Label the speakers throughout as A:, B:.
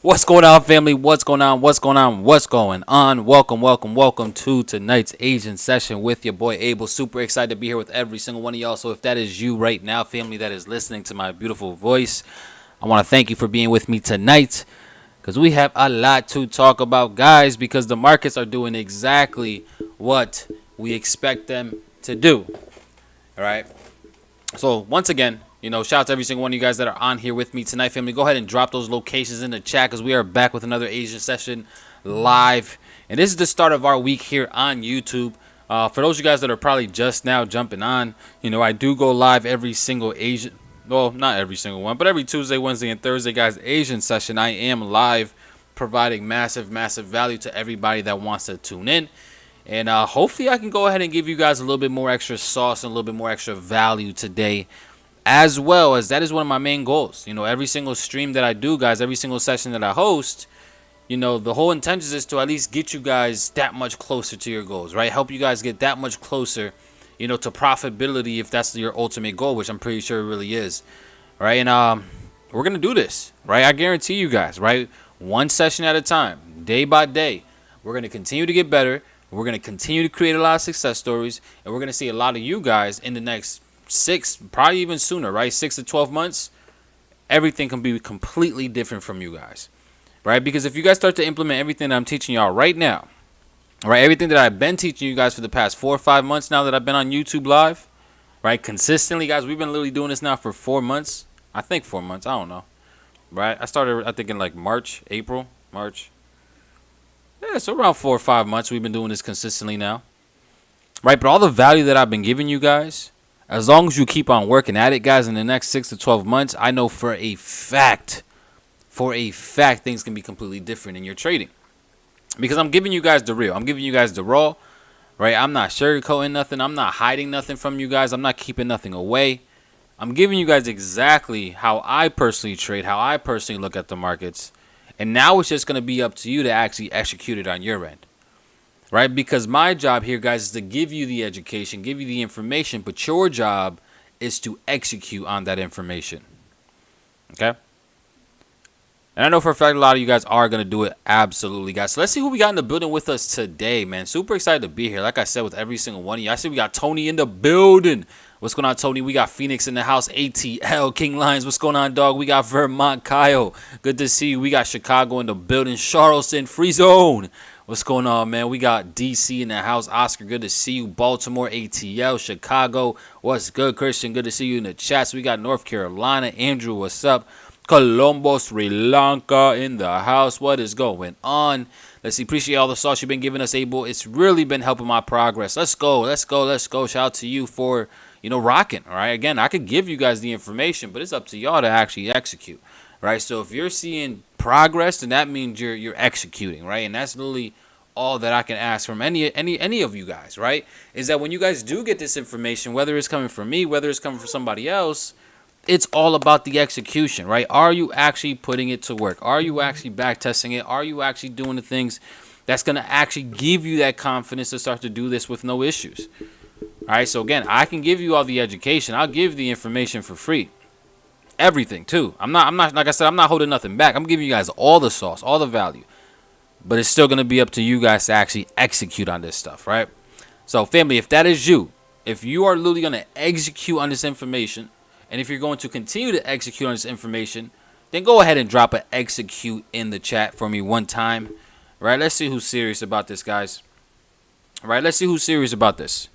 A: What's going on, family? What's going on? What's going on? What's going on? Welcome to tonight's Asian session with your boy Abel. Super excited to be here with every single one of y'all. So if that is you right now, family, that is listening to my beautiful voice, I want to thank you for being with me tonight because we have a lot to talk about, guys, because the markets are doing exactly what we expect them to do. All right. So once again, shout out to every single one of you guys that are on here with me tonight, family. Go ahead and drop those locations in the chat because we are back with another Asian session live. And this is the start of our week here on YouTube. For those of you guys that are probably just now jumping on, I do go live every single Asian, well, not every single one, but every Tuesday, Wednesday, and Thursday, guys, Asian session. I am live providing massive value to everybody that wants to tune in. And hopefully I can go ahead and give you guys a little bit more extra sauce and a little bit more extra value today, as well as that is one of my main goals. Every single stream that I do, guys, every single session that I host, the whole intention is to at least get you guys that much closer to your goals, right? Help you guys get that much closer, to profitability if that's your ultimate goal, which I'm pretty sure it really is, right? And we're going to do this, right? I guarantee you guys, right? One session at a time, day by day. We're going to continue to get better. We're going to continue to create a lot of success stories, and we're going to see a lot of you guys in the next 6, probably even sooner, right? 6 to 12 months, everything can be completely different from you guys, right? Because if you guys start to implement everything that I'm teaching y'all right now, right, everything that I've been teaching you guys for the past 4 or 5 months now that I've been on YouTube live, right, consistently, guys, we've been literally doing this now for 4 months. I think 4 months. I don't know, right? I started, I think, in like March. Yeah, so around 4 or 5 months we've been doing this consistently now, right? But all the value that I've been giving you guys, as long as you keep on working at it, guys, in the next 6 to 12 months, I know for a fact, things can be completely different in your trading. Because I'm giving you guys the real. I'm giving you guys the raw, right? I'm not sugarcoating nothing. I'm not hiding nothing from you guys. I'm not keeping nothing away. I'm giving you guys exactly how I personally trade, how I personally look at the markets. And now it's just going to be up to you to actually execute it on your end, right? Because my job here, guys, is to give you the education, give you the information, but your job is to execute on that information, okay? And I know for a fact a lot of you guys are going to do it, absolutely, guys. So let's see who we got in the building with us today, man. Super excited to be here. Like I said, with every single one of you. I see we got Tony in the building. What's going on, Tony? We got Phoenix in the house. ATL, King Lions. What's going on, dog? We got Vermont, Kyle. Good to see you. We got Chicago in the building. Charleston, Free Zone. What's going on, man? We got DC in the house. Oscar, good to see you. Baltimore, ATL, Chicago. What's good, Christian? Good to see you in the chats. We got North Carolina. Andrew, what's up? Colombo, Sri Lanka in the house. What is going on? Let's see. Appreciate all the sauce you've been giving us, Abel. It's really been helping my progress. Let's go. Shout out to you for, rocking. All right. Again, I could give you guys the information, but it's up to y'all to actually execute. Right. So if you're seeing progress, then that means you're executing. Right. And that's literally all that I can ask from any of you guys. Right. Is that when you guys do get this information, whether it's coming from me, whether it's coming from somebody else, it's all about the execution, right? Are you actually putting it to work? Are you actually back testing it? Are you actually doing the things that's going to actually give you that confidence to start to do this with no issues? All right, so again, I can give you all the education. I'll give the information for free. Everything, too. I'm not like I said, I'm not holding nothing back. I'm giving you guys all the sauce, all the value. But it's still going to be up to you guys to actually execute on this stuff, right? So, family, if that is you, if you are literally going to execute on this information, and if you're going to continue to execute on this information, then go ahead and drop an execute in the chat for me one time. Right? Let's see who's serious about this, guys. Right? Let's see who's serious about this.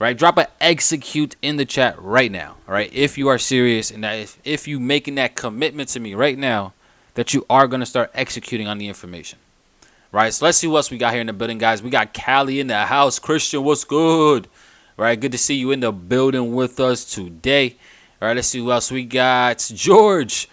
A: Right? Drop an execute in the chat right now. All right? If you are serious and that if you making that commitment to me right now that you are going to start executing on the information. Right? So let's see what else we got here in the building, guys. We got Callie in the house. Christian, what's good? All right, good to see you in the building with us today. All right, let's see who else we got. George,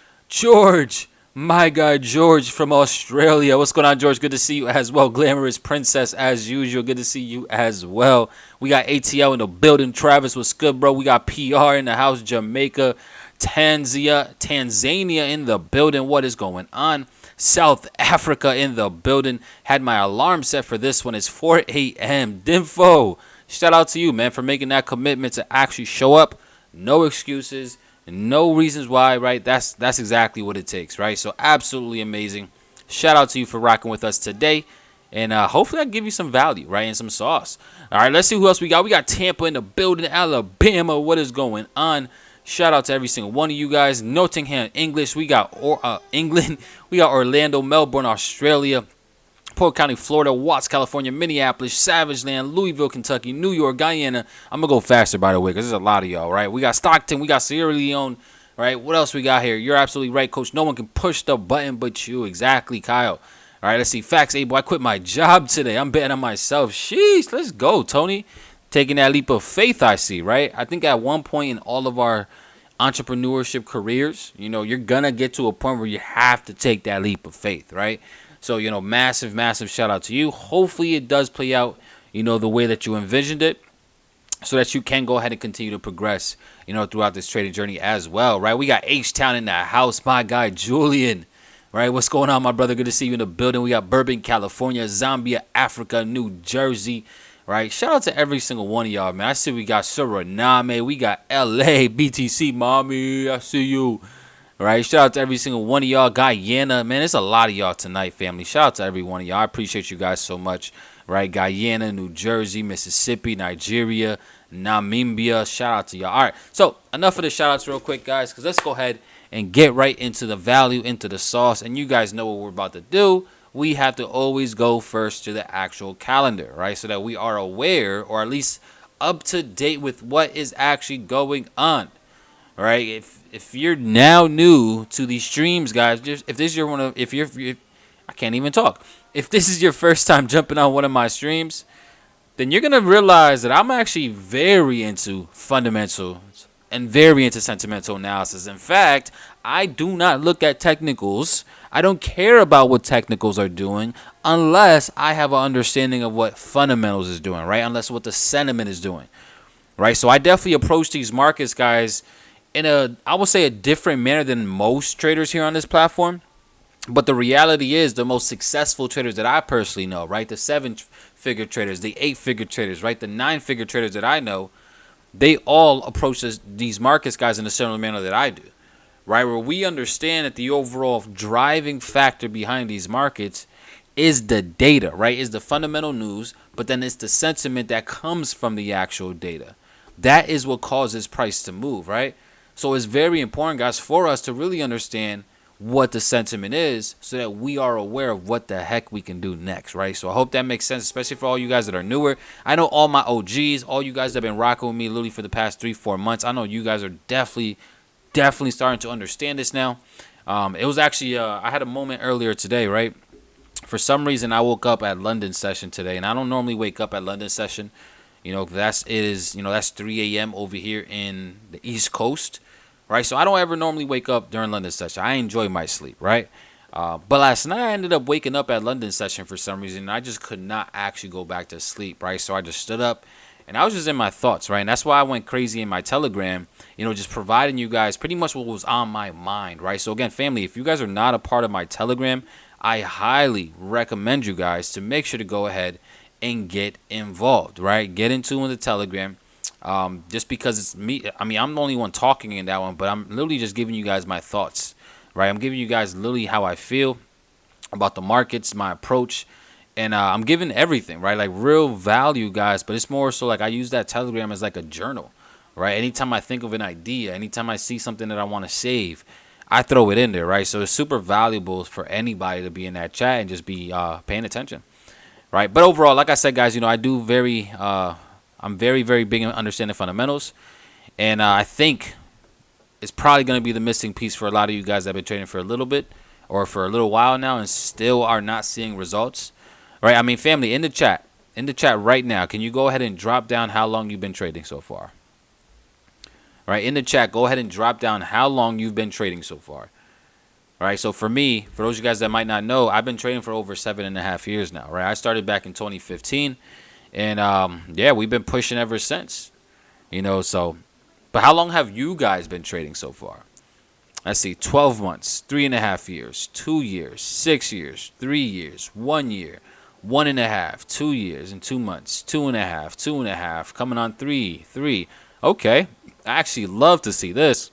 A: my guy George from Australia. What's going on, George? Good to see you as well. Glamorous Princess as usual. Good to see you as well. We got ATL in the building. Travis, what's good, bro? We got PR in the house. Jamaica, Tanzania in the building. What is going on? South Africa in the building. Had my alarm set for this one. It's 4 a.m. Dinfo. Shout out to you, man, for making that commitment to actually show up. No excuses. No reasons why, right? That's exactly what it takes, right? So absolutely amazing. Shout out to you for rocking with us today. And hopefully I give you some value, right? And some sauce. All right, let's see who else we got. We got Tampa in the building, Alabama. What is going on? Shout out to every single one of you guys. Nottingham, English. We got England. We got Orlando, Melbourne, Australia. Port County, Florida, Watts, California, Minneapolis, Savage Land, Louisville, Kentucky, New York, Guyana. I'm going to go faster, by the way, because there's a lot of y'all, right? We got Stockton. We got Sierra Leone, right? What else we got here? You're absolutely right, Coach. No one can push the button but you. Exactly, Kyle. All right, let's see. Facts, Abel. I quit my job today. I'm betting on myself. Sheesh, let's go, Tony. Taking that leap of faith, I see, right? I think at one point in all of our entrepreneurship careers, you know, you're going to get to a point where you have to take that leap of faith, right? So, you know, massive, massive shout out to you. Hopefully it does play out, you know, the way that you envisioned it, so that you can go ahead and continue to progress, you know, throughout this trading journey as well, right? We got H-Town in the house, my guy Julian, right? What's going on, my brother? Good to see you in the building. We got Burbank, California, Zambia, Africa, New Jersey, right? Shout out to every single one of y'all, man. I see we got Suriname, we got LA, BTC, mommy, I see you. All right, shout out to every single one of y'all. Guyana, man, there's a lot of y'all tonight, family. Shout out to every one of y'all. I appreciate you guys so much. Right, Guyana, New Jersey, Mississippi, Nigeria, Namibia. Shout out to y'all. All right, so enough of the shout outs real quick, guys, because let's go ahead and get right into the value, into the sauce. And you guys know what we're about to do. We have to always go first to the actual calendar, right, so that we are aware, or at least up to date with what is actually going on. All right, if you're now new to these streams, guys, just if this is your one of if I can't even talk. If this is your first time jumping on one of my streams, then you're gonna realize that I'm actually very into fundamentals and very into sentimental analysis. In fact, I do not look at technicals. I don't care about what technicals are doing unless I have an understanding of what fundamentals is doing, right? Unless what the sentiment is doing, right? So I definitely approach these markets, guys, in I would say a different manner than most traders here on this platform. But the reality is the most successful traders that I personally know, right? The 7-figure traders, the 8-figure traders, right? The 9-figure traders that I know, they all approach these markets, guys, in a similar manner that I do, right? Where we understand that the overall driving factor behind these markets is the data, right? Is the fundamental news, but then it's the sentiment that comes from the actual data. That is what causes price to move, right? So it's very important, guys, for us to really understand what the sentiment is so that we are aware of what the heck we can do next, right? So I hope that makes sense, especially for all you guys that are newer. I know all my OGs, all you guys that have been rocking with me literally for the past 3-4 months. I know you guys are definitely starting to understand this now. It was actually, I had a moment earlier today, right? For some reason, I woke up at London session today, and I don't normally wake up at London session. You know, that's 3 a.m. over here in the East Coast, right? So I don't ever normally wake up during London session. I enjoy my sleep, right? But last night I ended up waking up at London session for some reason. And I just could not actually go back to sleep, right? So I just stood up and I was just in my thoughts, right? And that's why I went crazy in my Telegram, you know, just providing you guys pretty much what was on my mind, right? So again, family, if you guys are not a part of my Telegram, I highly recommend you guys to make sure to go ahead and get involved, right? Get into the Telegram. Just because it's me. I mean, I'm the only one talking in that one, but I'm literally just giving you guys my thoughts, right? I'm giving you guys literally how I feel about the markets, my approach, and I'm giving everything, right? Like real value, guys, but it's more so like I use that Telegram as like a journal, right? Anytime I think of an idea, anytime I see something that I want to save, I throw it in there, right? So it's super valuable for anybody to be in that chat and just be paying attention. Right, but overall, like I said, guys, you know, I'm very, very big in understanding fundamentals, and I think it's probably going to be the missing piece for a lot of you guys that have been trading for a little bit or for a little while now and still are not seeing results, right? I mean, family, in the chat right now, can you go ahead and drop down how long you've been trading so far? Right, in the chat, go ahead and drop down how long you've been trading so far. All right, so for me, for those of you guys that might not know, I've been trading for over 7.5 years now, right? I started back in 2015, and yeah, we've been pushing ever since, you know. So, but how long have you guys been trading so far? Let's see, 12 months, 3.5 years, 2 years, 6 years, 3 years, 1 year, 1.5, 2 years and 2 months, 2.5, 2.5, coming on 3. Okay, I actually love to see this.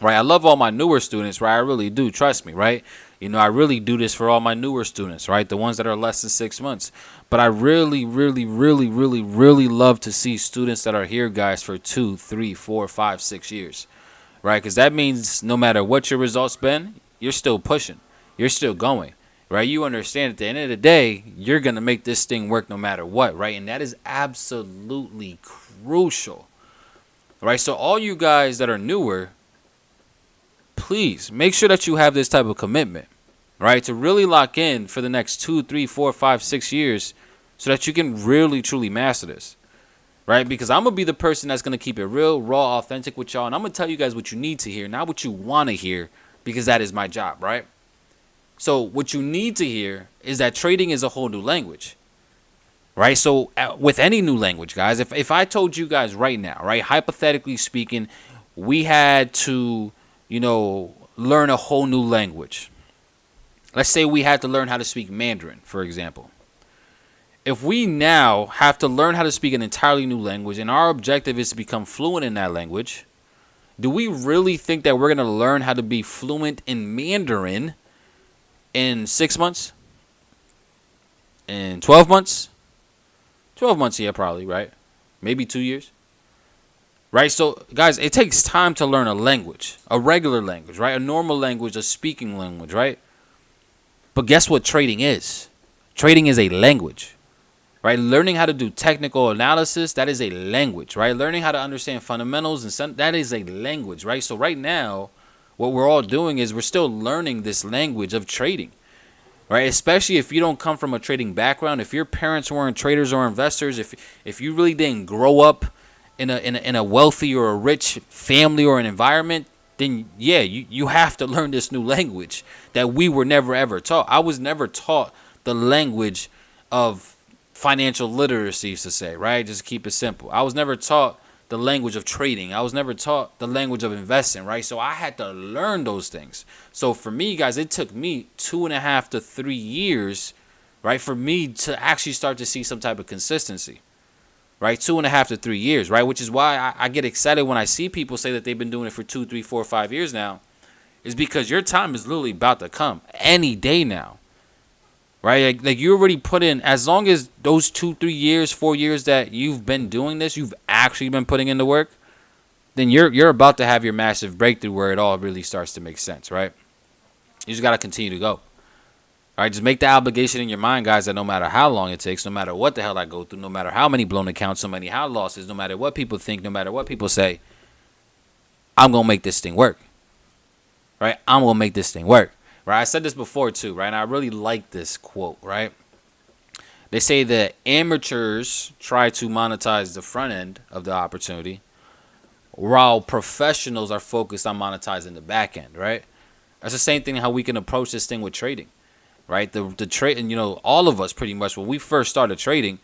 A: right? I love all my newer students, right? I really do. Trust me, right? You know, I really do this for all my newer students, right? The ones that are less than 6 months. But I really, really, really, really, really love to see students that are here, guys, for 2, 3, 4, 5, 6 years, right? Because that means no matter what your results been, you're still pushing. You're still going, right? You understand at the end of the day, you're going to make this thing work no matter what, right? And that is absolutely crucial, right? So all you guys that are newer, please make sure that you have this type of commitment, right? To really lock in for the next 2, 3, 4, 5, 6 years so that you can really, truly master this, right? Because I'm going to be the person that's going to keep it real, raw, authentic with y'all. And I'm going to tell you guys what you need to hear, not what you want to hear, because that is my job, right? So what you need to hear is that trading is a whole new language, right? So with any new language, guys, if I told you guys right now, right, hypothetically speaking, we had to, you know, learn a whole new language. Let's say we had to learn how to speak Mandarin, for example. If we now have to learn how to speak an entirely new language and our objective is to become fluent in that language, do we really think that we're going to learn how to be fluent in Mandarin in 6 months? In 12 months? 12 months, yeah, probably, right? Maybe 2 years. Right? So, guys, it takes time to learn a language, a regular language, right? A normal language, a speaking language, right? But guess what trading is? Trading is a language, right? Learning how to do technical analysis, that is a language, right? Learning how to understand fundamentals, and that is a language, right? So right now, what we're all doing is we're still learning this language of trading, right? Especially if you don't come from a trading background, if your parents weren't traders or investors, if you really didn't grow up in a wealthy or a rich family or an environment, then yeah, you have to learn this new language that we were never ever taught. I was never taught the language of financial literacy, to say, right? Just keep it simple. I was never taught the language of trading. I was never taught the language of investing, right? So I had to learn those things. So for me, guys, it took me 2.5 to 3 years, right, for me to actually start to see some type of consistency. Right, 2.5 to 3 years, right? Which is why I get excited when I see people say that they've been doing it for 2, 3, 4, 5 years now. Is because your time is literally about to come any day now, right? Like you already put in, as long as those 2, 3 years, 4 years that you've been doing this, you've actually been putting in the work, then you're about to have your massive breakthrough where it all really starts to make sense, right? You just got to continue to go. All right, just make the obligation in your mind, guys, that no matter how long it takes, no matter what the hell I go through, no matter how many blown accounts, so many high losses, no matter what people think, no matter what people say, I'm going to make this thing work. Right? I'm going to make this thing work. Right? I said this before, too, right? And I really like this quote, right? They say that amateurs try to monetize the front end of the opportunity while professionals are focused on monetizing the back end, right? That's the same thing how we can approach this thing with trading. Right, the trade, and you know, all of us pretty much when we first started trading,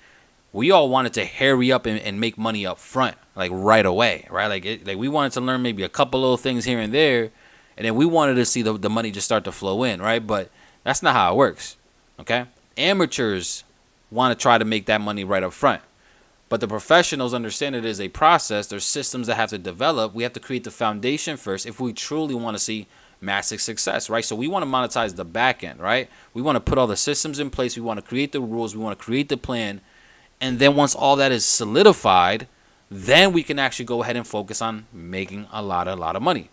A: we all wanted to hurry up and make money up front, like right away, right? Like we wanted to learn maybe a couple little things here and there, and then we wanted to see the money just start to flow in, right? But that's not how it works, okay? Amateurs want to try to make that money right up front, but the professionals understand it is a process. There's systems that have to develop. We have to create the foundation first if we truly want to see massive success, right? So we want to monetize the back end, right? We want to put all the systems in place. We want to create the rules. We want to create the plan. And then once all that is solidified, then we can actually go ahead and focus on making a lot of money,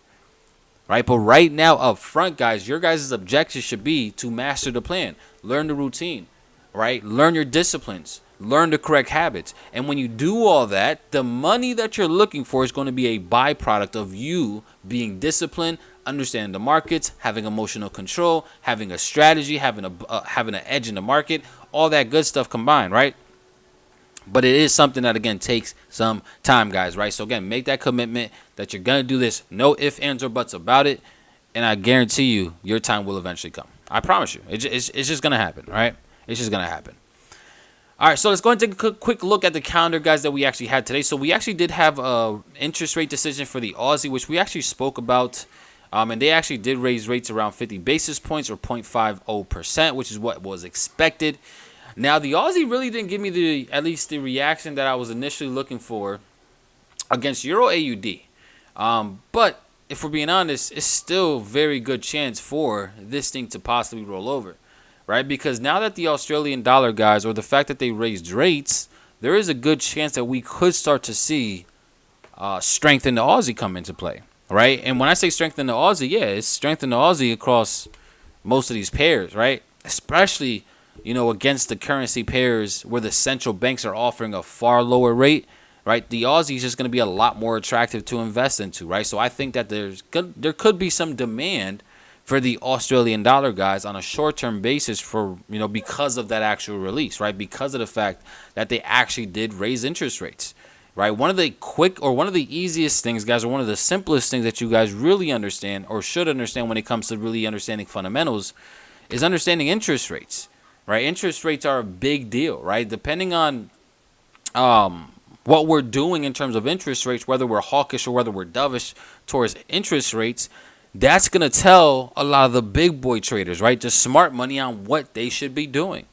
A: right? But right now up front, guys, your guys' objective should be to master the plan, learn the routine, right? Learn your disciplines, learn the correct habits. And when you do all that, the money that you're looking for is going to be a byproduct of you being disciplined, understanding the markets, having emotional control, having a strategy, having an edge in the market, all that good stuff combined, right? But it is something that, again, takes some time, guys, right? So, again, make that commitment that you're going to do this. No ifs, ands, or buts about it. And I guarantee you, your time will eventually come. I promise you. It's just going to happen, right? It's just going to happen. All right, so let's go and take a quick look at the calendar, guys, that we actually had today. So we actually did have an interest rate decision for the Aussie, which we actually spoke about. And they actually did raise rates around 50 basis points or 0.50%, which is what was expected. Now, the Aussie really didn't give me at least the reaction that I was initially looking for against Euro AUD. But if we're being honest, it's still very good chance for this thing to possibly roll over, right? Because now that the Australian dollar, guys, or the fact that they raised rates, there is a good chance that we could start to see strength in the Aussie come into play, right? And when I say strength in the Aussie, yeah, it's strength in the Aussie across most of these pairs, right? Especially, against the currency pairs where the central banks are offering a far lower rate, right? The Aussie is just going to be a lot more attractive to invest into, right? So I think that there could be some demand for the Australian dollar, guys, on a short-term basis for, because of that actual release, right? Because of the fact that they actually did raise interest rates, right? One of the easiest things, guys, or one of the simplest things that you guys really understand or should understand when it comes to really understanding fundamentals is understanding interest rates, right? Interest rates are a big deal, right? Depending on what we're doing in terms of interest rates, whether we're hawkish or whether we're dovish towards interest rates, that's going to tell a lot of the big boy traders, right, the smart money on what they should be doing,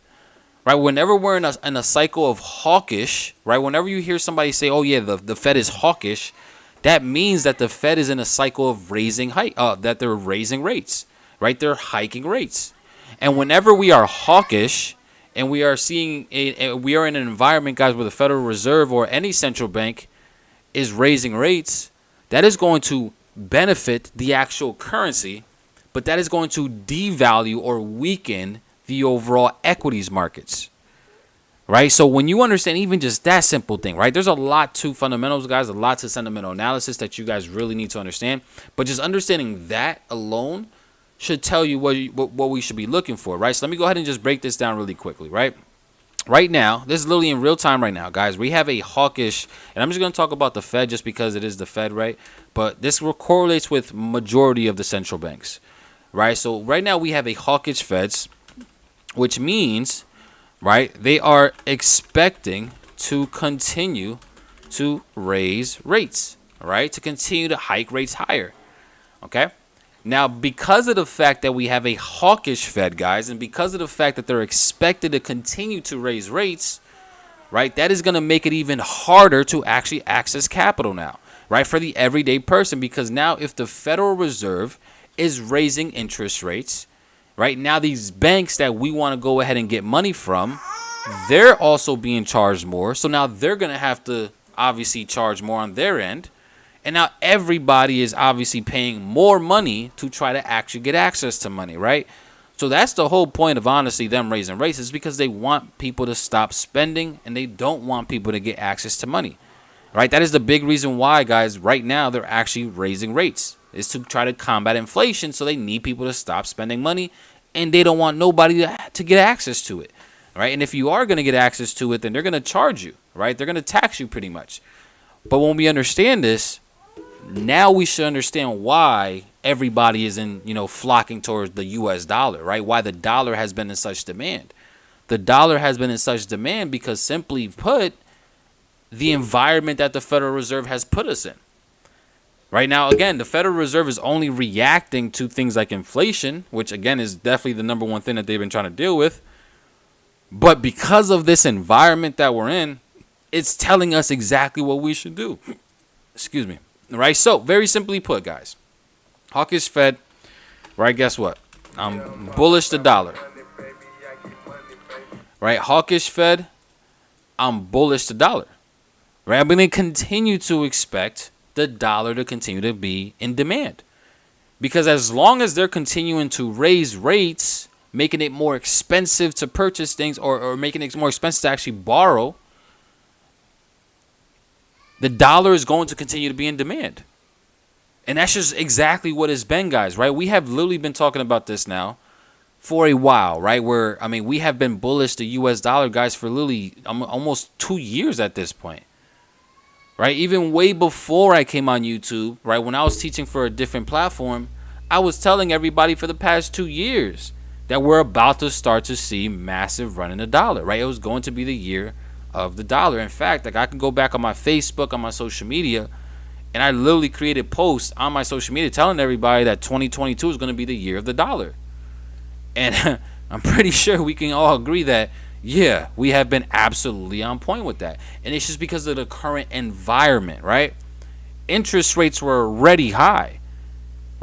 A: right? Whenever we're in a cycle of hawkish, right, whenever you hear somebody say, oh, yeah, the Fed is hawkish, that means that the Fed is in a cycle of that they're raising rates, right? They're hiking rates. And whenever we are hawkish and we are we are in an environment, guys, where the Federal Reserve or any central bank is raising rates, that is going to benefit the actual currency, but that is going to devalue or weaken the overall equities markets, right? So when you understand even just that simple thing, right, there's a lot to fundamentals, guys, a lot to sentimental analysis that you guys really need to understand, but just understanding that alone should tell you what we should be looking for, right? So let me go ahead and just break this down really quickly, right? Right now, this is literally in real time right now, guys. We have a hawkish, and I'm just going to talk about the Fed just because it is the Fed, right? But this correlates with majority of the central banks, right? So right now we have a hawkish Feds, which means, right, they are expecting to continue to raise rates, right? To continue to hike rates higher, okay? Now, because of the fact that we have a hawkish Fed, guys, and because of the fact that they're expected to continue to raise rates, right, that is going to make it even harder to actually access capital now, right, for the everyday person. Because now if the Federal Reserve is raising interest rates, right, now these banks that we want to go ahead and get money from, they're also being charged more. So now they're going to have to obviously charge more on their end. And now everybody is obviously paying more money to try to actually get access to money, right? So that's the whole point of, honestly, them raising rates, is because they want people to stop spending and they don't want people to get access to money, right? That is the big reason why, guys, right now they're actually raising rates, is to try to combat inflation. So they need people to stop spending money and they don't want nobody to get access to it, right? And if you are going to get access to it, then they're going to charge you, right? They're going to tax you pretty much. But when we understand this, now we should understand why everybody is flocking towards the U.S. dollar, right? Why the dollar has been in such demand. The dollar has been in such demand because, simply put, the environment that the Federal Reserve has put us in. Right now, again, the Federal Reserve is only reacting to things like inflation, which, again, is definitely the number one thing that they've been trying to deal with. But because of this environment that we're in, it's telling us exactly what we should do. Excuse me. Right, so very simply put, guys, hawkish Fed, right? Guess what? I'm bullish the dollar, right? Hawkish Fed, I'm bullish the dollar, right? I'm going to continue to expect the dollar to continue to be in demand, because as long as they're continuing to raise rates, making it more expensive to purchase things, or making it more expensive to actually borrow, the dollar is going to continue to be in demand. And that's just exactly what it's been, guys, right? We have literally been talking about this now for a while, right? We have been bullish the U.S. dollar, guys, for literally almost 2 years at this point, right? Even way before I came on YouTube, right? When I was teaching for a different platform, I was telling everybody for the past 2 years that we're about to start to see massive run in the dollar, right? It was going to be the year of the dollar. In fact, like, I can go back on my Facebook, on my social media, and I literally created posts on my social media telling everybody that 2022 is going to be the year of the dollar. And I'm pretty sure we can all agree that, yeah, we have been absolutely on point with that. And it's just because of the current environment, right? Interest rates were already high,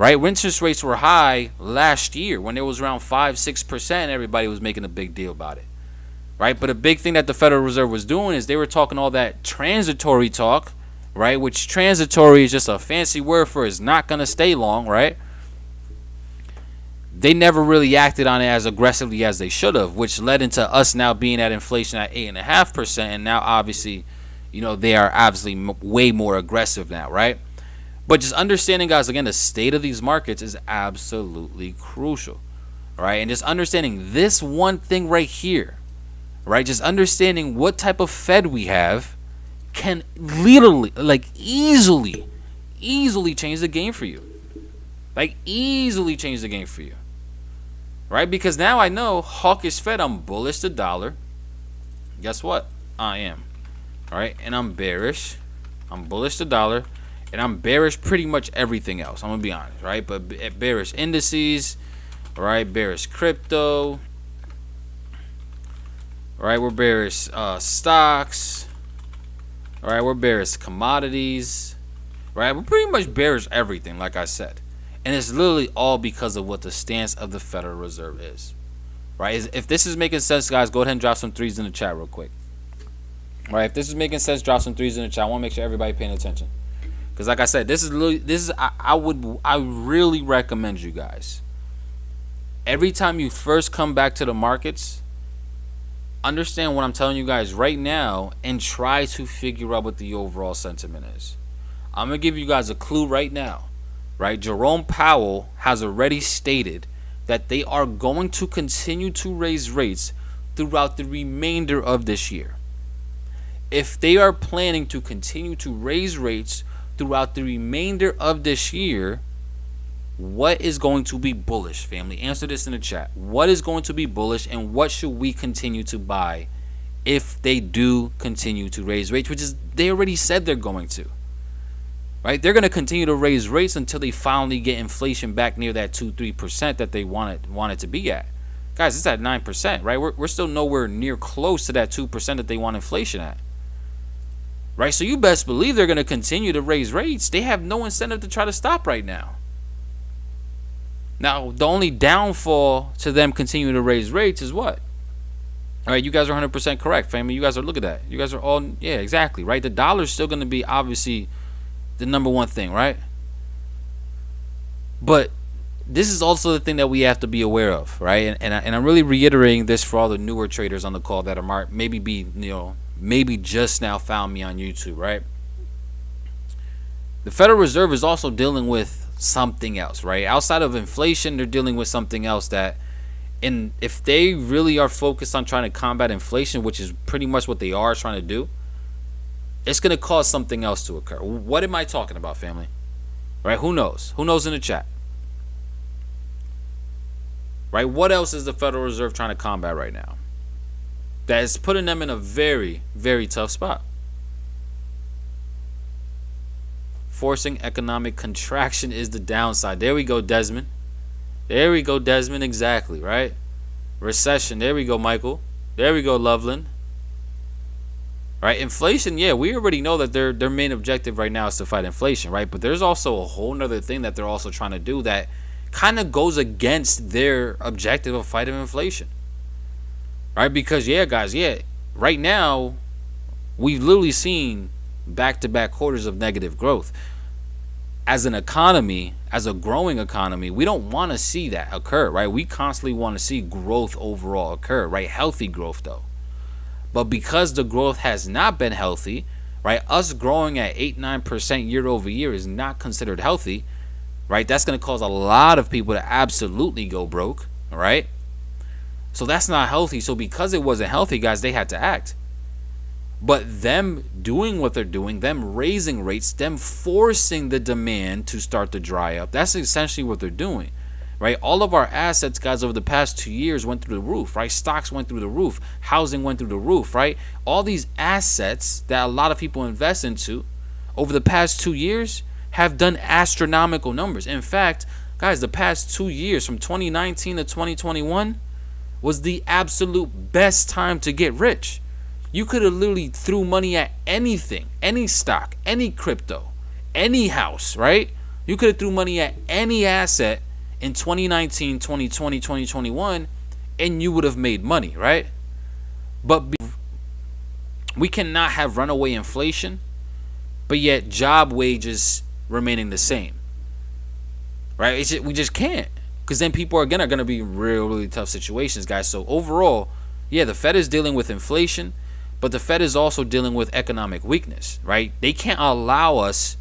A: right? When interest rates were high last year, when it was around 5-6%, everybody was making a big deal about it, right? But a big thing that the Federal Reserve was doing is they were talking all that transitory talk, right? Which transitory is just a fancy word for it's not going to stay long, right? They never really acted on it as aggressively as they should have, which led into us now being at inflation at 8.5%. And now, obviously, you know, they are obviously way more aggressive now, right? But just understanding, guys, again, the state of these markets is absolutely crucial, right? And just understanding this one thing right here, right? Just understanding what type of Fed we have can literally, like, easily change the game for you. Like, easily change the game for you. Right? Because now I know hawkish Fed, I'm bullish the dollar. Guess what? I am. Right? And I'm bearish. I'm bullish the dollar. And I'm bearish pretty much everything else. I'm going to be honest. Right? But bearish indices. Right? Bearish crypto. Right? We're bearish stocks. Right? We're bearish commodities. Right? We're pretty much bearish everything, like I said. And it's literally all because of what the stance of the Federal Reserve is. Right? If this is making sense, guys, go ahead and drop some threes in the chat real quick. Right? If this is making sense, drop some threes in the chat. I want to make sure everybody paying attention. Because like I said, I really recommend you guys. Every time you first come back to the markets, understand what I'm telling you guys right now and try to figure out what the overall sentiment is. I'm going to give you guys a clue right now. Right, Jerome Powell has already stated that they are going to continue to raise rates throughout the remainder of this year. If they are planning to continue to raise rates throughout the remainder of this year, what is going to be bullish, family? Answer this in the chat. What is going to be bullish, and what should we continue to buy if they do continue to raise rates, which is they already said they're going to. Right? They're going to continue to raise rates until they finally get inflation back near that 2-3% that they want it to be at. Guys, it's at 9%, right? We're still nowhere near close to that 2% that they want inflation at. Right? So you best believe they're going to continue to raise rates. They have no incentive to try to stop right now. Now, the only downfall to them continuing to raise rates is what? All right, you guys are 100% correct, family. You guys are, look at that. You guys are all, yeah, exactly, right? The dollar's still going to be obviously the number one thing, right? But this is also the thing that we have to be aware of, right? And I'm really reiterating this for all the newer traders on the call that are maybe just now found me on YouTube, right? The Federal Reserve is also dealing with something else, right? Outside of inflation, they're dealing with something else that, and if they really are focused on trying to combat inflation, which is pretty much what they are trying to do, it's going to cause something else to occur. What am I talking about, family? Right? Who knows? Who knows in the chat? Right? What else is the Federal Reserve trying to combat right now that is putting them in a very, very tough spot? Forcing economic contraction is the downside. There we go, Desmond. There we go, Desmond. Exactly, right? Recession. There we go, Michael. There we go, Loveland. Right? Inflation, yeah, we already know that their main objective right now is to fight inflation, right? But there's also a whole nother thing that they're also trying to do that kind of goes against their objective of fighting inflation. Right? Because, yeah, guys, yeah, right now, we've literally seen back-to-back quarters of negative growth. As an economy, as a growing economy, we don't want to see that occur, right? We constantly want to see growth overall occur, right? Healthy growth, though. But because the growth has not been healthy, right? Us growing at 8-9% year over year is not considered healthy, right? That's going to cause a lot of people to absolutely go broke, right? So that's not healthy. So because it wasn't healthy, guys, they had to act. But them doing what they're doing, them raising rates, them forcing the demand to start to dry up, that's essentially what they're doing. Right? All of our assets, guys, over the past 2 years went through the roof, right? Stocks went through the roof. Housing went through the roof, right? All these assets that a lot of people invest into over the past 2 years have done astronomical numbers. In fact, guys, the past 2 years from 2019 to 2021 was the absolute best time to get rich. You could have literally threw money at anything, any stock, any crypto, any house, right? You could have threw money at any asset in 2019, 2020, 2021, and you would have made money, right? But we cannot have runaway inflation, but yet job wages remaining the same, right? We just can't, because then people are going to be in really tough situations, guys. So overall, yeah, the Fed is dealing with inflation, but the Fed is also dealing with economic weakness, right? They can't allow us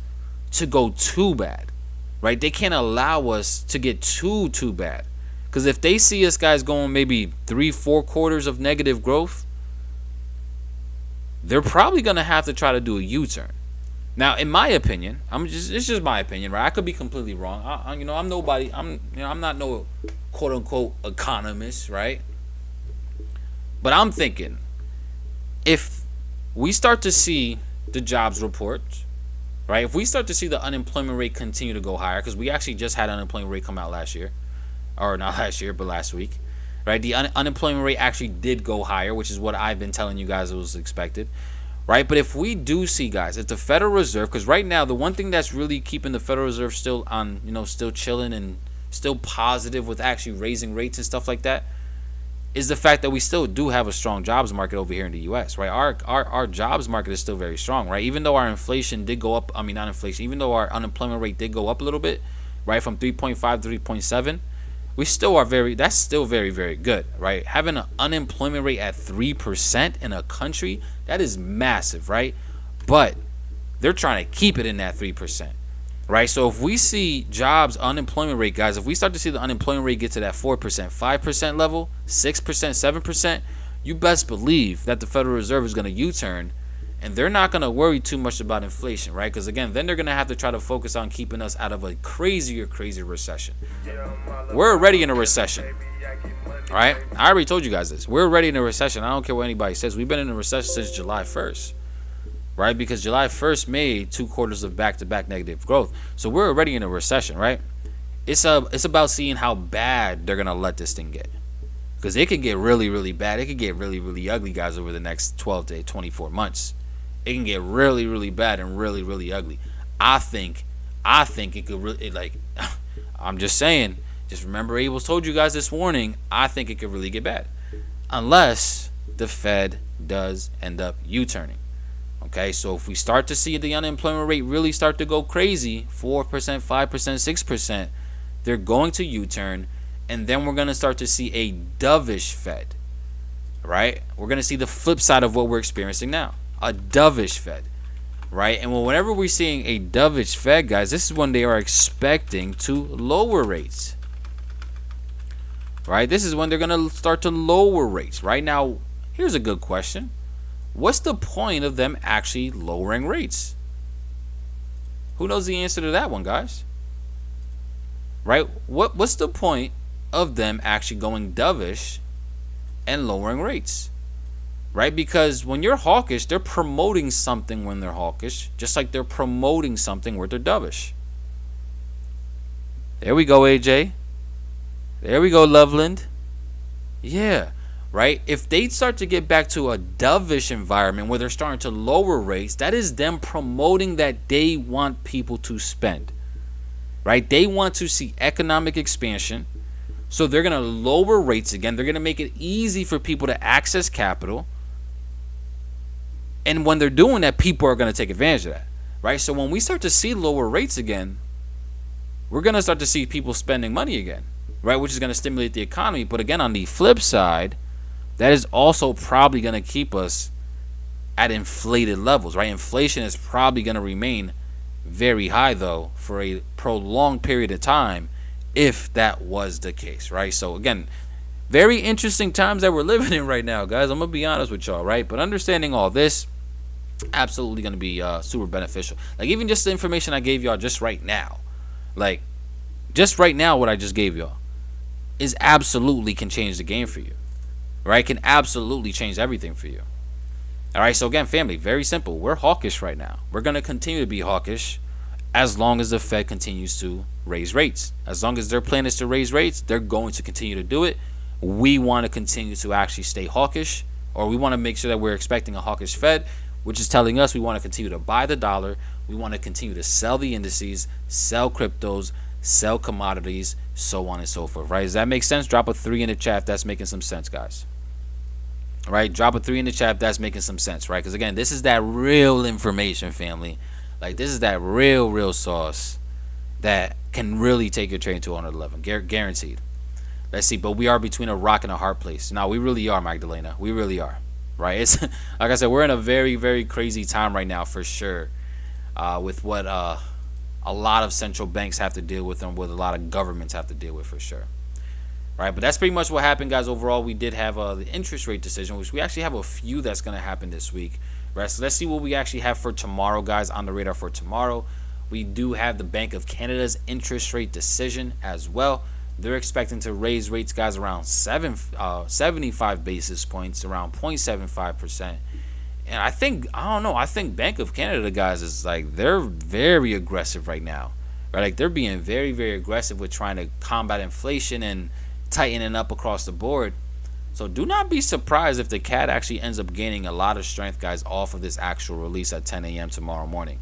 A: to go too bad, right? They can't allow us to get too bad, because if they see us guys going maybe 3-4 quarters of negative growth, they're probably going to have to try to do a U-turn. Now, in my opinion, it's just my opinion, right? I could be completely wrong. I'm nobody. I'm not no quote unquote economist, right? But I'm thinking, if we start to see the jobs report, right? If we start to see the unemployment rate continue to go higher, because we actually just had unemployment rate come out last year, or not last year, but last week, right? The unemployment rate actually did go higher, which is what I've been telling you guys was expected. Right, but if we do see, guys, if the Federal Reserve, because right now the one thing that's really keeping the Federal Reserve still on, still chilling and still positive with actually raising rates and stuff like that, is the fact that we still do have a strong jobs market over here in the U.S. Right, our jobs market is still very strong. Right, even though our inflation did go up, not inflation, even though our unemployment rate did go up a little bit, right, from 3.5 to 3.7. We still are that's still very, very good, right? Having an unemployment rate at 3% in a country, that is massive, right? But they're trying to keep it in that 3%, right? So if we see jobs, unemployment rate, guys, if we start to see the unemployment rate get to that 4%, 5% level, 6%, 7%, you best believe that the Federal Reserve is going to U-turn, and they're not going to worry too much about inflation, right? Because, again, then they're going to have to try to focus on keeping us out of a crazier recession. We're already in a recession, right? I already told you guys this. We're already in a recession. I don't care what anybody says. We've been in a recession since July 1st, right? Because July 1st made 2 quarters of back-to-back negative growth. So we're already in a recession, right? It's about seeing how bad they're going to let this thing get. Because it could get really, really bad. It could get really, really ugly, guys, over the next 12 to 24 months. It can get really, really bad and really, really ugly. I think it could really, I'm just saying, just remember Abel told you guys this warning. I think it could really get bad, unless the Fed does end up U-turning. Okay, so if we start to see the unemployment rate really start to go crazy, 4%, 5%, 6%, they're going to U-turn, and then we're going to start to see a dovish Fed, right? We're going to see the flip side of what we're experiencing now. A dovish Fed, right? And whenever we're seeing a dovish Fed, guys, this is when they are expecting to lower rates, right? This is when they're going to start to lower rates. Right now, here's a good question. What's the point of them actually lowering rates? Who knows the answer to that one, guys? Right? What's the point of them actually going dovish and lowering rates? Right? Because when you're hawkish, they're promoting something when they're hawkish, just like they're promoting something where they're dovish. There we go, AJ. There we go, Loveland. Yeah, right? If they start to get back to a dovish environment where they're starting to lower rates, that is them promoting that they want people to spend. Right? They want to see economic expansion. So they're going to lower rates again. They're going to make it easy for people to access capital. And when they're doing that, people are going to take advantage of that, right? So when we start to see lower rates again, we're going to start to see people spending money again, right? Which is going to stimulate the economy. But again, on the flip side, that is also probably going to keep us at inflated levels, right? Inflation is probably going to remain very high, though, for a prolonged period of time, if that was the case, right? So again, very interesting times that we're living in right now, guys. I'm going to be honest with y'all, right? But understanding all this, absolutely going to be super beneficial. Like, even just the information I gave y'all just right now, like, just right now what I just gave y'all is absolutely can change the game for you, right? Can absolutely change everything for you. All right, so again, family, very simple. We're hawkish right now. We're going to continue to be hawkish as long as the Fed continues to raise rates. As long as their plan is to raise rates, they're going to continue to do it. We want to continue to actually stay hawkish, or we want to make sure that we're expecting a hawkish Fed. which is telling us we want to continue to buy the dollar. We want to continue to sell the indices, sell cryptos, sell commodities, so on and so forth, right? Does that make sense? Drop a 3 in the chat if that's making some sense, guys. All right, drop a 3 in the chat if that's making some sense, right? Because again, this is that real information, family. Like, this is that real sauce that can really take your trade to 111, guaranteed. Let's see, but we are between a rock and a hard place. Now, we really are, Magdalena. We really are, right? It's like I said, we're in a very crazy time right now, for sure, with what a lot of central banks have to deal with and what a lot of governments have to deal with, for sure. Right, but that's pretty much what happened, guys. Overall, we did have the interest rate decision, which we actually have a few that's going to happen this week. Right, so let's see what we actually have for tomorrow, guys, on the radar for tomorrow. We do have the Bank of Canada's interest rate decision as well. They're expecting to raise rates, guys, around 75 basis points, around 0.75%. And I think Bank of Canada, guys, is like, they're very aggressive right now. Right, like, they're being very aggressive with trying to combat inflation and tightening up across the board. So do not be surprised if the CAD actually ends up gaining a lot of strength, guys, off of this actual release at 10 a.m. tomorrow morning.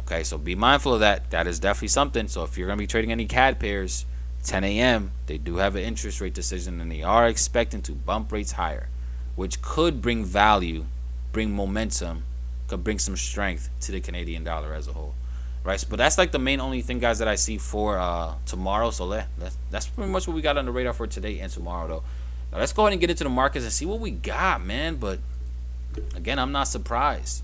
A: Okay, so be mindful of that. That is definitely something. So if you're going to be trading any CAD pairs, 10 a.m., they do have an interest rate decision, and they are expecting to bump rates higher, which could bring value, bring momentum, could bring some strength to the Canadian dollar as a whole. Right, but that's like the main only thing, guys, that I see for tomorrow. So that's pretty much what we got on the radar for today and tomorrow, though. Now let's go ahead and get into the markets and see what we got, man. But again, I'm not surprised.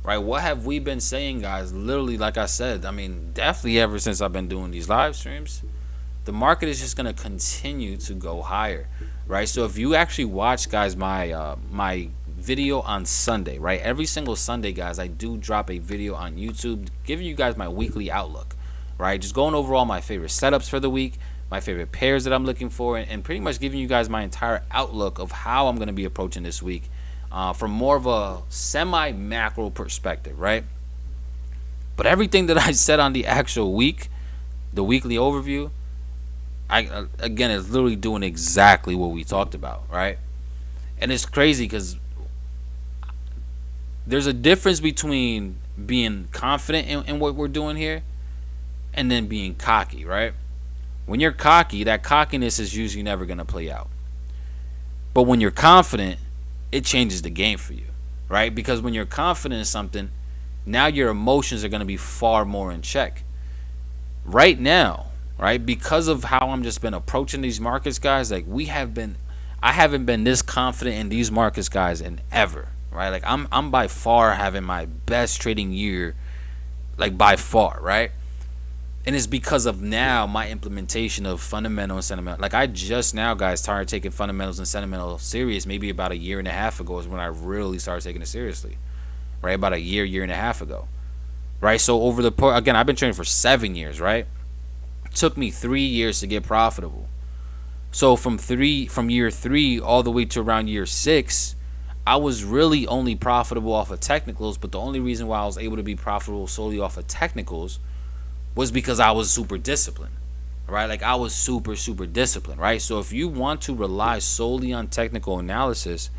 A: Right, what have we been saying, guys? Literally, like I said, I mean, definitely ever since I've been doing these live streams, the market is just going to continue to go higher. Right, so if you actually watch, guys, my my video on Sunday, right, every single Sunday, guys, I do drop a video on YouTube giving you guys my weekly outlook, right, just going over all my favorite setups for the week, my favorite pairs that I'm looking for, and pretty much giving you guys my entire outlook of how I'm going to be approaching this week from more of a semi-macro perspective, right? But everything that I said on the actual week, the weekly overview, again, is literally doing exactly what we talked about, right? And it's crazy because there's a difference between being confident in what we're doing here and then being cocky, right? When you're cocky, that cockiness is usually never going to play out. But when you're confident, it changes the game for you, right? Because when you're confident in something, now your emotions are going to be far more in check. Right now, right, because of how I'm just been approaching these markets, guys, like I haven't been this confident in these markets, guys, in ever. Right, like I'm by far having my best trading year, like by far, right? And it's because of now my implementation of fundamental and sentimental. Like, I just now, guys, started taking fundamentals and sentimental serious. Maybe about a year and a half ago is when I really started taking it seriously, right? About a year and a half ago, right? So over again, I've been trading for 7 years, right? It took me 3 years to get profitable. So from year 3 all the way to around year 6. I was really only profitable off of technicals, but the only reason why I was able to be profitable solely off of technicals was because I was super disciplined, right? Like, I was super disciplined, right? So if you want to rely solely on technical analysis,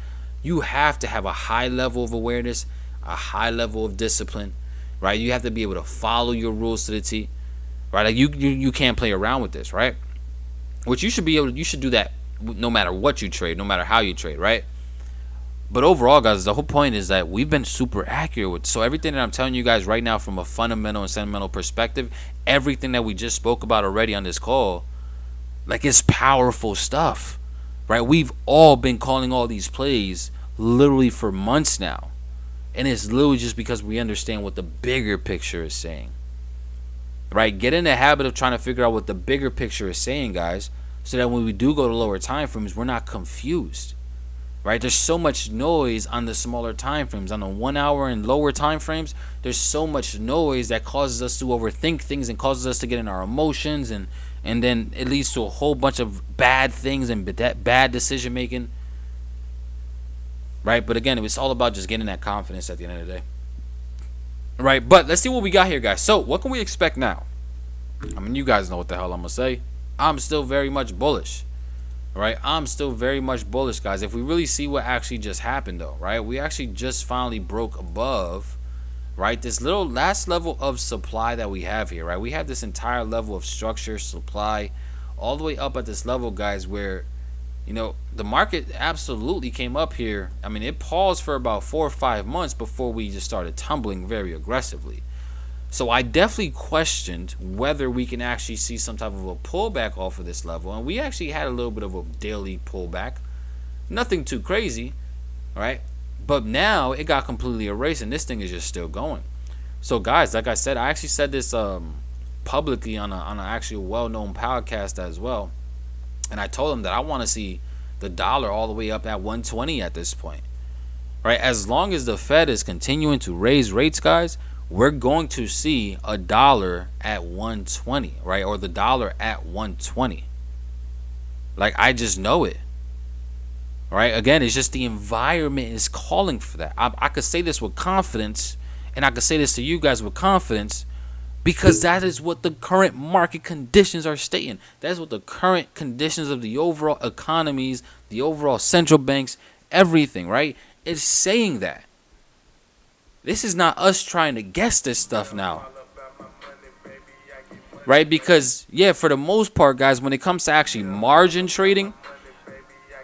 A: you have to have a high level of awareness, a high level of discipline, right? You have to be able to follow your rules to the T, right? Like, you can't play around with this, right? Which you should do that no matter what you trade, no matter how you trade, right? But overall, guys, the whole point is that we've been super accurate with. So everything that I'm telling you guys right now from a fundamental and sentimental perspective, everything that we just spoke about already on this call, like, it's powerful stuff, right? We've all been calling all these plays literally for months now. And it's literally just because we understand what the bigger picture is saying, right? Get in the habit of trying to figure out what the bigger picture is saying, guys, so that when we do go to lower time frames, we're not confused. Right, there's so much noise on the smaller time frames, on the 1 hour and lower time frames. There's so much noise that causes us to overthink things and causes us to get in our emotions, and then it leads to a whole bunch of bad things and bad decision making. Right, but again, it's all about just getting that confidence at the end of the day. Right, but let's see what we got here, guys. So what can we expect now? I mean, you guys know what the hell I'm gonna say. I'm still very much bullish. right? I'm still very much bullish, guys. If we really see what actually just happened, though, right? We actually just finally broke above, right, this little last level of supply that we have here, right? We have this entire level of structure, supply, all the way up at this level, guys, where, you know, the market absolutely came up here. I mean, it paused for about 4 or 5 months before we just started tumbling very aggressively. So I definitely questioned whether we can actually see some type of a pullback off of this level. And we actually had a little bit of a daily pullback. Nothing too crazy, right? But now it got completely erased and this thing is just still going. So guys, like I said, I actually said this publicly on an actual well-known podcast as well. And I told them that I want to see the dollar all the way up at 120 at this point, right? As long as the Fed is continuing to raise rates, guys, we're going to see a dollar at 120, right? Or the dollar at 120. Like, I just know it, right? Again, it's just the environment is calling for that. I could say this with confidence, and I could say this to you guys with confidence, because that is what the current market conditions are stating. That's what the current conditions of the overall economies, the overall central banks, everything, right? It's saying that. This is not us trying to guess this stuff now, right? Because, yeah, for the most part, guys, when it comes to actually margin trading,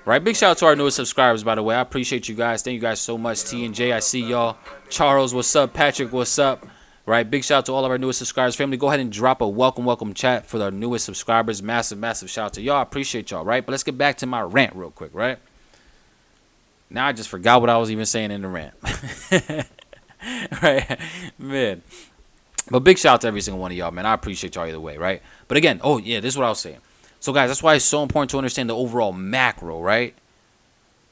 A: right? Big shout out to our newest subscribers, by the way. I appreciate you guys. Thank you guys so much. T and J, I see y'all. Charles, what's up? Patrick, what's up? Right? Big shout out to all of our newest subscribers. Family, go ahead and drop a welcome chat for our newest subscribers. Massive shout out to y'all. I appreciate y'all, right? But let's get back to my rant real quick, right? Now I just forgot what I was even saying in the rant. Right, man. But big shout out to every single one of y'all, man. I appreciate y'all either way, right? But again, oh yeah, this is what I was saying. So guys, that's why it's so important to understand the overall macro, right?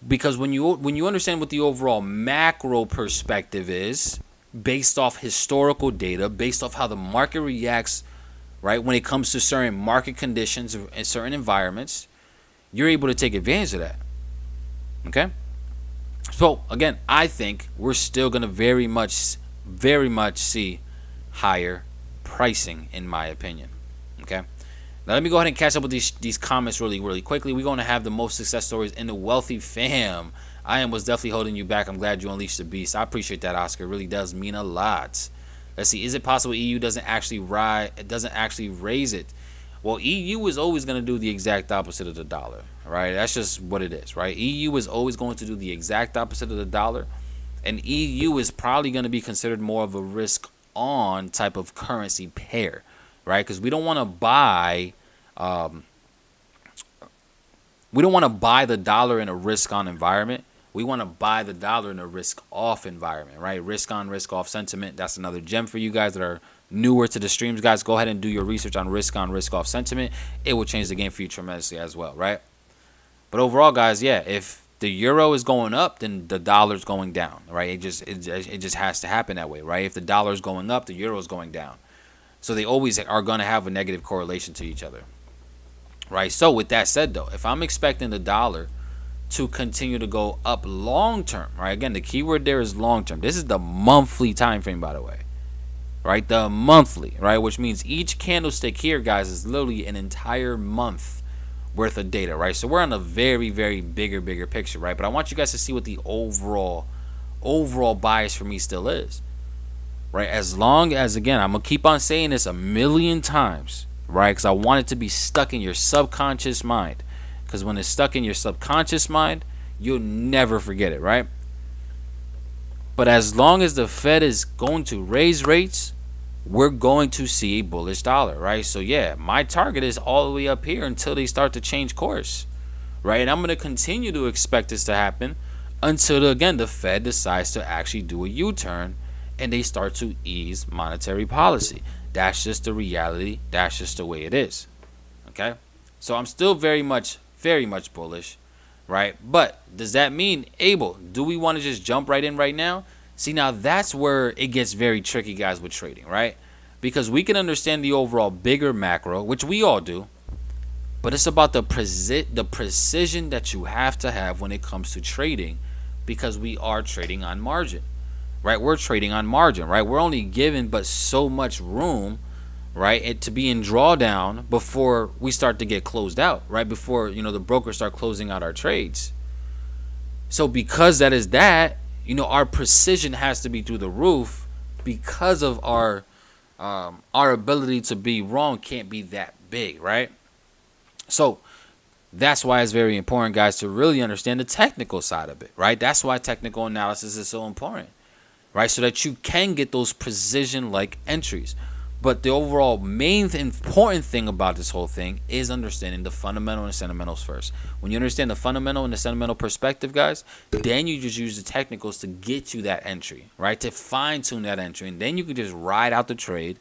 A: Because when you understand what the overall macro perspective is, based off historical data, based off how the market reacts, right, when it comes to certain market conditions and certain environments, you're able to take advantage of that. Okay? So, again, I think we're still going to very much see higher pricing, in my opinion. Okay? Now, let me go ahead and catch up with these comments really quickly. We're going to have the most success stories in the wealthy fam. I was definitely holding you back. I'm glad you unleashed the beast. I appreciate that, Oscar. It really does mean a lot. Let's see. Is it possible EU doesn't actually raise it? Well, EU is always going to do the exact opposite of the dollar, right? That's just what it is, right? EU is always going to do the exact opposite of the dollar, and EU is probably going to be considered more of a risk-on type of currency pair, right? Because we don't want to buy, the dollar in a risk-on environment. We want to buy the dollar in a risk-off environment, right? Risk-on, risk-off sentiment. That's another gem for you guys that are newer to the streams, guys. Go ahead and do your research on risk-on, risk-off sentiment. It will change the game for you tremendously as well, right? But overall, guys, yeah, if the euro is going up, then the dollar's going down, right? It just has to happen that way, right? If the dollar is going up, the euro is going down. So they always are going to have a negative correlation to each other, right? So with that said, though, if I'm expecting the dollar to continue to go up long term, right? Again, the keyword there is long term. This is the monthly time frame, by the way, right? The monthly, right? Which means each candlestick here, guys, is literally an entire month worth of data, right? So we're on a very bigger picture, right? But I want you guys to see what the overall bias for me still is, right? As long as, again, I'm gonna keep on saying this a million times, right? Because I want it to be stuck in your subconscious mind. Because when it's stuck in your subconscious mind, you'll never forget it, right? But as long as the Fed is going to raise rates, we're going to see a bullish dollar, right? So, yeah, my target is all the way up here until they start to change course, right? And I'm going to continue to expect this to happen until, again, the Fed decides to actually do a U-turn and they start to ease monetary policy. That's just the reality. That's just the way it is, okay? So I'm still very much bullish, right? But does that mean, Abel, do we want to just jump right in right now? See, now that's where it gets very tricky, guys, with trading, right? Because we can understand the overall bigger macro, which we all do, but it's about the precision that you have to have when it comes to trading, because we are trading on margin, right? We're trading on margin, right? We're only given but so much room, right? And to be in drawdown before we start to get closed out, right? Before, the brokers start closing out our trades. So because that is that, our precision has to be through the roof because of our ability to be wrong can't be that big, right? So that's why it's very important, guys, to really understand the technical side of it, right? That's why technical analysis is so important, right? So that you can get those precision-like entries. But the overall main important thing about this whole thing is understanding the fundamental and fundamentals first. When you understand the fundamental and the sentimental perspective, guys, then you just use the technicals to get you that entry, right? To fine-tune that entry. And then you can just ride out the trade,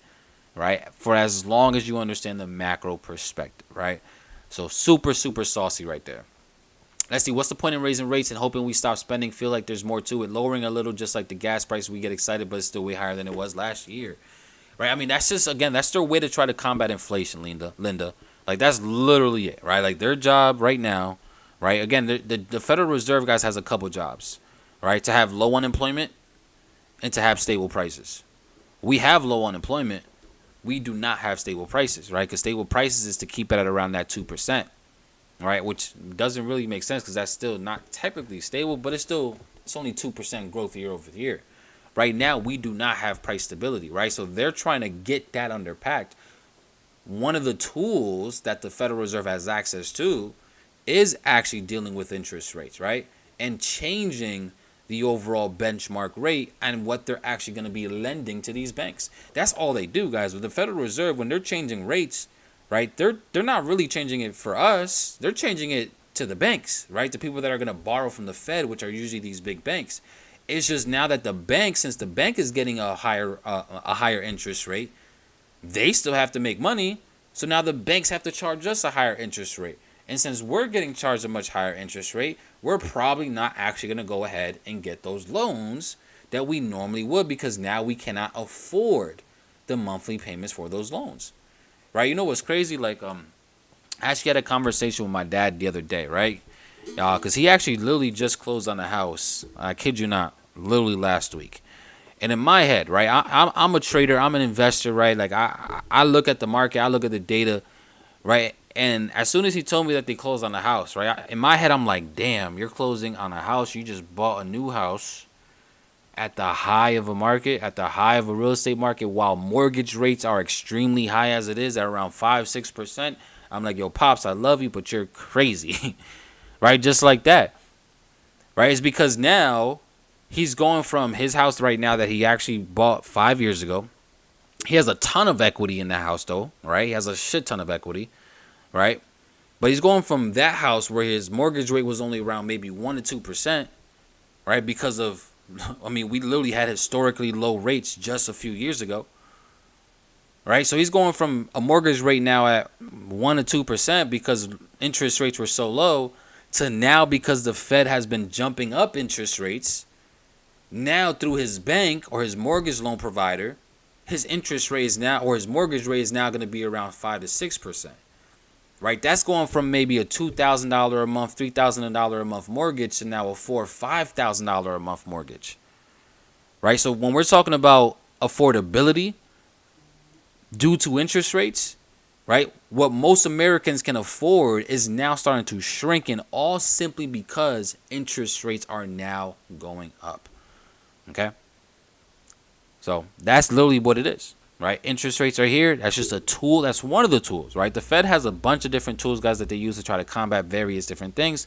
A: right? For as long as you understand the macro perspective, right? So super, super saucy right there. Let's see, what's the point in raising rates and hoping we stop spending? Feel like there's more to it. Lowering a little, just like the gas price, we get excited, but it's still way higher than it was last year. Right? I mean, that's just, again, that's their way to try to combat inflation, Linda. Like, that's literally it, right? Like, their job right now, right? Again, the Federal Reserve, guys, has a couple jobs, right? To have low unemployment and to have stable prices. We have low unemployment. We do not have stable prices, right? Because stable prices is to keep it at around that 2%, right? Which doesn't really make sense because that's still not technically stable, but it's only 2% growth year over year. Right now, we do not have price stability, right? So they're trying to get that under pact. One of the tools that the Federal Reserve has access to is actually dealing with interest rates, right? And changing the overall benchmark rate and what they're actually going to be lending to these banks. That's all they do, guys. With the Federal Reserve, when they're changing rates, right, they're not really changing it for us. They're changing it to the banks, right? The people that are going to borrow from the Fed, which are usually these big banks. It's just now that the bank, since the bank is getting a higher interest rate, they still have to make money. So now the banks have to charge us a higher interest rate. And since we're getting charged a much higher interest rate, we're probably not actually going to go ahead and get those loans that we normally would because now we cannot afford the monthly payments for those loans. Right? You know what's crazy? Like, I actually had a conversation with my dad the other day, right? Because he actually literally just closed on a house. I kid you not. Literally last week. And in my head, right, I'm a trader, I'm an investor, right? Like I look at the market, I look at the data, right? And as soon as he told me that they closed on the house, right, in my head I'm like, damn, you're closing on a house. You just bought a new house at the high of a market, at the high of a real estate market, while mortgage rates are extremely high as it is at around 5-6%. I'm like, yo, Pops, I love you, but you're crazy. Right? Just like that. Right? It's because now he's going from his house right now that he actually bought 5 years ago. He has a ton of equity in that house, though, right? He has a shit ton of equity, right? But he's going from that house where his mortgage rate was only around maybe 1 to 2%, right? Because of, I mean, we literally had historically low rates just a few years ago, right? So he's going from a mortgage rate now at 1 to 2% because interest rates were so low to now because the Fed has been jumping up interest rates. Now through his bank or his mortgage loan provider, his interest rate is now, or his mortgage rate is now going to be around 5 to 6%. Right? That's going from maybe a $2,000 a month, $3,000 a month mortgage to now a $4,000 or $5,000 a month mortgage. Right? So when we're talking about affordability due to interest rates, right? What most Americans can afford is now starting to shrink, and all simply because interest rates are now going up. Okay? So that's literally what it is, right? Interest rates are here. That's just a tool. That's one of the tools, right? The Fed has a bunch of different tools, guys, that they use to try to combat various different things.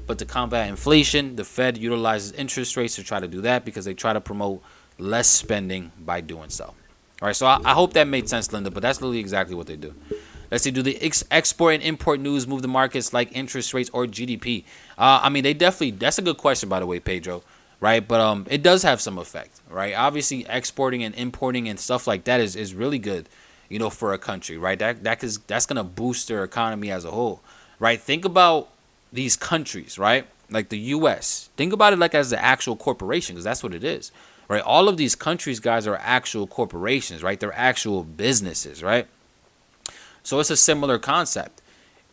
A: But to combat inflation, the Fed utilizes interest rates to try to do that because they try to promote less spending by doing so. All right, so I hope that made sense, Linda, but that's literally exactly what they do. Let's see, do the export and import news move the markets like interest rates or GDP? I mean, they definitely, that's a good question, by the way, Pedro, right? But it does have some effect, right? Obviously, exporting and importing and stuff like that is really good, you know, for a country, right? That's going to boost their economy as a whole, right? Think about these countries, right? Like the U.S. Think about it like as the actual corporation, because that's what it is, right? All of these countries, guys, are actual corporations, right? They're actual businesses, right? So it's a similar concept.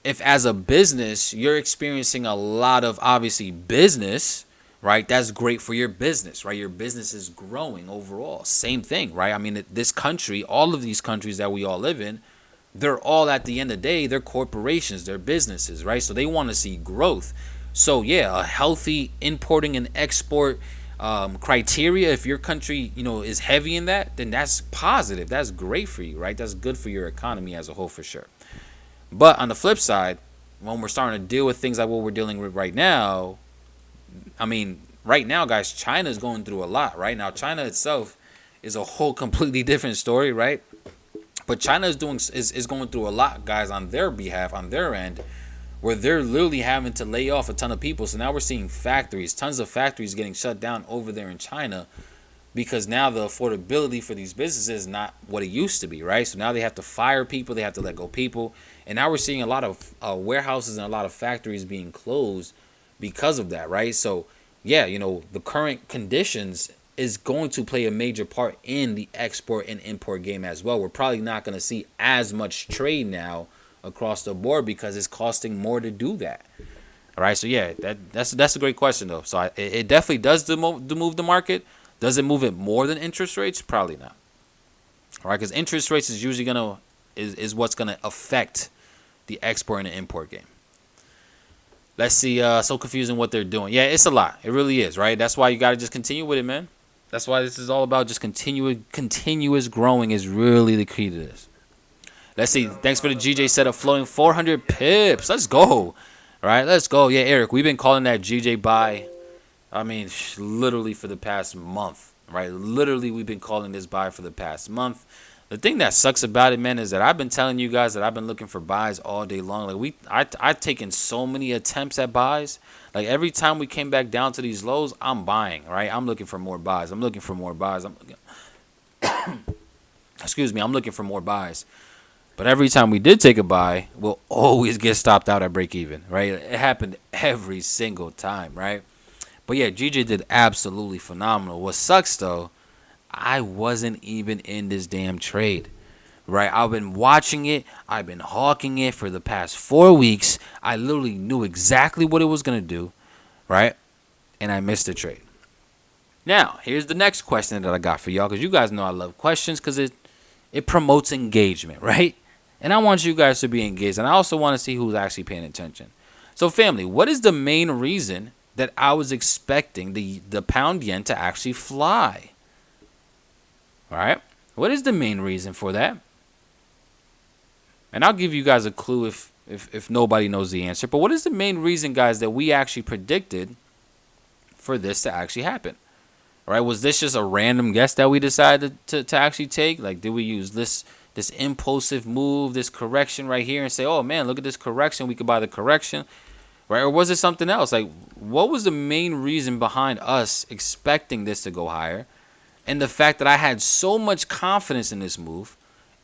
A: If as a business, you're experiencing a lot of, obviously, business, right? That's great for your business, right? Your business is growing overall. Same thing, right? I mean, this country, all of these countries that we all live in, they're all, at the end of the day, they're corporations, they're businesses, right? So they want to see growth. So yeah, a healthy importing and export criteria, if your country, is heavy in that, then that's positive. That's great for you, right? That's good for your economy as a whole, for sure. But on the flip side, when we're starting to deal with things like what we're dealing with right now, I mean, right now, guys, China is going through a lot. Right now, China itself is a whole completely different story, right? But China is going through a lot, guys, on their behalf, on their end, where they're literally having to lay off a ton of people. So now we're seeing tons of factories getting shut down over there in China, because now the affordability for these businesses is not what it used to be, right? So now they have to fire people, they have to let go people, and now we're seeing a lot of warehouses and a lot of factories being closed because of that, right? So yeah, the current conditions is going to play a major part in the export and import game as well. We're probably not going to see as much trade now across the board because it's costing more to do that. All right, so yeah, that's a great question though. So it definitely does move the market. Does it move it more than interest rates? Probably not. All right, because interest rates is usually is what's gonna affect the export and the import game. Let's see. So confusing what they're doing. Yeah, it's a lot. It really is, right? That's why you gotta just continue with it, man. That's why this is all about just continuous growing is really the key to this. Let's see. Thanks for the GJ setup flowing 400 pips. Let's go. All right, let's go. Yeah, Eric, we've been calling that GBPJPY. I mean, literally for the past month, right? Literally, we've been calling this buy for the past month. The thing that sucks about it, man, is that I've been telling you guys that I've been looking for buys all day long. Like I've taken so many attempts at buys. Like every time we came back down to these lows, I'm buying, right? I'm looking for more buys. I'm looking for more buys. Excuse me, I'm looking for more buys. But every time we did take a buy, we'll always get stopped out at break even, right? It happened every single time, right? But yeah, GJ did absolutely phenomenal. What sucks though, I wasn't even in this damn trade, right? I've been watching it. I've been hawking it for the past 4 weeks. I literally knew exactly what it was going to do, right? And I missed the trade. Now, here's the next question that I got for y'all, because you guys know I love questions because it promotes engagement, right? And I want you guys to be engaged. And I also want to see who's actually paying attention. So family, what is the main reason that I was expecting the pound yen to actually fly? All right. What is the main reason for that? And I'll give you guys a clue if nobody knows the answer. But what is the main reason, guys, that we actually predicted for this to actually happen? All right. Was this just a random guess that we decided to actually take? Like, did we use this impulsive move, this correction right here, and say, oh, man, look at this correction. We could buy the correction. Right? Or was it something else? Like, what was the main reason behind us expecting this to go higher? And the fact that I had so much confidence in this move,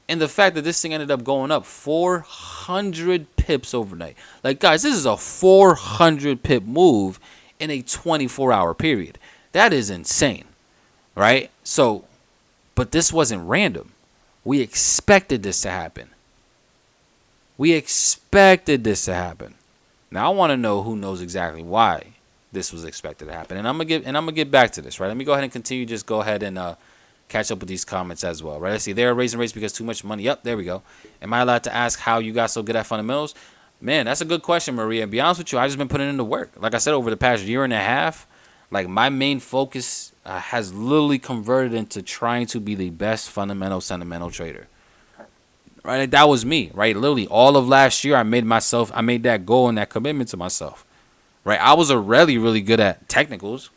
A: and the fact that this thing ended up going up 400 pips overnight. Like, guys, this is a 400 pip move in a 24-hour period. That is insane, right? So, but this wasn't random. We expected this to happen. We expected this to happen. Now I want to know who knows exactly why this was expected to happen, and I'm gonna get back to this, right? Let me go ahead and continue. Just go ahead and catch up with these comments as well, right? Let's see. They're raising rates because too much money. Yep, there we go. Am I allowed to ask how you got so good at fundamentals? Man, that's a good question, Maria. And be honest with you, I just been putting in the work. Like I said, over the past year and a half, like my main focus has literally converted into trying to be the best sentimental trader. Right, like that was me, right? Literally all of last year, I made that goal and that commitment to myself, right? I was already really good at technicals,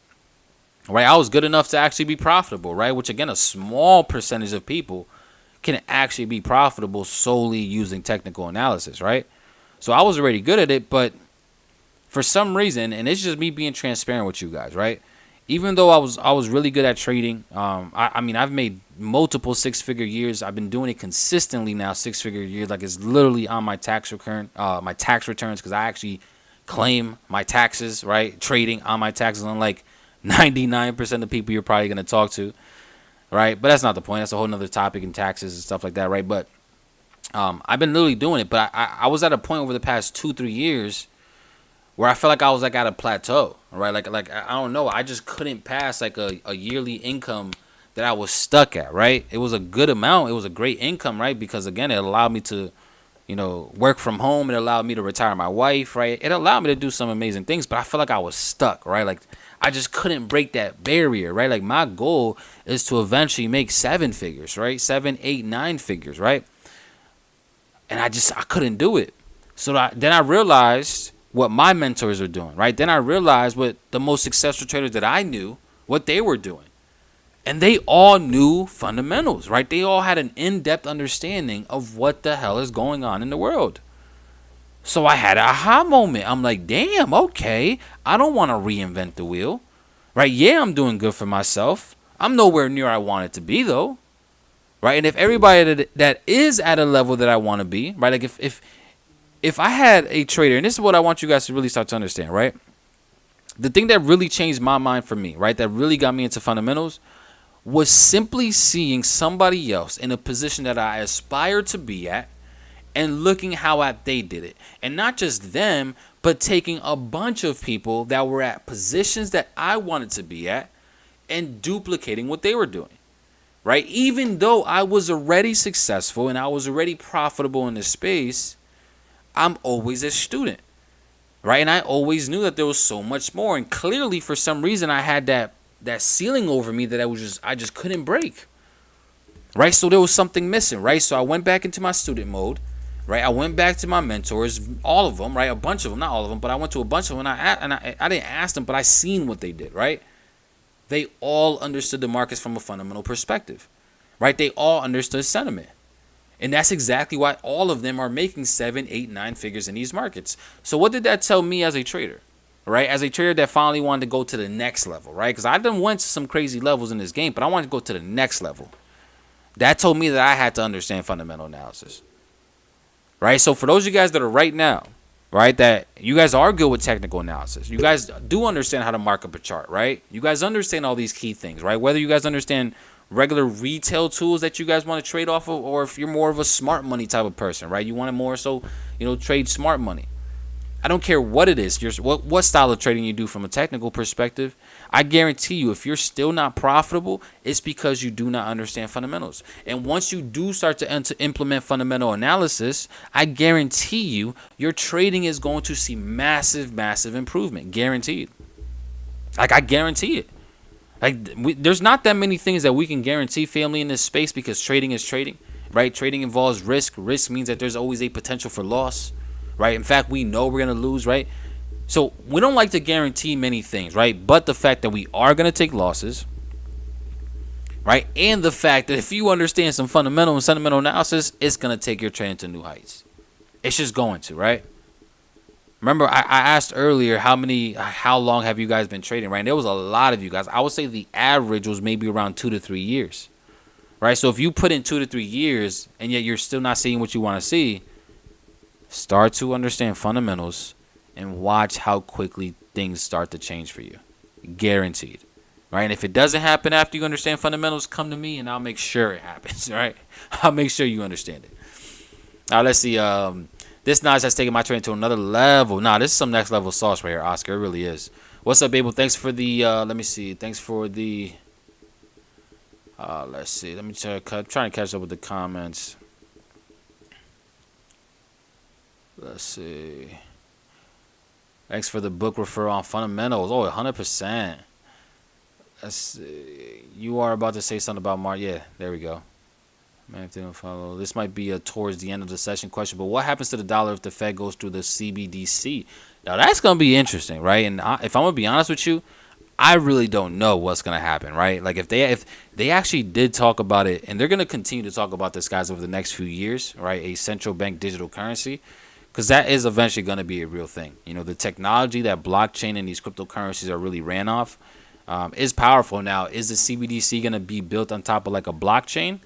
A: right? I was good enough to actually be profitable, right? Which again, a small percentage of people can actually be profitable solely using technical analysis, right? So I was already good at it, but for some reason, and it's just me being transparent with you guys, right? Even though I was really good at trading, I mean, I've made multiple six-figure years. I've been doing it consistently now, six-figure years. Like it's literally on my tax returns, because I actually claim my taxes, right? Trading on my taxes, unlike 99% of people you're probably gonna talk to, right? But that's not the point. That's a whole nother topic in taxes and stuff like that, right? But I've been literally doing it. But I was at a point over the past 2-3 years where I felt like I was like at a plateau, right? Like I don't know, I just couldn't pass like a yearly income that I was stuck at, right? It was a good amount, it was a great income, right? Because again, it allowed me to, you know, work from home. It allowed me to retire my wife, right? It allowed me to do some amazing things, but I felt like I was stuck, right? Like I just couldn't break that barrier, right? Like my goal is to eventually make 7 figures, right? 7, 8, 9 figures, right? And I couldn't do it. So then I realized what my mentors are doing, right? Then I realized what the most successful traders that I knew, what they were doing. And they all knew fundamentals, right? They all had an in-depth understanding of what the hell is going on in the world. So I had an aha moment. I'm like, damn, okay. I don't want to reinvent the wheel, right? Yeah, I'm doing good for myself. I'm nowhere near I want it to be, though, right? And if everybody that is at a level that I want to be, right? Like if I had a trader, and this is what I want you guys to really start to understand, right? The thing that really changed my mind for me, right? That really got me into fundamentals was simply seeing somebody else in a position that I aspired to be at and looking how they did it. And not just them, but taking a bunch of people that were at positions that I wanted to be at and duplicating what they were doing, right? Even though I was already successful and I was already profitable in this space, I'm always a student, right? And I always knew that there was so much more. And clearly, for some reason, I had that ceiling over me that I just couldn't break, right? So there was something missing, right? So I went back into my student mode, right? I went back to my mentors, all of them, right? A bunch of them, not all of them, but I went to a bunch of them, and I didn't ask them, but I seen what they did, right? They all understood the markets from a fundamental perspective, right? They all understood sentiment. And that's exactly why all of them are making 7, 8, 9 figures in these markets. So what did that tell me as a trader? Right, as a trader that finally wanted to go to the next level, right? Because I done went to some crazy levels in this game, but I wanted to go to the next level. That told me that I had to understand fundamental analysis, right? So for those of you guys that are right now, right, that you guys are good with technical analysis, you guys do understand how to mark up a chart, right? You guys understand all these key things, right? Whether you guys understand regular retail tools that you guys want to trade off of, or if you're more of a smart money type of person, right? You want to more so, you know, trade smart money. I don't care what it is, what style of trading you do from a technical perspective. I guarantee you, if you're still not profitable, it's because you do not understand fundamentals. And once you do start to implement fundamental analysis, I guarantee you, your trading is going to see massive, massive improvement. Guaranteed. Like, I guarantee it. Like, there's not that many things that we can guarantee, family, in this space, because trading is trading, right? Trading involves risk. Risk means that there's always a potential for loss. Right? In fact, we know we're going to lose, right? So we don't like to guarantee many things, right? But the fact that we are going to take losses, right? And the fact that if you understand some fundamental and sentimental analysis, it's going to take your trading to new heights. It's just going to, right? Remember, I asked earlier how long have you guys been trading, right? And there was a lot of you guys. I would say the average was maybe around 2 to 3 years, right? So if you put in 2 to 3 years and yet you're still not seeing what you want to see, start to understand fundamentals and watch how quickly things start to change for you. Guaranteed. Right? And if it doesn't happen after you understand fundamentals, come to me and I'll make sure it happens. Right? I'll make sure you understand it. Now, let's see. This notch has taken my trading to another level. Nah, this is some next level sauce right here, Oscar. It really is. What's up, Abel? Thanks for the, let me see. Thanks for the, let's see. Let me check. I'm trying to catch up with the comments. Let's see. Thanks for the book referral on fundamentals. Oh, 100%. Let's see. You are about to say something about Mark. Yeah, there we go. Man, if they don't follow. This might be a towards the end of the session question, but what happens to the dollar if the Fed goes through the CBDC? Now, that's going to be interesting, right? And if I'm going to be honest with you, I really don't know what's going to happen, right? Like, if they actually did talk about it, and they're going to continue to talk about this, guys, over the next few years, right? A central bank digital currency. Because that is eventually going to be a real thing. You know, the technology that blockchain and these cryptocurrencies are really ran off is powerful. Now, is the CBDC going to be built on top of like a blockchain?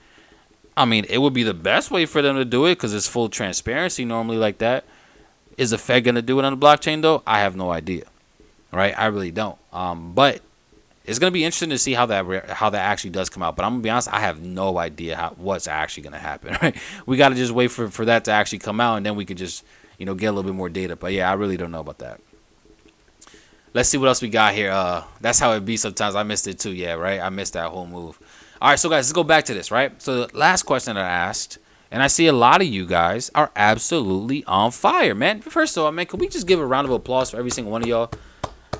A: I mean, it would be the best way for them to do it because it's full transparency normally like that. Is the Fed going to do it on the blockchain, though? I have no idea. Right? I really don't. But it's going to be interesting to see how that actually does come out. But I'm going to be honest, I have no idea what's actually going to happen. Right? We got to just wait for that to actually come out, and then we could just, you know, get a little bit more data. But yeah, I really don't know about that. Let's see what else we got here. That's how it be sometimes. I missed it too. Yeah, right. I missed that whole move. All right, so guys, let's go back to this, right? So the last question that I asked, and I see a lot of you guys are absolutely on fire, man. First of all, man, can we just give a round of applause for every single one of y'all?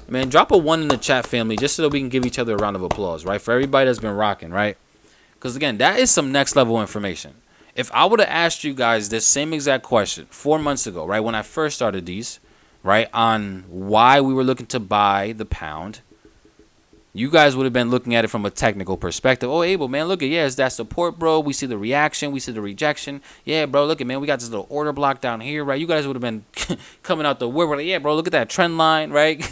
A: Man, drop a 1 in the chat, family, just so that we can give each other a round of applause, right? For everybody that's been rocking, right? Because, again, that is some next-level information. If I would have asked you guys this same exact question 4 months ago, right, when I first started these, right, on why we were looking to buy the pound, you guys would have been looking at it from a technical perspective. Oh, Abel, man, look at, yeah, it's that support, bro. We see the reaction. We see the rejection. Yeah, bro, look at, man, we got this little order block down here, right? You guys would have been coming out the woodwork. Like, yeah, bro, look at that trend line, right?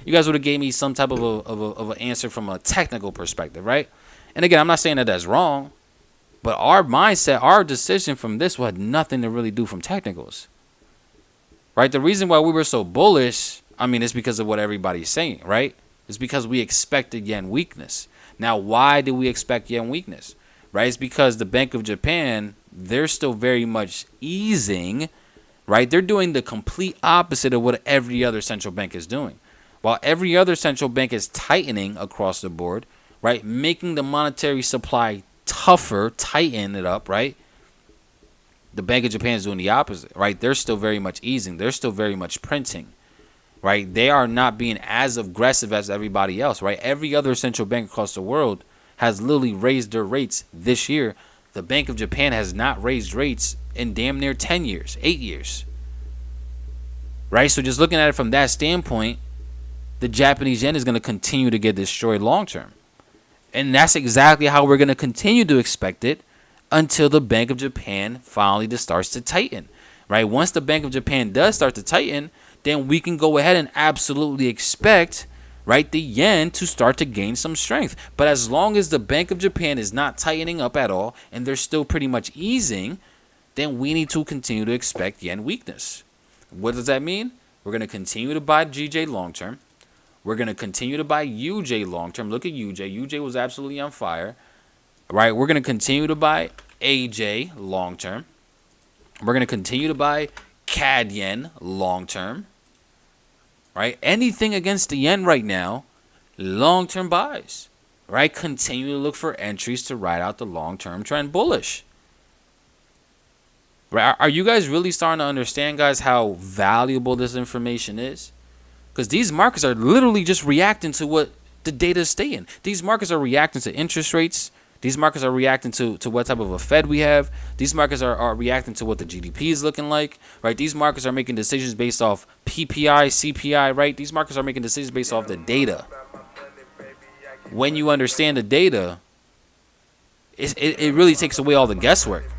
A: You guys would have gave me some type of an answer from a technical perspective, right? And again, I'm not saying that that's wrong, but our mindset, our decision from this had nothing to really do from technicals, right? The reason why we were so bullish, I mean, it's because of what everybody's saying, right? It's because we expected yen weakness. Now, why did we expect yen weakness? Right? It's because the Bank of Japan, they're still very much easing, right? They're doing the complete opposite of what every other central bank is doing. While every other central bank is tightening across the board, right? Making the monetary supply tougher, tighten it up, right? The Bank of Japan is doing the opposite, right? They're still very much easing. They're still very much printing. Right, they are not being as aggressive as everybody else. Right, every other central bank across the world has literally raised their rates this year. The Bank of Japan has not raised rates in damn near 10 years, 8 years. Right, so just looking at it from that standpoint, the Japanese yen is going to continue to get destroyed long term, and that's exactly how we're going to continue to expect it until the Bank of Japan finally starts to tighten. Right, once the Bank of Japan does start to tighten, then we can go ahead and absolutely expect, right, the yen to start to gain some strength. But as long as the Bank of Japan is not tightening up at all and they're still pretty much easing, then we need to continue to expect yen weakness. What does that mean? We're going to continue to buy GJ long term. We're going to continue to buy UJ long term. Look at UJ. UJ was absolutely on fire. Right? We're going to continue to buy AJ long term. We're going to continue to buy CAD yen long term. Right? Anything against the yen right now, long-term buys. Right? Continue to look for entries to ride out the long-term trend bullish. Right? Are you guys really starting to understand, guys, how valuable this information is? Because these markets are literally just reacting to what the data is saying. These markets are reacting to interest rates. These markets are reacting to what type of a Fed we have. These markets are reacting to what the GDP is looking like, right? These markets are making decisions based off PPI, CPI, right? These markets are making decisions based off the data. When you understand the data, it really takes away all the guesswork.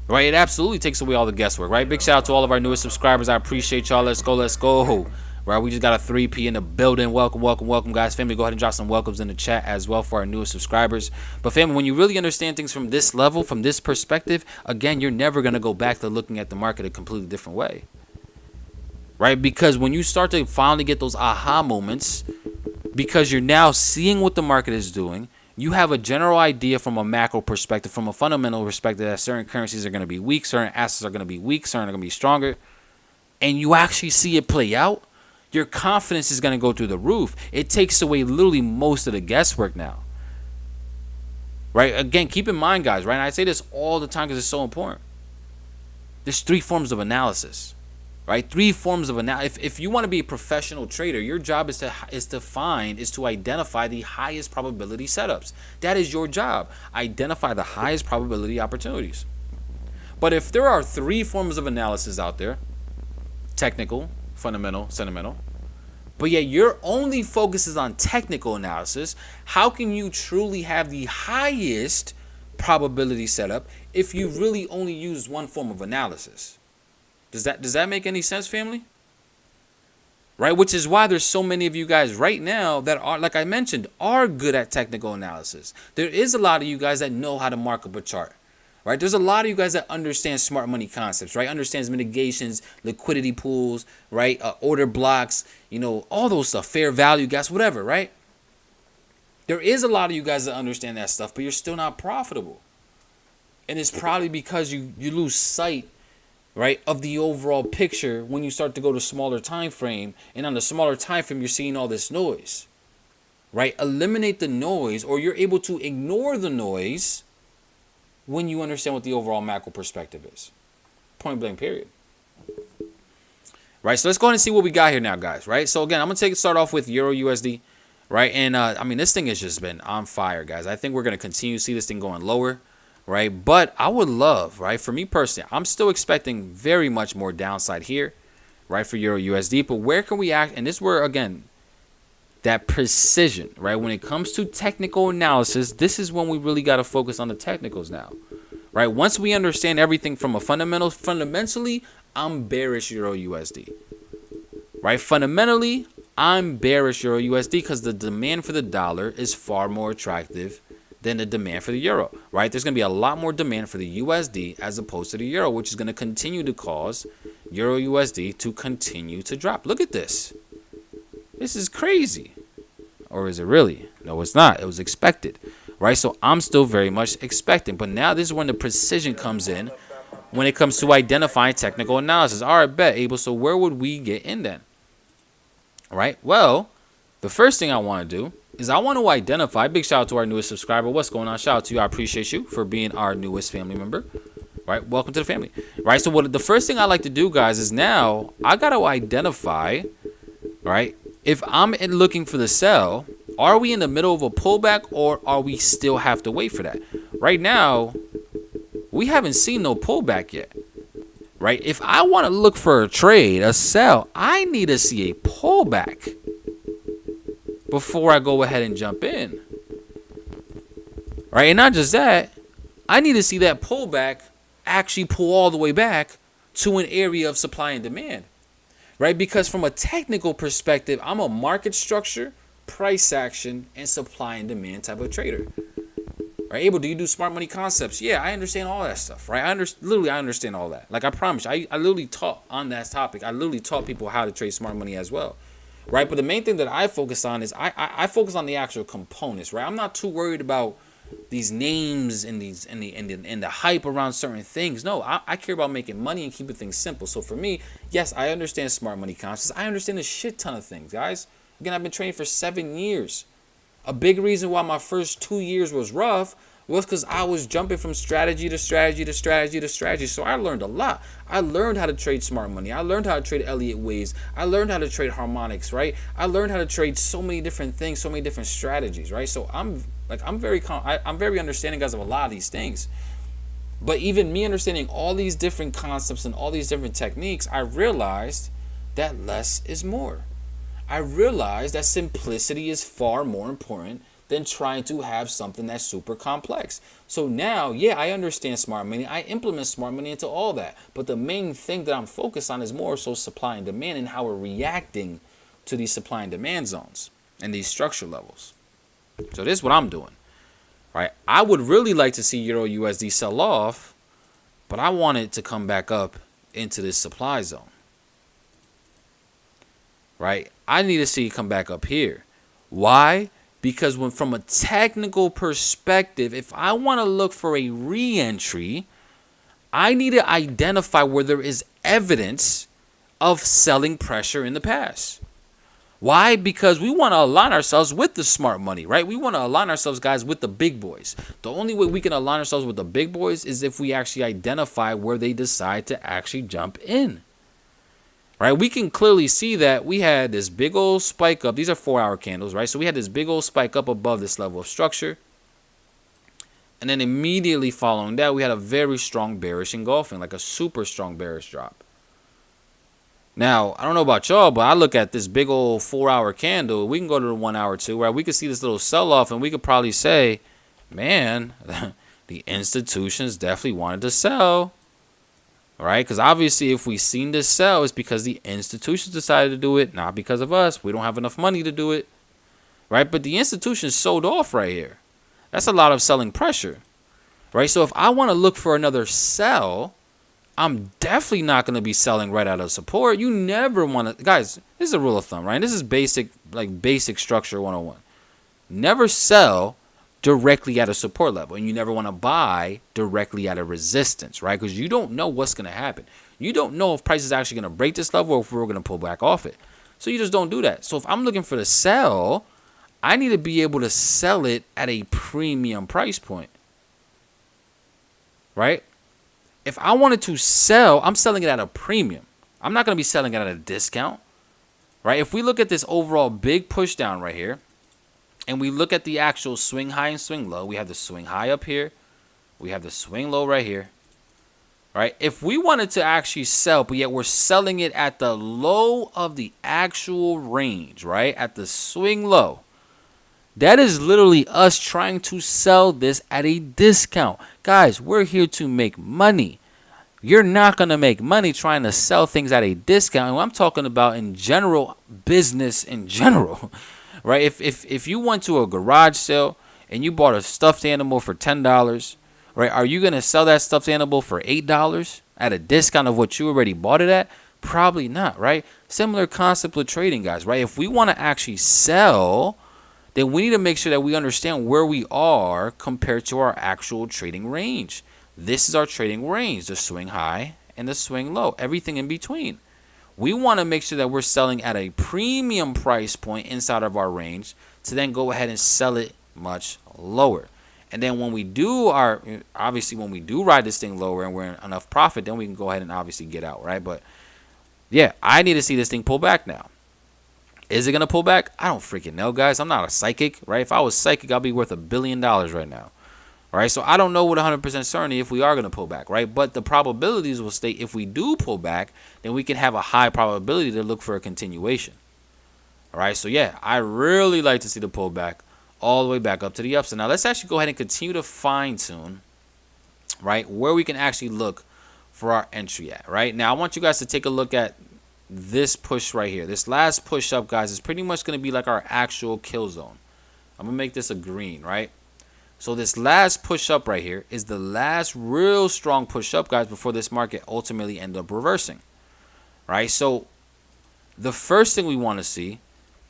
A: Right? It absolutely takes away all the guesswork, right? Big shout out to all of our newest subscribers. I appreciate y'all. Let's go, let's go. Right, we just got a 3P in the building. Welcome, guys. Family, go ahead and drop some welcomes in the chat as well for our newest subscribers. But family, when you really understand things from this level, from this perspective, again, you're never going to go back to looking at the market a completely different way. Right? Because when you start to finally get those aha moments, because you're now seeing what the market is doing, you have a general idea from a macro perspective, from a fundamental perspective, that certain currencies are going to be weak, certain assets are going to be weak, certain are going to be stronger, and you actually see it play out. Your confidence is going to go through the roof. It takes away literally most of the guesswork now. Right? Again, keep in mind, guys, right? And I say this all the time because it's so important. There's 3 forms of analysis. Right? 3 forms of analysis. If you want to be a professional trader, your job is to identify the highest probability setups. That is your job. Identify the highest probability opportunities. But if there are 3 forms of analysis out there, technical, fundamental, sentimental, but yet your only focus is on technical analysis, how can you truly have the highest probability setup if you really only use one form of analysis? Does that make any sense, family? Right? Which is why there's so many of you guys right now that are, like I mentioned, are good at technical analysis. There is a lot of you guys that know how to mark up a chart. Right? There's a lot of you guys that understand smart money concepts, right? Understands mitigations, liquidity pools, right? Order blocks, all those stuff, fair value gaps, whatever, right? There is a lot of you guys that understand that stuff, but you're still not profitable. And it's probably because you lose sight, right, of the overall picture when you start to go to smaller time frame. And on the smaller time frame, you're seeing all this noise, right? Eliminate the noise, or you're able to ignore the noise when you understand what the overall macro perspective is. Point blank, period. Right, so let's go ahead and see what we got here now, guys. Right, so again, I'm gonna start off with Euro USD. Right, and I mean, this thing has just been on fire, guys. I think we're gonna continue to see this thing going lower. Right, but I would love, right, for me personally, I'm still expecting very much more downside here, right, for Euro USD. But where can we act? And this is where, again, that precision, right, when it comes to technical analysis, this is when we really got to focus on the technicals now. Right, once we understand everything from a fundamentally, I'm bearish Euro USD. Right, fundamentally, I'm bearish Euro USD because the demand for the dollar is far more attractive than the demand for the euro. Right, there's going to be a lot more demand for the USD as opposed to the euro, which is going to continue to cause Euro USD to continue to drop. Look at this. This is crazy. Or is it really? No, it's not. It was expected. Right, so I'm still very much expecting. But now this is when the precision comes in when it comes to identifying technical analysis. All right, bet, Abel. So where would we get in then? Right, well, the first thing I want to do is I want to identify, big shout out to our newest subscriber. What's going on? Shout out to you. I appreciate you for being our newest family member. Right, welcome to the family. Right, so the first thing I like to do, guys, is now I got to identify, right, if I'm looking for the sell, are we in the middle of a pullback or are we still have to wait for that? Right now, we haven't seen no pullback yet. Right? If I want to look for a trade, a sell, I need to see a pullback before I go ahead and jump in. Right? And not just that, I need to see that pullback actually pull all the way back to an area of supply and demand. Right? Because from a technical perspective, I'm a market structure, price action, and supply and demand type of trader. Right, Abel, do you do smart money concepts? Yeah, I understand all that stuff, right? I understand all that. Like, I promise you, I literally taught on that topic. I literally taught people how to trade smart money as well, right? But the main thing that I focus on is I focus on the actual components, right? I'm not too worried about these names and the hype around certain things. No, I care about making money and keeping things simple. So for me, yes, I understand smart money concepts. I understand a shit ton of things, guys. Again, I've been trading for 7 years. A big reason why my first 2 years was rough was because I was jumping from strategy to strategy to strategy to strategy. So I learned a lot. I learned how to trade smart money. I learned how to trade Elliott waves. I learned how to trade harmonics, right? I learned how to trade so many different things, so many different strategies, right? So I'm very understanding, guys, of a lot of these things. But even me understanding all these different concepts and all these different techniques, I realized that less is more. I realized that simplicity is far more important than trying to have something that's super complex. So now, yeah, I understand smart money. I implement smart money into all that. But the main thing that I'm focused on is more so supply and demand and how we're reacting to these supply and demand zones and these structure levels. So this is what I'm doing. Right? I would really like to see Euro USD sell off, but I want it to come back up into this supply zone. Right? I need to see it come back up here. Why? Because when from a technical perspective, if I want to look for a re-entry, I need to identify where there is evidence of selling pressure in the past. Why? Because we want to align ourselves with the smart money, right? We want to align ourselves, guys, with the big boys. The only way we can align ourselves with the big boys is if we actually identify where they decide to actually jump in. Right, we can clearly see that we had this big old spike up. These are 4-hour candles, right? So we had this big old spike up above this level of structure. And then immediately following that, we had a very strong bearish engulfing, like a super strong bearish drop. Now, I don't know about y'all, but I look at this big old 4-hour candle. We can go to the 1 hour too, where we could see this little sell-off, and we could probably say, man, the institutions definitely wanted to sell. Right? Because obviously if we seen this sell, it's because the institutions decided to do it, not because of us. We don't have enough money to do it. Right? But the institutions sold off right here. That's a lot of selling pressure. Right? So if I want to look for another sell, I'm definitely not going to be selling right out of support. You never want to, guys, this is a rule of thumb, right? This is basic structure 101. Never sell directly at a support level, and you never want to buy directly at a resistance, right? Because you don't know what's going to happen. You don't know if price is actually going to break this level or if we're going to pull back off it. So you just don't do that. So if I'm looking for the sell, I need to be able to sell it at a premium price point, right? If I wanted to sell, I'm selling it at a premium. I'm not going to be selling it at a discount, right? If we look at this overall big push down right here, and we look at the actual swing high and swing low, we have the swing high up here. We have the swing low right here, right? If we wanted to actually sell, but yet we're selling it at the low of the actual range, right? At the swing low. That is literally us trying to sell this at a discount. Guys, we're here to make money. You're not going to make money trying to sell things at a discount. And I'm talking about in general, business in general, right? If you went to a garage sale and you bought a stuffed animal for $10, right? Are you going to sell that stuffed animal for $8 at a discount of what you already bought it at? Probably not, right? Similar concept with trading, guys, right? If we want to actually sell, then we need to make sure that we understand where we are compared to our actual trading range. This is our trading range, the swing high and the swing low, everything in between. We want to make sure that we're selling at a premium price point inside of our range to then go ahead and sell it much lower. And then when we do when we do ride this thing lower and we're in enough profit, then we can go ahead and obviously get out, right? But yeah, I need to see this thing pull back now. Is it going to pull back? I don't freaking know, guys. I'm not a psychic, right? If I was psychic, I'd be worth $1 billion right now, right? So I don't know with 100% certainty if we are going to pull back, right? But the probabilities will state if we do pull back, then we can have a high probability to look for a continuation, all right? So yeah, I really like to see the pullback all the way back up to the upside. Now let's actually go ahead and continue to fine-tune, right, where we can actually look for our entry at, right? Now I want you guys to take a look at this push right here. This last push up, guys, is pretty much going to be like our actual kill zone. I'm going to make this a green, right? So this last push up right here is the last real strong push up, guys, before this market ultimately end up reversing, right? So the first thing we want to see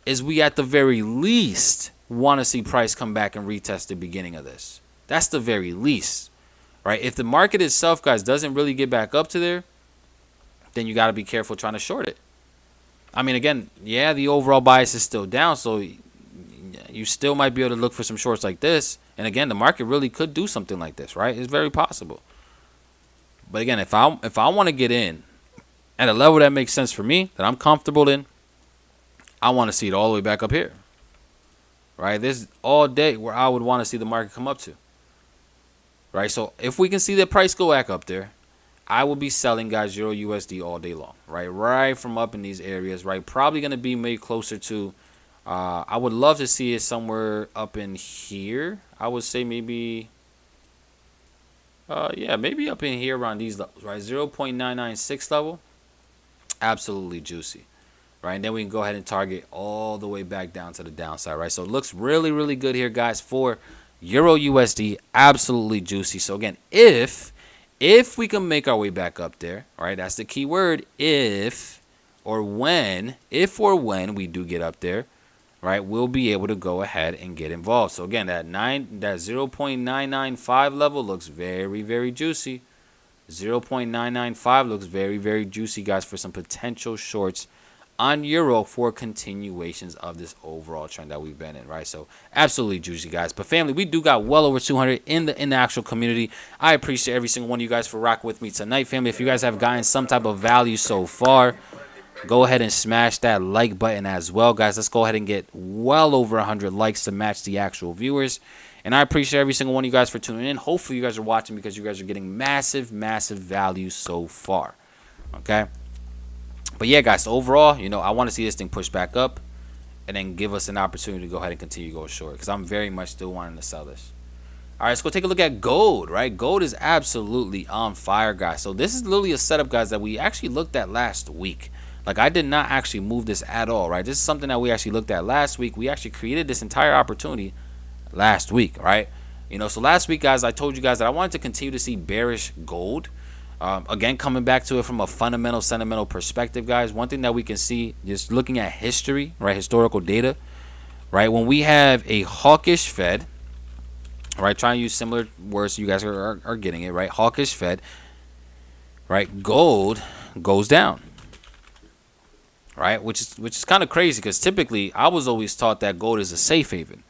A: is we at the very least want to see price come back and retest the beginning of this. That's the very least, right? If the market itself, guys, doesn't really get back up to there, then you got to be careful trying to short it. I mean, again, yeah, the overall bias is still down, so you still might be able to look for some shorts like this. And again, the market really could do something like this, right? It's very possible. But again, if I want to get in at a level that makes sense for me, that I'm comfortable in, I want to see it all the way back up here, right? This is all day where I would want to see the market come up to, right? So if we can see the price go back up there, I will be selling, guys, EURUSD all day long, right from up in these areas, right? Probably going to be made closer to, I would love to see it somewhere up in here. I would say maybe, yeah, maybe up in here around these levels, right? 0.996 level, absolutely juicy, right? And then we can go ahead and target all the way back down to the downside, right? So it looks really, really good here, guys, for EURUSD, absolutely juicy. So again, if we can make our way back up there, all right, that's the key word, if or when we do get up there, right, we'll be able to go ahead and get involved. So again, that 0.995 level looks very, very juicy. 0.995 looks very, very juicy, guys, for some potential shorts on euro for continuations of this overall trend that we've been in, right? So absolutely juicy, guys. But family, we do got well over 200 in the actual community. I appreciate every single one of you guys for rocking with me tonight, family. If you guys have gotten some type of value so far, go ahead and smash that like button as well, guys. Let's go ahead and get well over 100 likes to match the actual viewers. And I appreciate every single one of you guys for tuning in. Hopefully you guys are watching because you guys are getting massive, massive value so far, okay? But yeah, guys, so overall, you know, I want to see this thing push back up and then give us an opportunity to go ahead and continue to go short because I'm very much still wanting to sell this. All right, let's go take a look at gold, right? Gold is absolutely on fire, guys. So this is literally a setup, guys, that we actually looked at last week. Like, I did not actually move this at all, right? This is something that we actually looked at last week. We actually created this entire opportunity last week, right? You know, so last week, guys, I told you guys that I wanted to continue to see bearish gold. Again, coming back to it from a fundamental, sentimental perspective, guys, one thing that we can see just looking at history, right, historical data, right, when we have a hawkish Fed, right, trying to use similar words so you guys are getting it, right, hawkish Fed, right, gold goes down, right? Which is kind of crazy because typically I was always taught that gold is a safe haven,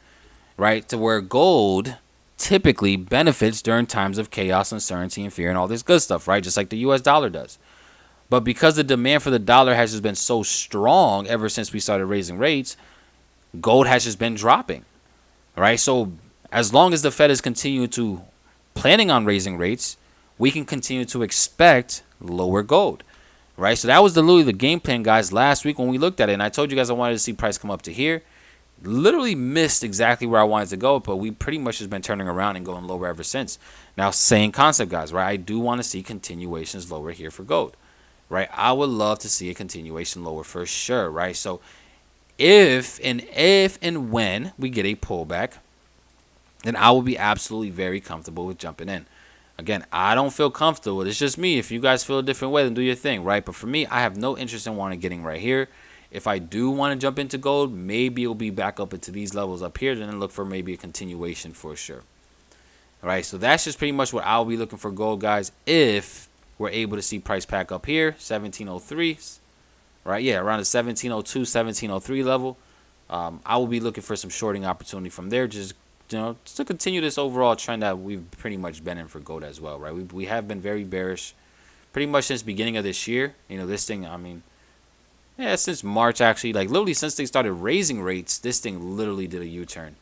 A: right? To where gold typically benefits during times of chaos, uncertainty, and fear, and all this good stuff, right? Just like the U.S. dollar does. But because the demand for the dollar has just been so strong ever since we started raising rates, gold has just been dropping, right? So as long as the Fed is continuing to planning on raising rates, we can continue to expect lower gold, right? So that was literally the game plan, guys, last week when we looked at it. And I told you guys I wanted to see price come up to here. Literally missed exactly where I wanted to go, but we pretty much just been turning around and going lower ever since. Now, same concept, guys, right? I do want to see continuations lower here for gold, right? I would love to see a continuation lower for sure, right? So if and when we get a pullback, then I will be absolutely very comfortable with jumping in. Again, I don't feel comfortable. It's just me. If you guys feel a different way, then do your thing, right? But for me, I have no interest in wanting getting right here. If I do want to jump into gold, maybe it'll be back up into these levels up here, then look for maybe a continuation for sure. All right, so that's just pretty much what I'll be looking for gold, guys, if we're able to see price pack up here, 1703, right? Yeah, around the 1702, 1703 level. I will be looking for some shorting opportunity from there, just to continue this overall trend that we've pretty much been in for gold as well, right? We have been very bearish pretty much since the beginning of this year. This thing, I mean, yeah, since March, actually, like literally since they started raising rates, this thing literally did a U-turn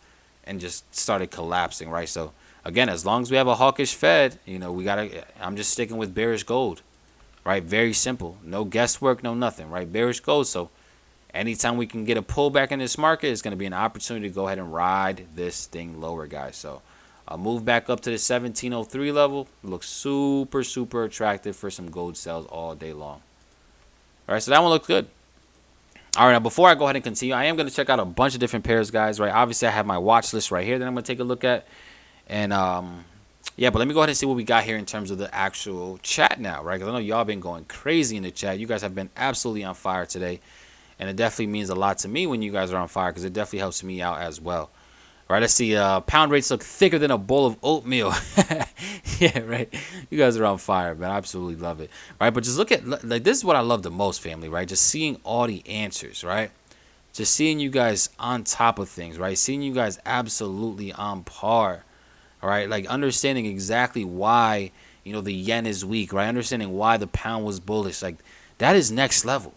A: and just started collapsing, right? So again, as long as we have a hawkish Fed, I'm just sticking with bearish gold, right? Very simple, no guesswork, no nothing, right? Bearish gold. So anytime we can get a pullback in this market, it's going to be an opportunity to go ahead and ride this thing lower, guys. So I'll move back up to the 1703 level. Looks super, super attractive for some gold sales all day long. All right, so that one looks good. All right, now before I go ahead and continue, I am going to check out a bunch of different pairs, guys, right? Obviously, I have my watch list right here that I'm going to take a look at. And, yeah, but let me go ahead and see what we got here in terms of the actual chat now, right? Because I know y'all been going crazy in the chat. You guys have been absolutely on fire today. And it definitely means a lot to me when you guys are on fire because it definitely helps me out as well. All right, let's see. Pound rates look thicker than a bowl of oatmeal. Yeah, right. You guys are on fire, man. I absolutely love it. Right, but just look at, like, this is what I love the most, family, right? Just seeing all the answers, right? Just seeing you guys on top of things, right? Seeing you guys absolutely on par, all right? Like, understanding exactly why, the yen is weak, right? Understanding why the pound was bullish. Like, that is next level.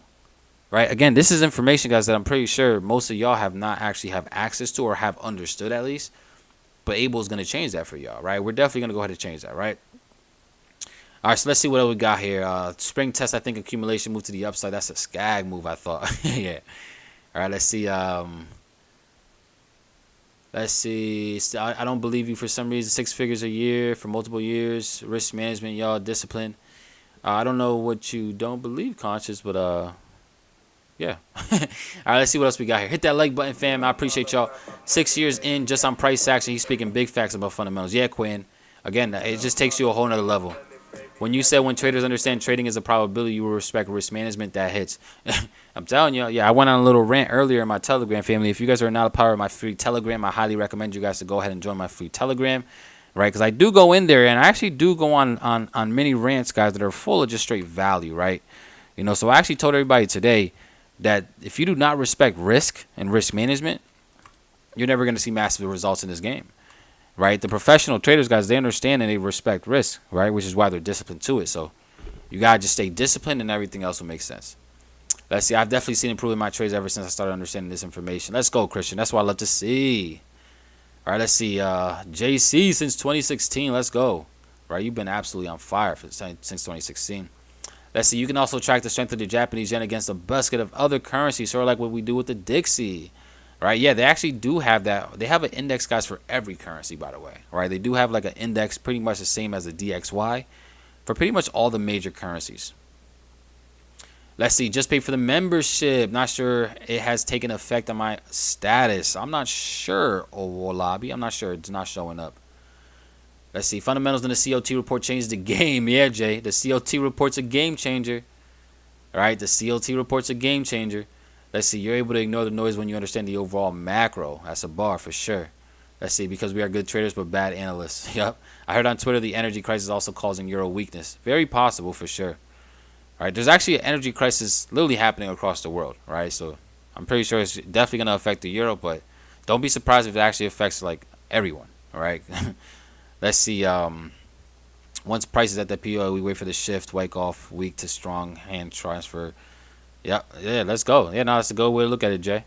A: Right. Again, this is information, guys, that I'm pretty sure most of y'all have not actually have access to or have understood at least. But Abel is going to change that for y'all. Right. We're definitely going to go ahead and change that. Right. All right. So let's see what else we got here. Spring test, I think accumulation move to the upside. That's a skag move, I thought. Yeah. All right. Let's see. Let's see. I don't believe you for some reason. 6 figures a year for multiple years. Risk management, y'all. Discipline. I don't know what you don't believe, Conscious, but yeah. All right, let's see what else we got here. Hit that like button, fam. I appreciate y'all. 6 years in, just on price action. He's speaking big facts about fundamentals. Yeah, Quinn. Again, it just takes you a whole nother level. When you said when traders understand trading is a probability, you will respect risk management, that hits. I'm telling you, yeah, I went on a little rant earlier in my Telegram, family. If you guys are not a part of my free Telegram, I highly recommend you guys to go ahead and join my free Telegram, right? Because I do go in there, and I actually do go on many rants, guys, that are full of just straight value, right? So I actually told everybody today that if you do not respect risk and risk management, you're never going to see massive results in this game, right? The professional traders, guys, they understand and they respect risk, right? Which is why they're disciplined to it. So you got to just stay disciplined and everything else will make sense. Let's see. I've definitely seen improvement in my trades ever since I started understanding this information. Let's go, Christian. That's what I love to see. All right, let's see. JC since 2016. Let's go. Right, you've been absolutely on fire since 2016. Let's see. You can also track the strength of the Japanese yen against a basket of other currencies, sort of like what we do with the Dixie. Right? Yeah, they actually do have that. They have an index, guys, for every currency, by the way. Right? They do have like an index pretty much the same as the DXY for pretty much all the major currencies. Let's see. Just paid for the membership. Not sure it has taken effect on my status. I'm not sure, Owolabi. I'm not sure. It's not showing up. Let's see. Fundamentals in the COT report changed the game. Yeah, Jay. The COT report's a game changer. All right. The COT report's a game changer. Let's see. You're able to ignore the noise when you understand the overall macro. That's a bar for sure. Let's see. Because we are good traders but bad analysts. Yep. I heard on Twitter the energy crisis also causing euro weakness. Very possible for sure. All right? There's actually an energy crisis literally happening across the world, right? So I'm pretty sure it's definitely going to affect the euro, but don't be surprised if it actually affects like everyone, all right? Let's see. Once prices at the PO, we wait for the shift, wake off, weak to strong hand transfer. Yeah, let's go. Yeah, now that's a good way to look at it, Jay.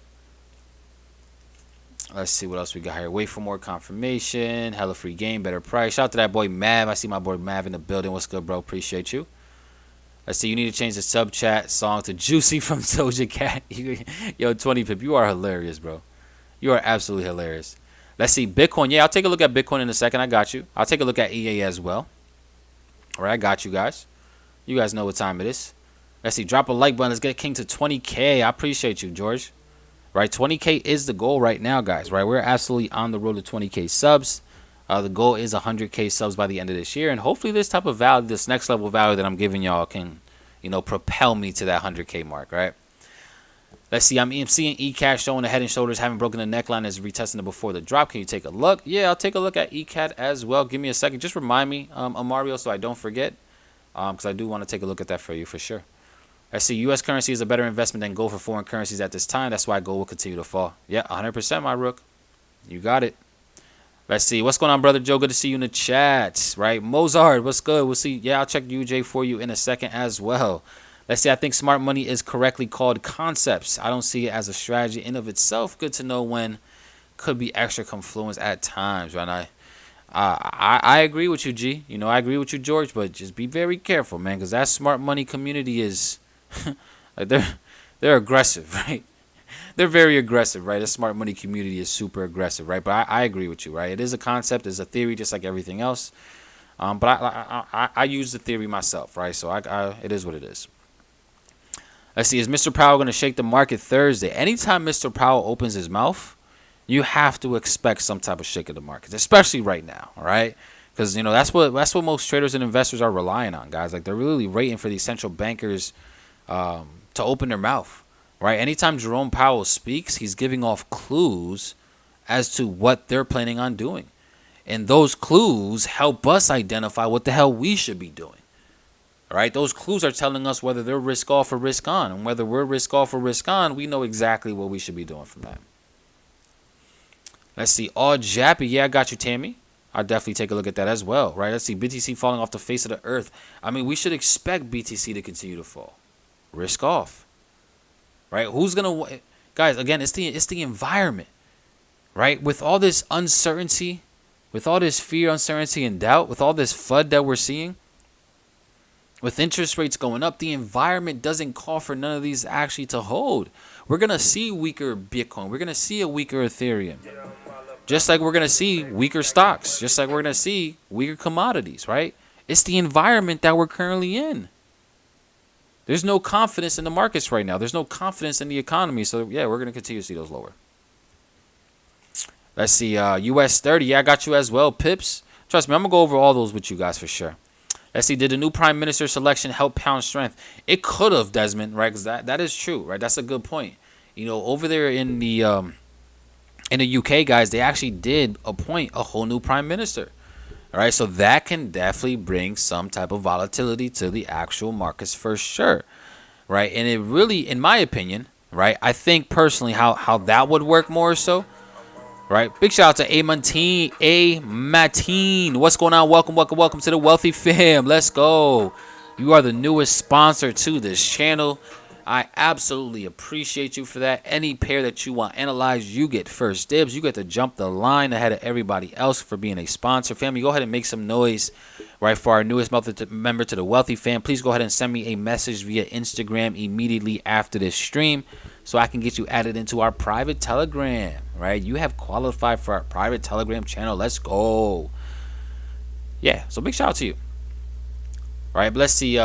A: Let's see what else we got here. Wait for more confirmation. Hella free game, better price. Shout out to that boy Mav. I see my boy Mav in the building. What's good, bro? Appreciate you. Let's see. You need to change the sub chat song to Juicy from Doja Cat. Yo, 20 pip. You are hilarious, bro. You are absolutely hilarious. Let's see. Bitcoin. Yeah, I'll take a look at Bitcoin in a second. I got you. I'll take a look at EA as well. All right, I got you guys. You guys know what time it is. Let's see. Drop a like button. Let's get King to 20K. I appreciate you, George. Right, 20K is the goal right now, guys. Right, we're absolutely on the road to 20K subs. The goal is 100K subs by the end of this year, and hopefully this type of value, this next level value that I'm giving y'all, can, you know, propel me to that 100K mark. Right. Let's see. I'm seeing eCat showing the head and shoulders, having broken the neckline, as retesting it before the drop. Can you take a look? Yeah, I'll take a look at eCat as well. Give me a second. Just remind me, Amario, so I don't forget, because I do want to take a look at that for you for sure. I see U.S. currency is a better investment than gold for foreign currencies at this time. That's why gold will continue to fall. Yeah, 100%, my rook. You got it. Let's see. What's going on, brother Joe? Good to see you in the chat. Right, Mozart, what's good? We'll see. Yeah, I'll check UJ for you in a second as well. Let's see. I think smart money is correctly called concepts. I don't see it as a strategy in of itself. Good to know when. Could be extra confluence at times, right? I agree with you, G. You know, I agree with you, George. But just be very careful, man, because that smart money community is... like they're aggressive, right? They're very aggressive, right? The smart money community is super aggressive, right? But I agree with you, right? It is a concept, it's a theory, just like everything else. But I use the theory myself, right? So it is what it is. Let's see, is Mr. Powell going to shake the market Thursday? Anytime Mr. Powell opens his mouth, you have to expect some type of shake of the markets, especially right now, all right? Because, you know, that's what most traders and investors are relying on, guys. Like, they're really waiting for these central bankers to open their mouth, right? Anytime Jerome Powell speaks, he's giving off clues as to what they're planning on doing. And those clues help us identify what the hell we should be doing, all right? Those clues are telling us whether they're risk off or risk on. And whether we're risk off or risk on, we know exactly what we should be doing from that. Let's see. All Jappy. Yeah, I got you, Tammy. I'll definitely take a look at that as well, right? Let's see. BTC falling off the face of the earth. I mean, we should expect BTC to continue to fall. Risk off, right? Who's gonna, guys? Again, it's the environment, right? With all this uncertainty, with all this fear, uncertainty, and doubt, with all this FUD that we're seeing, with interest rates going up, the environment doesn't call for none of these actually to hold. We're gonna see weaker Bitcoin. We're gonna see a weaker Ethereum, just like we're gonna see weaker stocks, just like we're gonna see weaker commodities, right? It's the environment that we're currently in. There's no confidence in the markets right now. There's no confidence in the economy. So, yeah, we're going to continue to see those lower. Let's see. US 30. Yeah, I got you as well, Pips. Trust me, I'm going to go over all those with you guys for sure. Let's see. Did the new prime minister selection help pound strength? It could have, Desmond, right? Because that is true, right? That's a good point. You know, over there in the UK, guys, they actually did appoint a whole new prime minister. All right, so that can definitely bring some type of volatility to the actual markets for sure, right? And it really, in my opinion, right, I think personally how that would work more so, right? Big shout out to Matine. What's going on? Welcome to the Wealthy Fam. Let's go. You are the newest sponsor to this channel. I absolutely appreciate you for that. Any pair that you want analyzed, you get first dibs. You get to jump the line ahead of everybody else for being a sponsor. Family, go ahead and make some noise, right, for our newest member to the Wealthy Fam. Please go ahead and send me a message via Instagram immediately after this stream so I can get you added into our private Telegram, right? You have qualified for our private Telegram channel. Let's go. Yeah, so big shout out to you. All right, but let's see.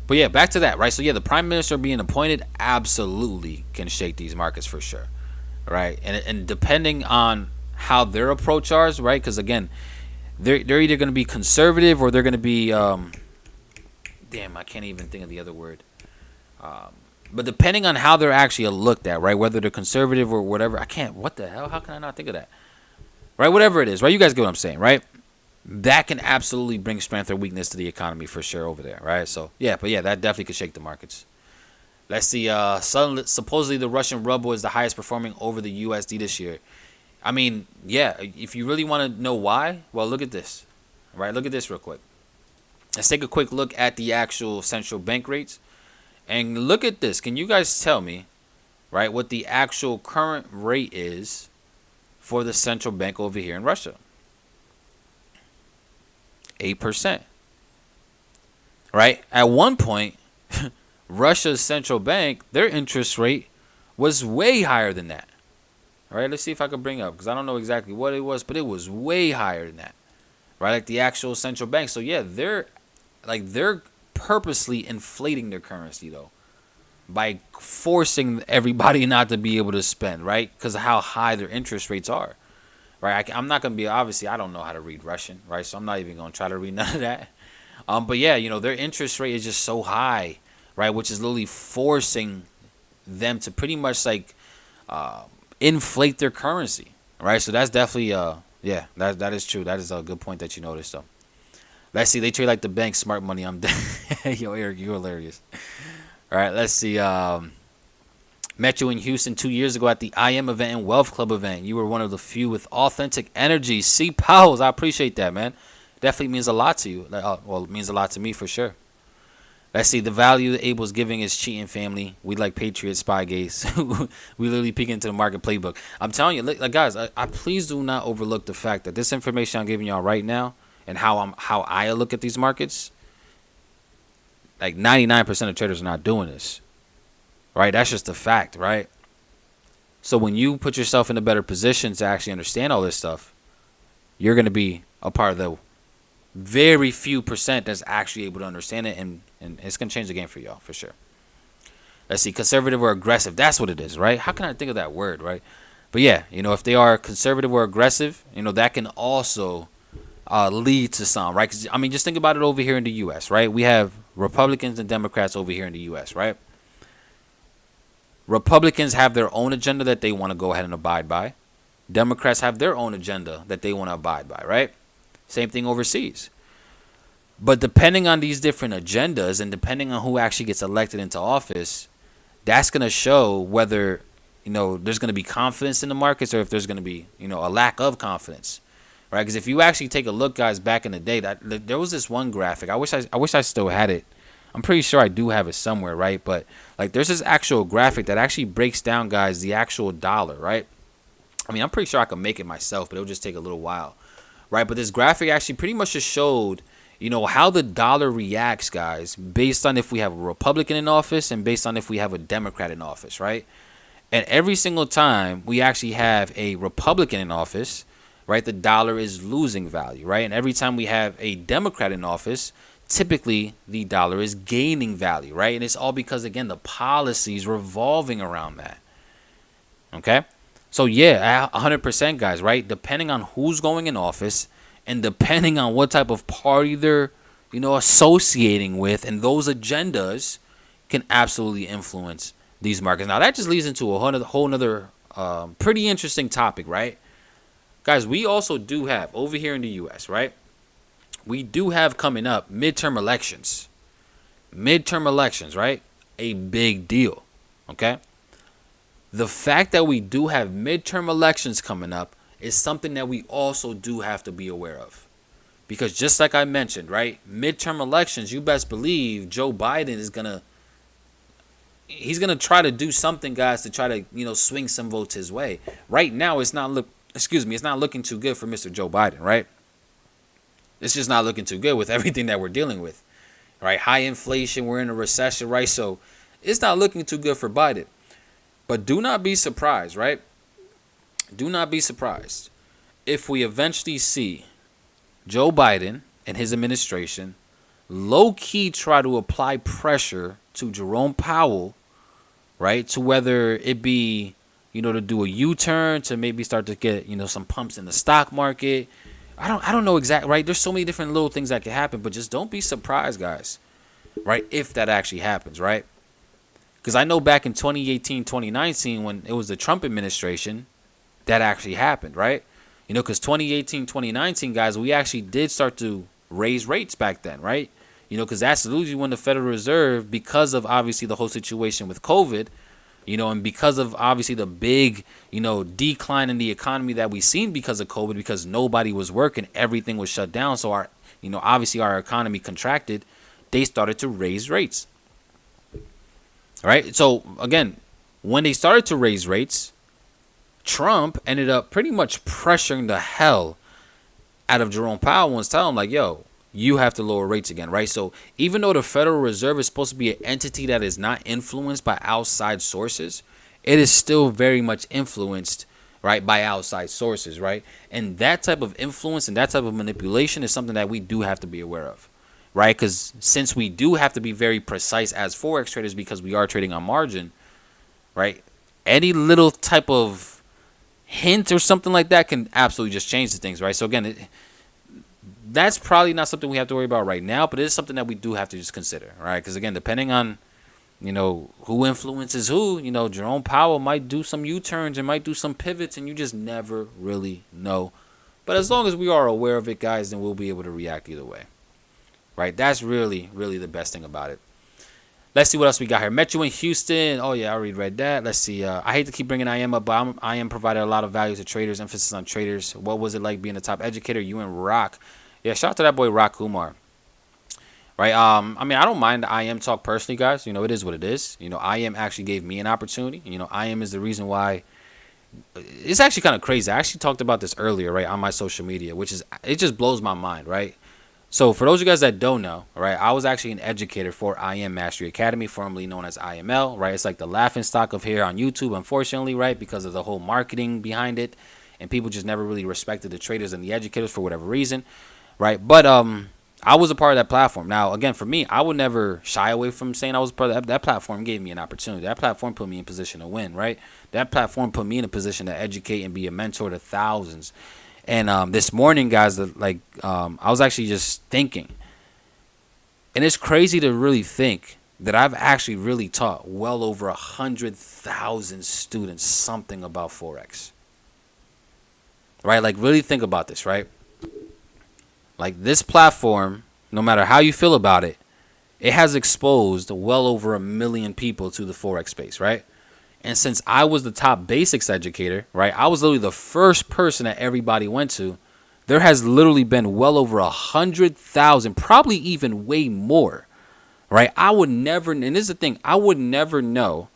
A: But yeah, back to that, right? So yeah, the prime minister being appointed absolutely can shake these markets for sure, right? And depending on how their approach is, right? Because again, they're either going to be conservative or they're going to be, damn, I can't even think of the other word. But depending on how they're actually looked at, right? Whether they're conservative or whatever, what the hell? How can I not think of that? Right? Whatever it is, right? You guys get what I'm saying, right? that can absolutely bring strength or weakness to the economy for sure over there, right? So yeah, but yeah, that definitely could shake the markets. Let's see. Supposedly the Russian ruble is the highest performing over the USD this year. I mean, yeah. If you really want to know why, well, look at this. Right, look at this real quick. Let's take a quick look at the actual central bank rates, and look at this. Can you guys tell me, right, what the actual current rate is for the central bank over here in Russia? 8%. Right? At one point, Russia's central bank, their interest rate was way higher than that. All right, let's see if I can bring it up, because I don't know exactly what it was, but it was way higher than that. Right? Like the actual central bank. So yeah, they're purposely inflating their currency though, by forcing everybody not to be able to spend, right? Because of how high their interest rates are. Right? I'm not going to be, obviously, I don't know how to read Russian, right? So I'm not even going to try to read none of that. But yeah, their interest rate is just so high, right? Which is literally forcing them to pretty much like inflate their currency, right? So that's definitely, yeah, that is true. That is a good point that you noticed, though. Let's see. They trade like the bank. Smart money. I'm dead. Yo, Eric, you're hilarious. All right, let's see. Met you in Houston 2 years ago at the IM event and Wealth Club event. You were one of the few with authentic energy. C. Powell's, I appreciate that, man. Definitely means a lot to you. Well, it means a lot to me for sure. Let's see. The value that Abel's giving is cheating, family. We like Patriots, Spygates. We literally peek into the market playbook. I'm telling you, like guys, I please do not overlook the fact that this information I'm giving y'all right now and how I look at these markets, like 99% of traders are not doing this. Right? That's just a fact, right? So when you put yourself in a better position to actually understand all this stuff, you're going to be a part of the very few percent that's actually able to understand it, and it's going to change the game for y'all, for sure. Let's see, conservative or aggressive. That's what it is, right? How can I think of that word, right? But yeah, if they are conservative or aggressive, that can also lead to some, right? 'Cause, I mean, just think about it over here in the U.S., right? We have Republicans and Democrats over here in the U.S., right? Republicans have their own agenda that they want to go ahead and abide by. Democrats have their own agenda that they want to abide by, right? Same thing overseas. But depending on these different agendas and depending on who actually gets elected into office, that's going to show whether, there's going to be confidence in the markets or if there's going to be, a lack of confidence, right? Because if you actually take a look, guys, back in the day, there was this one graphic. I wish I still had it. I'm pretty sure I do have it somewhere, right? But like there's this actual graphic that actually breaks down, guys, the actual dollar, right? I mean, I'm pretty sure I can make it myself, but it'll just take a little while, right? But this graphic actually pretty much just showed, how the dollar reacts, guys, based on if we have a Republican in office and based on if we have a Democrat in office, right? And every single time we actually have a Republican in office, right, the dollar is losing value, right? And every time we have a Democrat in office, typically the dollar is gaining value, right? And it's all because, again, the policies revolving around that. Okay? So, yeah, 100%, guys, right? Depending on who's going in office and depending on what type of party they're, associating with, and those agendas can absolutely influence these markets. Now, that just leads into a whole nother pretty interesting topic, right? Guys, we also do have, over here in the U.S., right? We do have coming up midterm elections. Midterm elections, right? A big deal, okay? The fact that we do have midterm elections coming up is something that we also do have to be aware of. Because just like I mentioned, right? Midterm elections, you best believe Joe Biden is he's going to try to do something, guys, to try to, swing some votes his way. Right now, it's not looking too good for Mr. Joe Biden, right? It's just not looking too good with everything that we're dealing with, right? High inflation, we're in a recession, right? So it's not looking too good for Biden. But do not be surprised, right? Do not be surprised if we eventually see Joe Biden and his administration low-key try to apply pressure to Jerome Powell, right? To whether it be, to do a U-turn, to maybe start to get, some pumps in the stock market. I don't know exactly, right? There's so many different little things that can happen, but just don't be surprised, guys, right? If that actually happens, right? Because I know back in 2018, 2019, when it was the Trump administration, that actually happened, right? You know, because 2018, 2019, guys, we actually did start to raise rates back then, right? You know, because that's literally when the Federal Reserve, because of obviously the whole situation with COVID, you know, and because of obviously the big, you know, decline in the economy that we seen because of COVID, because nobody was working, everything was shut down. So our, you know, obviously our economy contracted. They started to raise rates. All right. So again, when they started to raise rates, Trump ended up pretty much pressuring the hell out of Jerome Powell once, telling him like, yo, you have to lower rates again, right? So even though the Federal Reserve is supposed to be an entity that is not influenced by outside sources, it is still very much influenced, right, by outside sources, right? And that type of influence and that type of manipulation is something that we do have to be aware of, right? Because since we do have to be very precise as Forex traders because we are trading on margin, right? Any little type of hint or something like that can absolutely just change the things, right? So again, that's probably not something we have to worry about right now, but it is something that we do have to just consider, right? Because again, depending on, you know, who influences who, you know, Jerome Powell might do some U-turns and might do some pivots, and you just never really know. But as long as we are aware of it, guys, then we'll be able to react either way, right? That's really, really the best thing about it. Let's see what else we got here. Met you in Houston. Oh, yeah, I already read that. Let's see. I hate to keep bringing IM up, but IM provided a lot of value to traders, emphasis on traders. What was it like being a top educator? You and Rock. Yeah, shout out to that boy, Rock Kumar. Right? I mean, I don't mind the IM talk personally, guys. You know, it is what it is. You know, IM actually gave me an opportunity. You know, IM is the reason why. It's actually kind of crazy. I actually talked about this earlier, right, on my social media, which is, it just blows my mind, right? So for those of you guys that don't know, right, I was actually an educator for IM Mastery Academy, formerly known as IML, right? It's like the laughing stock of here on YouTube, unfortunately, right, because of the whole marketing behind it, and people just never really respected the traders and the educators for whatever reason, right? But I was a part of that platform. Now, again, for me, I would never shy away from saying I was a part of that. That platform gave me an opportunity. That platform put me in position to win, right? That platform put me in a position to educate and be a mentor to thousands. And this morning, guys, I was actually just thinking, and it's crazy to really think that I've actually really taught well over 100,000 students something about Forex, right? Like, really think about this, right? Like, this platform, no matter how you feel about it, it has exposed well over 1 million people to the Forex space, right? And since I was the top basics educator, right, I was literally the first person that everybody went to. There has literally been well over 100,000, probably even way more, right? I would never, and this is the thing, I would never know,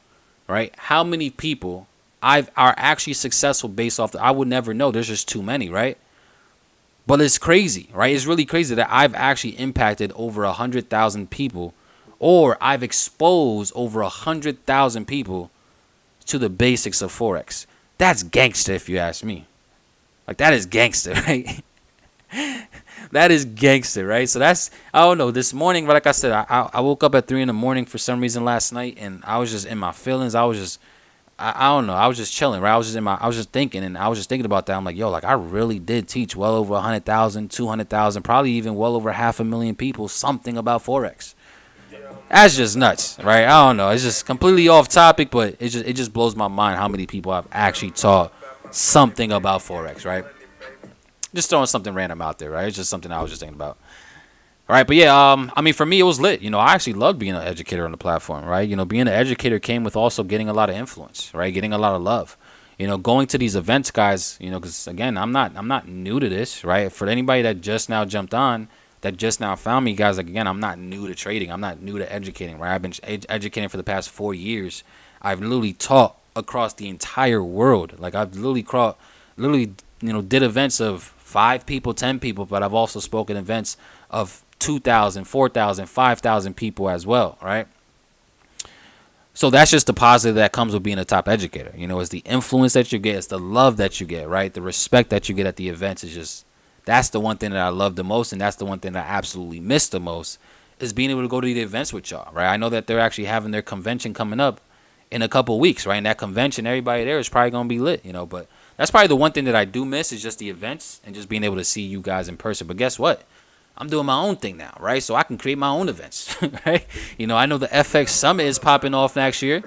A: right, how many people are actually successful based off I would never know. There's just too many, right? But it's crazy, right? It's really crazy that I've actually impacted over 100,000 people, or I've exposed over 100,000 people to the basics of Forex. That's gangster, if you ask me. Like, that is gangster, right? That is gangster, right? So that's, I don't know, this morning, like I said, I woke up at 3 in the morning for some reason last night, and I was just in my feelings. I was just, I don't know, I was just chilling, right? I was just thinking, and I was just thinking about that. I'm like, yo, like, I really did teach well over 100,000, 200,000, probably even well over 500,000 people something about Forex. That's just nuts, right? I don't know. It's just completely off topic, but it just blows my mind how many people I've actually taught something about Forex, right? Just throwing something random out there, right? It's just something I was just thinking about. All right, but yeah, I mean, for me, it was lit. You know, I actually loved being an educator on the platform, right? You know, being an educator came with also getting a lot of influence, right? Getting a lot of love. You know, going to these events, guys, you know, because, again, I'm not new to this, right? For anybody that just now jumped on, that just now found me, guys, like, again, I'm not new to trading. I'm not new to educating, right? I've been educating for the past 4 years. I've literally taught across the entire world. Like, I've literally, you know, did events of 5 people, 10 people, but I've also spoken events of 2,000, 4,000, 5,000 people as well, right? So that's just the positive that comes with being a top educator. You know, it's the influence that you get, it's the love that you get, right? The respect that you get at the events is just, that's the one thing that I love the most, and that's the one thing that I absolutely miss the most, is being able to go to the events with y'all, right? I know that they're actually having their convention coming up in a couple of weeks, right? And that convention, everybody there is probably going to be lit, you know, but that's probably the one thing that I do miss is just the events and just being able to see you guys in person. But guess what? I'm doing my own thing now, right? So I can create my own events, right? You know, I know the FX Summit is popping off next year,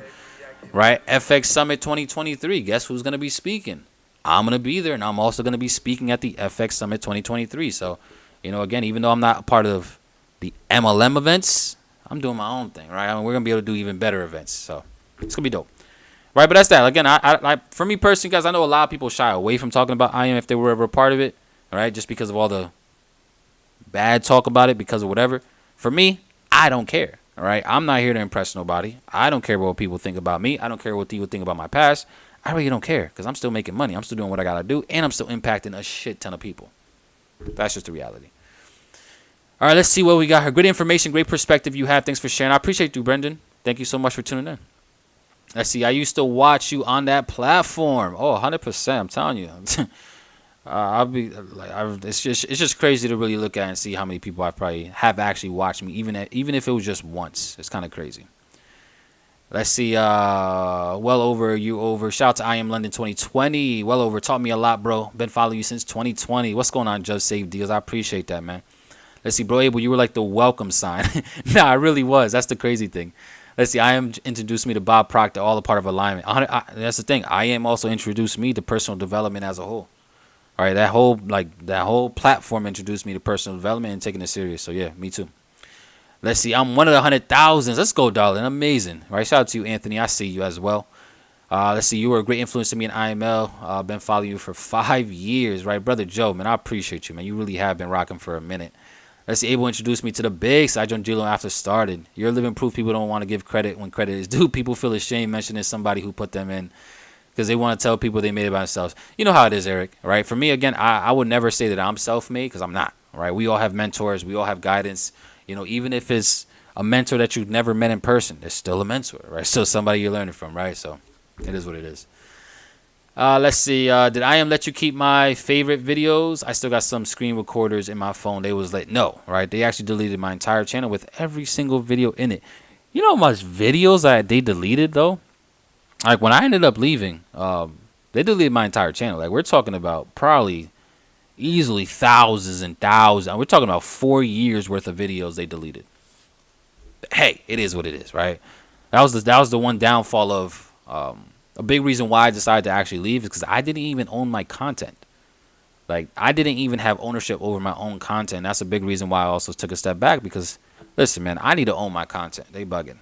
A: right? FX Summit 2023. Guess who's going to be speaking? I'm going to be there, and I'm also going to be speaking at the FX Summit 2023. So, you know, again, even though I'm not a part of the MLM events, I'm doing my own thing, right? I mean, we're going to be able to do even better events. So it's going to be dope. Right, but that's that. Again, I for me personally, guys, I know a lot of people shy away from talking about IM if they were ever a part of it, all right, just because of all the bad talk about it, because of whatever. For me, I don't care, all right? I'm not here to impress nobody. I don't care what people think about me. I don't care what people think about my past. I really don't care because I'm still making money. I'm still doing what I got to do, and I'm still impacting a shit ton of people. That's just the reality. All right, let's see what we got here. Great information, great perspective you have. Thanks for sharing. I appreciate you, Brendan. Thank you so much for tuning in. Let's see. I used to watch you on that platform. Oh, 100%. I'm telling you. I'll be like, it's just crazy to really look at and see how many people I probably have actually watched me, even if it was just once. It's kind of crazy. Let's see. Well over you over. Shout out to I Am London 2020. Well over. Taught me a lot, bro. Been following you since 2020. What's going on, Just Save Deals? I appreciate that, man. Let's see, bro. Abel, you were like the welcome sign. Nah, I really was. That's the crazy thing. Let's see. I Am introduced me to Bob Proctor, all a part of alignment. That's the thing. I Am also introduced me to personal development as a whole. All right, that whole platform introduced me to personal development and taking it serious. So yeah, me too. Let's see. I'm one of the 100,000s. Let's go, darling. Amazing. All right. Shout out to you, Anthony. I see you as well. Let's see. You were a great influence to me in IML. Been following you for 5 years, right, brother Joe? Man, I appreciate you, man. You really have been rocking for a minute. Let's see. Abel introduced me to the bigs. I joined Gilo after started. You're living proof people don't want to give credit when credit is due. People feel ashamed mentioning somebody who put them in because they want to tell people they made it by themselves. You know how it is, Eric, right? For me, again, I would never say that I'm self-made because I'm not, right? We all have mentors. We all have guidance. You know, even if it's a mentor that you've never met in person, it's still a mentor, right? Still somebody you're learning from, right? So it is what it is. Let's see. Did I Am let you keep my favorite videos? I still got some screen recorders in my phone. They was like, no, right? They actually deleted my entire channel with every single video in it. You know how much videos they deleted, though? Like, when I ended up leaving, they deleted my entire channel. Like, we're talking about probably easily thousands and thousands. We're talking about 4 years worth of videos they deleted. Hey, it is what it is, right? That was the one downfall of a big reason why I decided to actually leave is because I didn't even own my content. Like, I didn't even have ownership over my own content. That's a big reason why I also took a step back because, listen, man, I need to own my content. They bugging.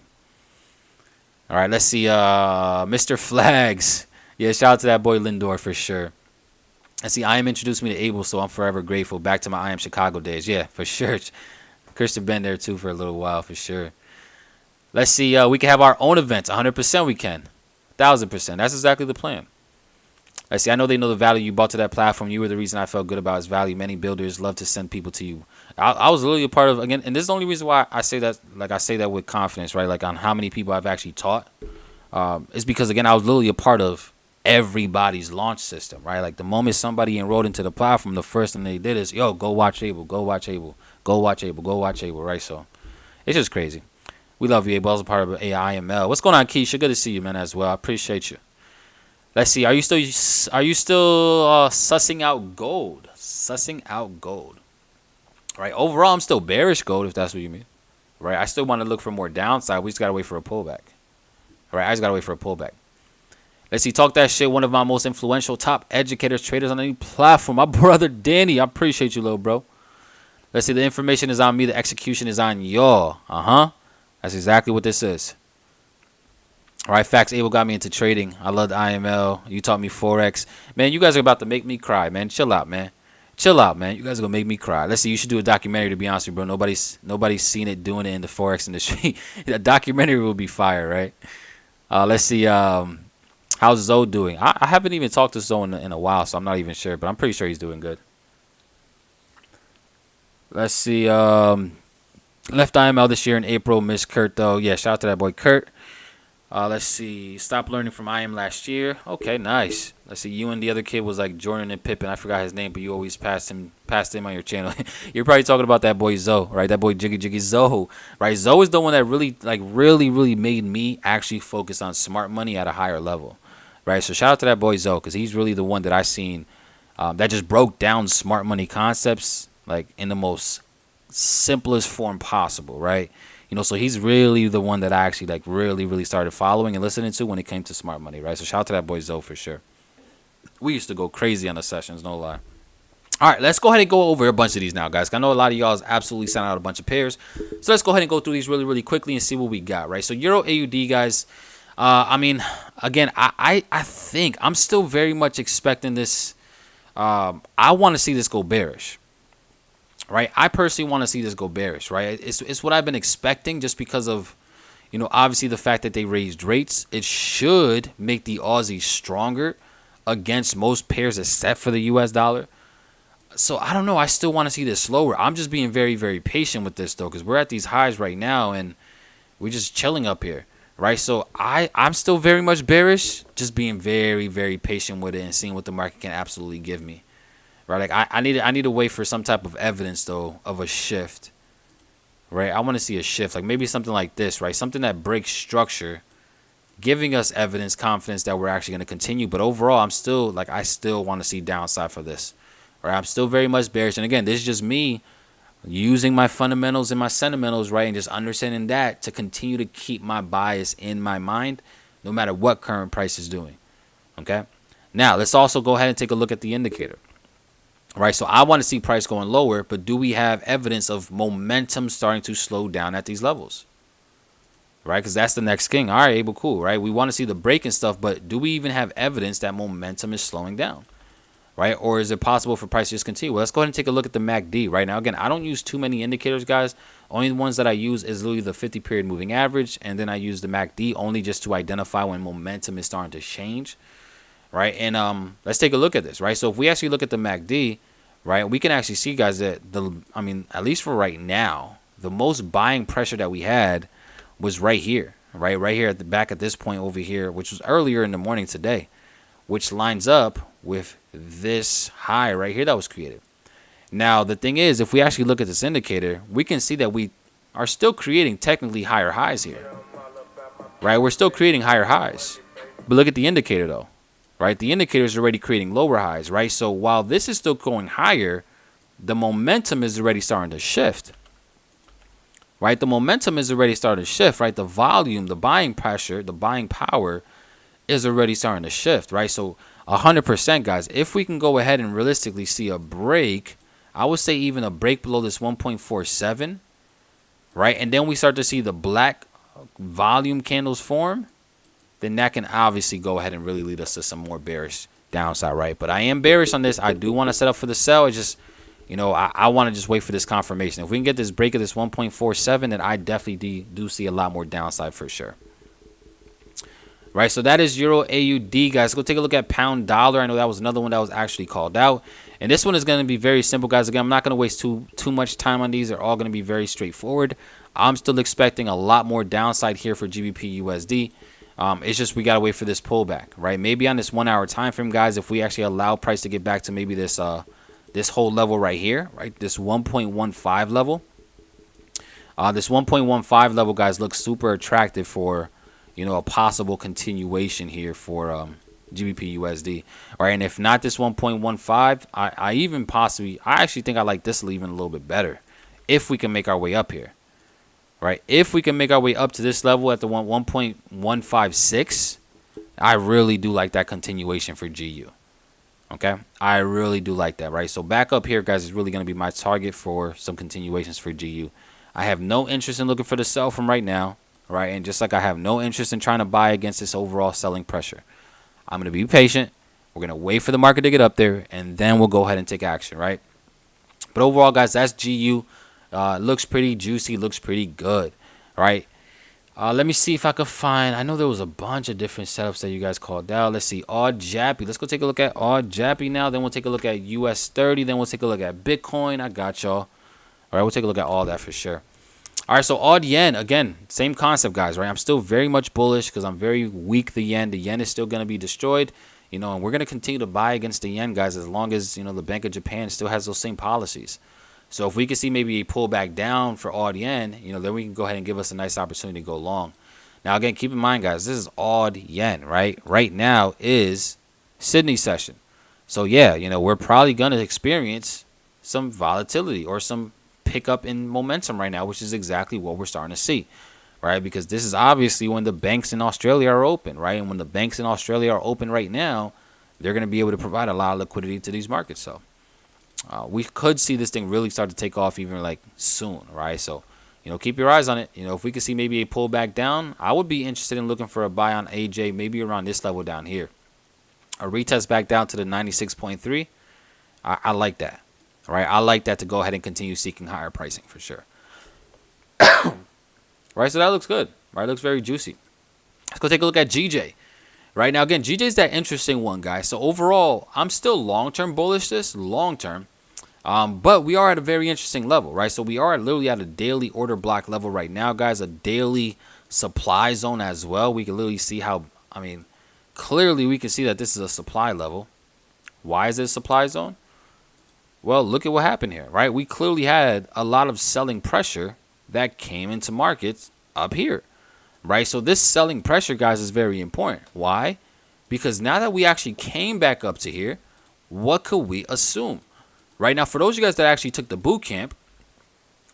A: All right, let's see. Mr. Flags. Yeah, shout out to that boy Lindor for sure. And see, I Am introduced me to Abel, so I'm forever grateful. Back to my I Am Chicago days. Yeah, for sure. Christian been there, too, for a little while, for sure. Let's see. We can have our own events. 100% we can. 1,000%. That's exactly the plan. Let's see. I know they know the value you brought to that platform. You were the reason I felt good about its value. Many builders love to send people to you. I was literally a part of, again, and this is the only reason why I say that, like I say that with confidence, right? Like on how many people I've actually taught. It's because, again, I was literally a part of everybody's launch system, right? Like the moment somebody enrolled into the platform, the first thing they did is, yo, go watch Abel, go watch Abel, go watch Abel, go watch Abel, right? So it's just crazy. We love you, Abel. I was a part of AIML. What's going on, Keisha? Good to see you, man, as well. I appreciate you. Let's see. Are you still sussing out gold? Sussing out gold. Right. Overall, I'm still bearish gold, if that's what you mean. Right. I still want to look for more downside. We just gotta wait for a pullback. All right. I just gotta wait for a pullback. Let's see. Talk that shit. One of my most influential top educators, traders on any platform. My brother Danny. I appreciate you, little bro. Let's see. The information is on me. The execution is on y'all. That's exactly what this is. All right, facts. Abel got me into trading. I love the IML. You taught me Forex. Man, you guys are about to make me cry, man. Chill out, man. Chill out, man. You guys are going to make me cry. Let's see. You should do a documentary, to be honest with you, bro. Nobody's seen it doing it in the Forex industry. A documentary will be fire, right? Let's see. How's Zoe doing? I haven't even talked to Zoe in a while, so I'm not even sure, but I'm pretty sure he's doing good. Let's see. Left IML this year in April. Miss Kurt, though. Yeah, shout out to that boy Kurt. Let's see. Stopped learning from IM last year. Okay, nice. Let's see. You and the other kid was like Jordan and Pippen. I forgot his name, but you always passed him on your channel. You're probably talking about that boy Zoe, right? That boy Jiggy Zoe, right? Zoe is the one that really made me actually focus on smart money at a higher level, right? So shout out to that boy Zoe because he's really the one that I seen that just broke down smart money concepts like in the most simplest form possible, right? You know, so he's really the one that I actually really started following and listening to when it came to smart money, right? So shout out to that boy Zoe for sure. We used to go crazy on the sessions, no lie. All right, let's go ahead and go over a bunch of these now, guys. I know a lot of y'all is absolutely sent out a bunch of pairs. So let's go ahead and go through these really, really quickly and see what we got, right? So Euro AUD, guys. I mean, again, I think I'm still very much expecting this. I want to see this go bearish, right? I personally want to see this go bearish, right? It's what I've been expecting just because of, you know, obviously the fact that they raised rates. It should make the Aussie stronger against most pairs except for the US dollar. So I don't know. I still want to see this slower. I'm just being very, very patient with this, though, because we're at these highs right now and we're just chilling up here, right? So I'm still very much bearish, just being very, very patient with it and seeing what the market can absolutely give me, right? Like I need to wait for some type of evidence, though, of a shift, right? I want to see a shift, like maybe something like this, right? Something that breaks structure, giving us evidence, confidence that we're actually going to continue. But overall, I'm still like I still want to see downside for this. Right, I'm still very much bearish. And again, this is just me using my fundamentals and my sentimentals, right? And just understanding that to continue to keep my bias in my mind, no matter what current price is doing. Okay. Now, let's also go ahead and take a look at the indicator. Right. So I want to see price going lower, but do we have evidence of momentum starting to slow down at these levels? Right. Because that's the next king. All right, Abel, cool. Right. We want to see the break and stuff, but do we even have evidence that momentum is slowing down? Right? Or is it possible for price to just continue? Well, let's go ahead and take a look at the MACD right now. Again, I don't use too many indicators, guys. Only the ones that I use is literally the 50-period moving average, and then I use the MACD only just to identify when momentum is starting to change, right? And let's take a look at this, right? So if we actually look at the MACD, right, we can actually see, guys, that at least for right now, the most buying pressure that we had was right here, right here at the back at this point over here, which was earlier in the morning today, which lines up with this high right here that was created. Now, the thing is, if we actually look at this indicator, we can see that we are still creating technically higher highs here, right? We're still creating higher highs. But look at the indicator, though, right? The indicator is already creating lower highs, right? So while this is still going higher, the momentum is already starting to shift, right? The momentum is already starting to shift, right? The volume, the buying pressure, the buying power is already starting to shift, right? So 100%, guys, if we can go ahead and realistically see a break, I would say even a break below this 1.47, right? And then we start to see the black volume candles form, then that can obviously go ahead and really lead us to some more bearish downside, right? But I am bearish on this. I do want to set up for the sell. It's just, you know, I want to just wait for this confirmation. If we can get this break of this 1.47, then I definitely do see a lot more downside for sure. Right, so that is Euro AUD, guys. Let's go take a look at pound dollar. I know that was another one that was actually called out. And this one is going to be very simple, guys. Again, I'm not going to waste too much time on these. They're all going to be very straightforward. I'm still expecting a lot more downside here for GBPUSD. It's just we got to wait for this pullback, right? Maybe on this 1 hour time frame, guys, if we actually allow price to get back to maybe this this whole level right here, right? This 1.15 level. This 1.15 level, guys, looks super attractive for, you know, a possible continuation here for GBPUSD, right? And if not this 1.15, I actually think I like this even a little bit better if we can make our way up here, right? If we can make our way up to this level at the 1.156, I really do like that continuation for GU. Okay, I really do like that, right? So back up here, guys, is really going to be my target for some continuations for GU. I have no interest in looking for the sell from right now. Right, and just like I have no interest in trying to buy against this overall selling pressure, I'm going to be patient. We're going to wait for the market to get up there, and then we'll go ahead and take action, right? But overall, guys, that's GU. Looks pretty juicy, looks pretty good, right? Let me see if I could find. I know there was a bunch of different setups that you guys called out. Let's see, AUD-JPY. Let's go take a look at AUD-JPY now. Then we'll take a look at US30. Then we'll take a look at Bitcoin. I got y'all. All right, we'll take a look at all that for sure. All right, so AUD yen, again, same concept, guys, right? I'm still very much bullish because I'm very weak the yen. The yen is still going to be destroyed, you know, and we're going to continue to buy against the yen, guys, as long as, you know, the Bank of Japan still has those same policies. So if we can see maybe a pullback down for AUD yen, you know, then we can go ahead and give us a nice opportunity to go long. Now, again, keep in mind, guys, this is AUD yen, right? Right now is Sydney session. So, yeah, you know, we're probably going to experience some volatility or some pickup in momentum right now, which is exactly what we're starting to see, right? Because this is obviously when the banks in Australia are open, right? And when the banks in Australia are open right now, they're going to be able to provide a lot of liquidity to these markets. So we could see this thing really start to take off even like soon, right? So, keep your eyes on it. If we could see maybe a pullback down, I would be interested in looking for a buy on AJ, maybe around this level down here. A retest back down to the 96.3. I like that, right? I like that to go ahead and continue seeking higher pricing for sure. Right, so that looks good, right? Looks very juicy. Let's go take a look at GJ. Right now, again, GJ is that interesting one, guys. So overall, I'm still long-term bullish this, long-term. But we are at a very interesting level, right? So we are literally at a daily order block level right now, guys. A daily supply zone as well. We can literally see how, clearly we can see that this is a supply level. Why is it a supply zone? Well, look at what happened here, right? We clearly had a lot of selling pressure that came into markets up here, right? So this selling pressure, guys, is very important. Why? Because now that we actually came back up to here, what could we assume? Right now, for those of you guys that actually took the boot camp,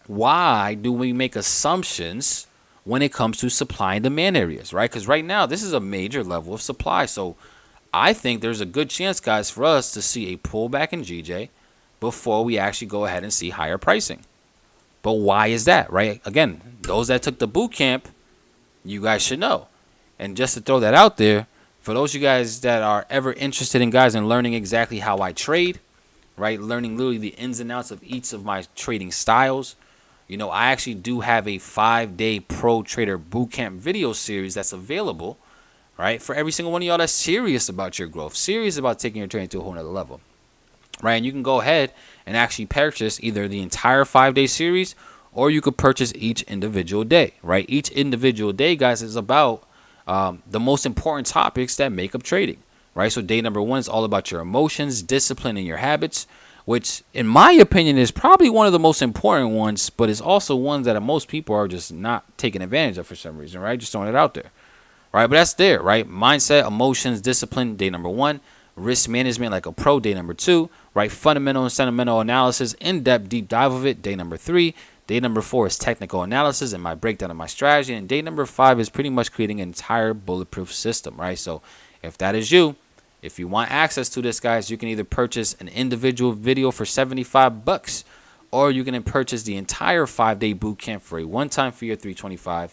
A: why do we make assumptions when it comes to supply and demand areas, right? Because right now, this is a major level of supply. So I think there's a good chance, guys, for us to see a pullback in GJ before we actually go ahead and see higher pricing. But why is that, right? Again, those that took the boot camp, you guys should know. And just to throw that out there, for those of you guys that are ever interested in learning exactly how I trade, right? Learning literally the ins and outs of each of my trading styles. I actually do have a 5-day ProTrader Bootcamp video series that's available, right? For every single one of y'all that's serious about your growth, serious about taking your trading to a whole nother level, right? And you can go ahead and actually purchase either the entire 5-day series, or you could purchase each individual day, right? Each individual day, guys, is about the most important topics that make up trading, right? So day number 1 is all about your emotions, discipline, and your habits, which in my opinion is probably one of the most important ones, but it's also one that most people are just not taking advantage of for some reason, right? Just throwing it out there, right? But that's there, right? Mindset, emotions, discipline, day number 1. Risk management like a pro, day number 2, right? Fundamental and sentimental analysis, in-depth deep dive of it, day number 3. Day number 4 is technical analysis and my breakdown of my strategy. And day number 5 is pretty much creating an entire bulletproof system, right? So if that is you, if you want access to this, guys, you can either purchase an individual video for $75, or you can purchase the entire 5-day bootcamp for a one-time fee of $325.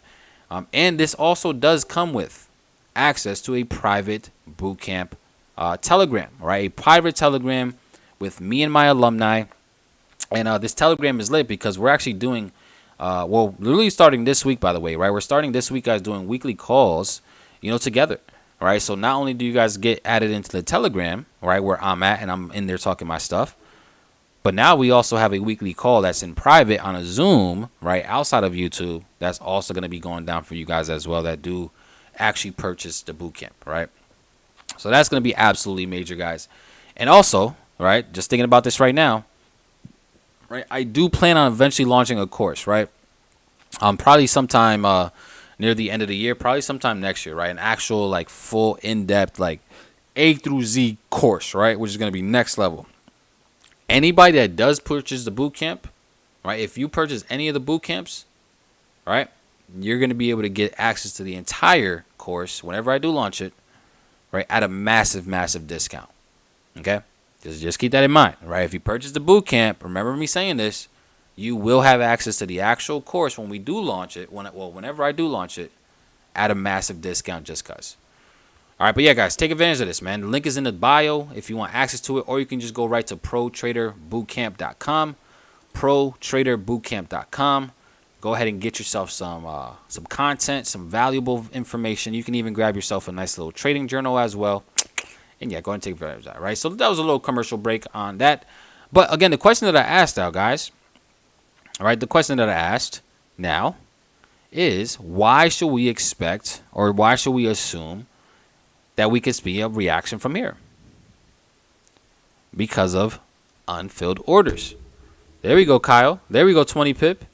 A: And this also does come with access to a private bootcamp Telegram, right? A private Telegram with me and my alumni. And this Telegram is lit because we're actually doing, literally starting this week, by the way, right? We're starting this week, guys, doing weekly calls, together, right? So not only do you guys get added into the Telegram, right, where I'm at and I'm in there talking my stuff, but now we also have a weekly call that's in private on a Zoom, right, outside of YouTube. That's also going to be going down for you guys as well that do actually purchase the bootcamp, right? So that's going to be absolutely major, guys. And also, right, just thinking about this right now, right, I do plan on eventually launching a course, right? Probably sometime near the end of the year, probably sometime next year, right? An actual like full in-depth like A through Z course, right? Which is going to be next level. Anybody that does purchase the boot camp, right? If you purchase any of the boot camps, right, you're going to be able to get access to the entire course whenever I do launch it, right, at a massive, massive discount. Okay? Just keep that in mind, right? If you purchase the boot camp, remember me saying this, you will have access to the actual course when we do launch it, whenever I do launch it, at a massive discount just because. All right, but yeah, guys, take advantage of this, man. The link is in the bio if you want access to it, or you can just go right to ProTraderBootcamp.com, ProTraderBootcamp.com. Go ahead and get yourself some content, some valuable information. You can even grab yourself a nice little trading journal as well. And yeah, go ahead and take advantage of that, right? So that was a little commercial break on that. But again, the question that I asked now, guys, all right, the question that I asked now is, why should we expect, or why should we assume that we could see a reaction from here? Because of unfilled orders. There we go, Kyle. There we go, 20 pip.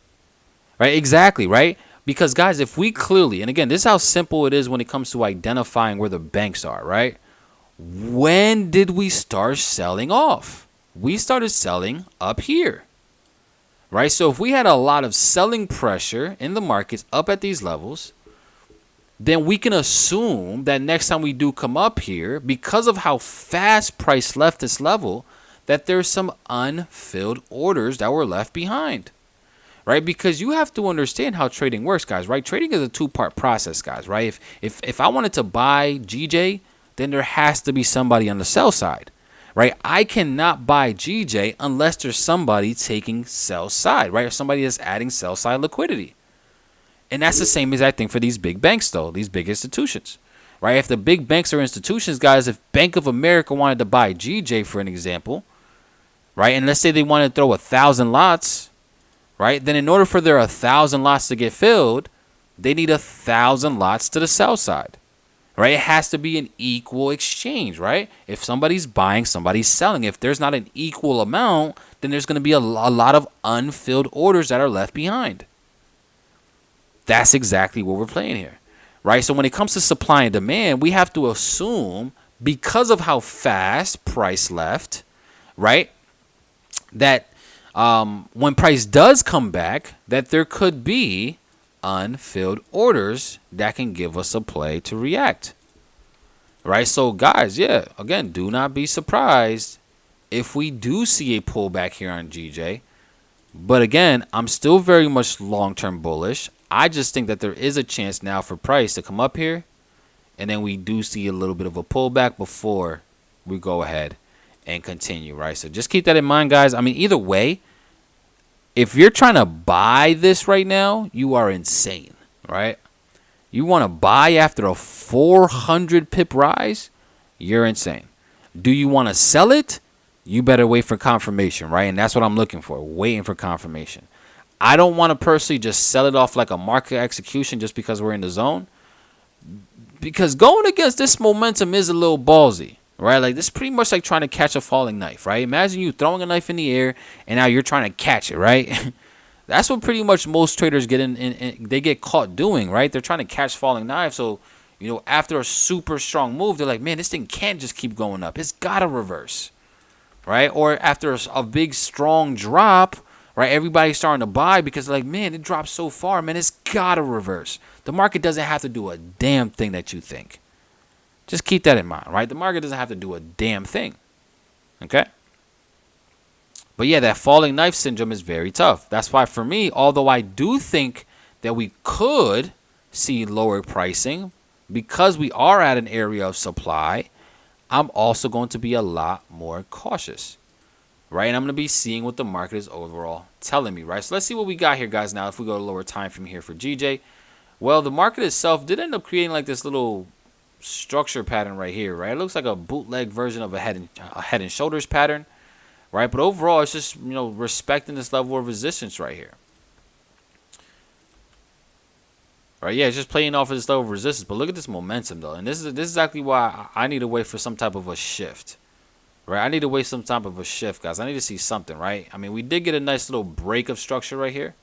A: Right, exactly, right? Because, guys, if we clearly, and again, this is how simple it is when it comes to identifying where the banks are, right? When did we start selling off? We started selling up here, right? So if we had a lot of selling pressure in the markets up at these levels, then we can assume that next time we do come up here, because of how fast price left this level, that there's some unfilled orders that were left behind, right? Because you have to understand how trading works, guys, right? Trading is a two-part process, guys, right? If I wanted to buy GJ, then there has to be somebody on the sell side, right? I cannot buy GJ unless there's somebody taking sell side, right? Or somebody that's adding sell side liquidity. And that's the same exact thing for these big banks, though, these big institutions, right? If the big banks are institutions, guys, if Bank of America wanted to buy GJ, for an example, right, and let's say they wanted to throw 1,000 lots, right, then in order for their 1,000 lots to get filled, they need 1,000 lots to the sell side, right? It has to be an equal exchange, right? If somebody's buying, somebody's selling. If there's not an equal amount, then there's going to be a lot of unfilled orders that are left behind. That's exactly what we're playing here, right? So when it comes to supply and demand, we have to assume, because of how fast price left, right, that when price does come back, that there could be unfilled orders that can give us a play to react, right? So guys, yeah, again, do not be surprised if we do see a pullback here on GJ. But again, I'm still very much long-term bullish. I just think that there is a chance now for price to come up here, and then we do see a little bit of a pullback before we go ahead and continue, right? So just keep that in mind, guys. I mean, either way, if you're trying to buy this right now, you are insane, right? You want to buy after a 400 pip rise, you're insane. Do you want to sell it? You better wait for confirmation, right? And that's what I'm looking for, waiting for confirmation. I don't want to personally just sell it off like a market execution just because we're in the zone. Because going against this momentum is a little ballsy, right? Like, this is pretty much like trying to catch a falling knife, right? Imagine you throwing a knife in the air and now you're trying to catch it, right? That's what pretty much most traders get they get caught doing, right? They're trying to catch falling knives. So, you know, after a super strong move, they're like, man, this thing can't just keep going up. It's got to reverse, right? Or after a big, strong drop, right, everybody's starting to buy because they're like, man, it dropped so far, man, it's got to reverse. The market doesn't have to do a damn thing that you think. Just keep that in mind, right? The market doesn't have to do a damn thing, okay? But yeah, that falling knife syndrome is very tough. That's why for me, although I do think that we could see lower pricing because we are at an area of supply, I'm also going to be a lot more cautious, right? And I'm going to be seeing what the market is overall telling me, right? So let's see what we got here, guys. Now, if we go to lower time from here for GJ, well, the market itself did end up creating like this little structure pattern right here, right? It looks like a bootleg version of a head and shoulders pattern, right? But overall, it's just, you know, respecting this level of resistance right here. Right, yeah, it's just playing off of this level of resistance. But look at this momentum, though. And this is exactly why I need to wait for some type of a shift. Right, I need to wait some type of a shift, guys. I need to see something, right? I mean, we did get a nice little break of structure right here.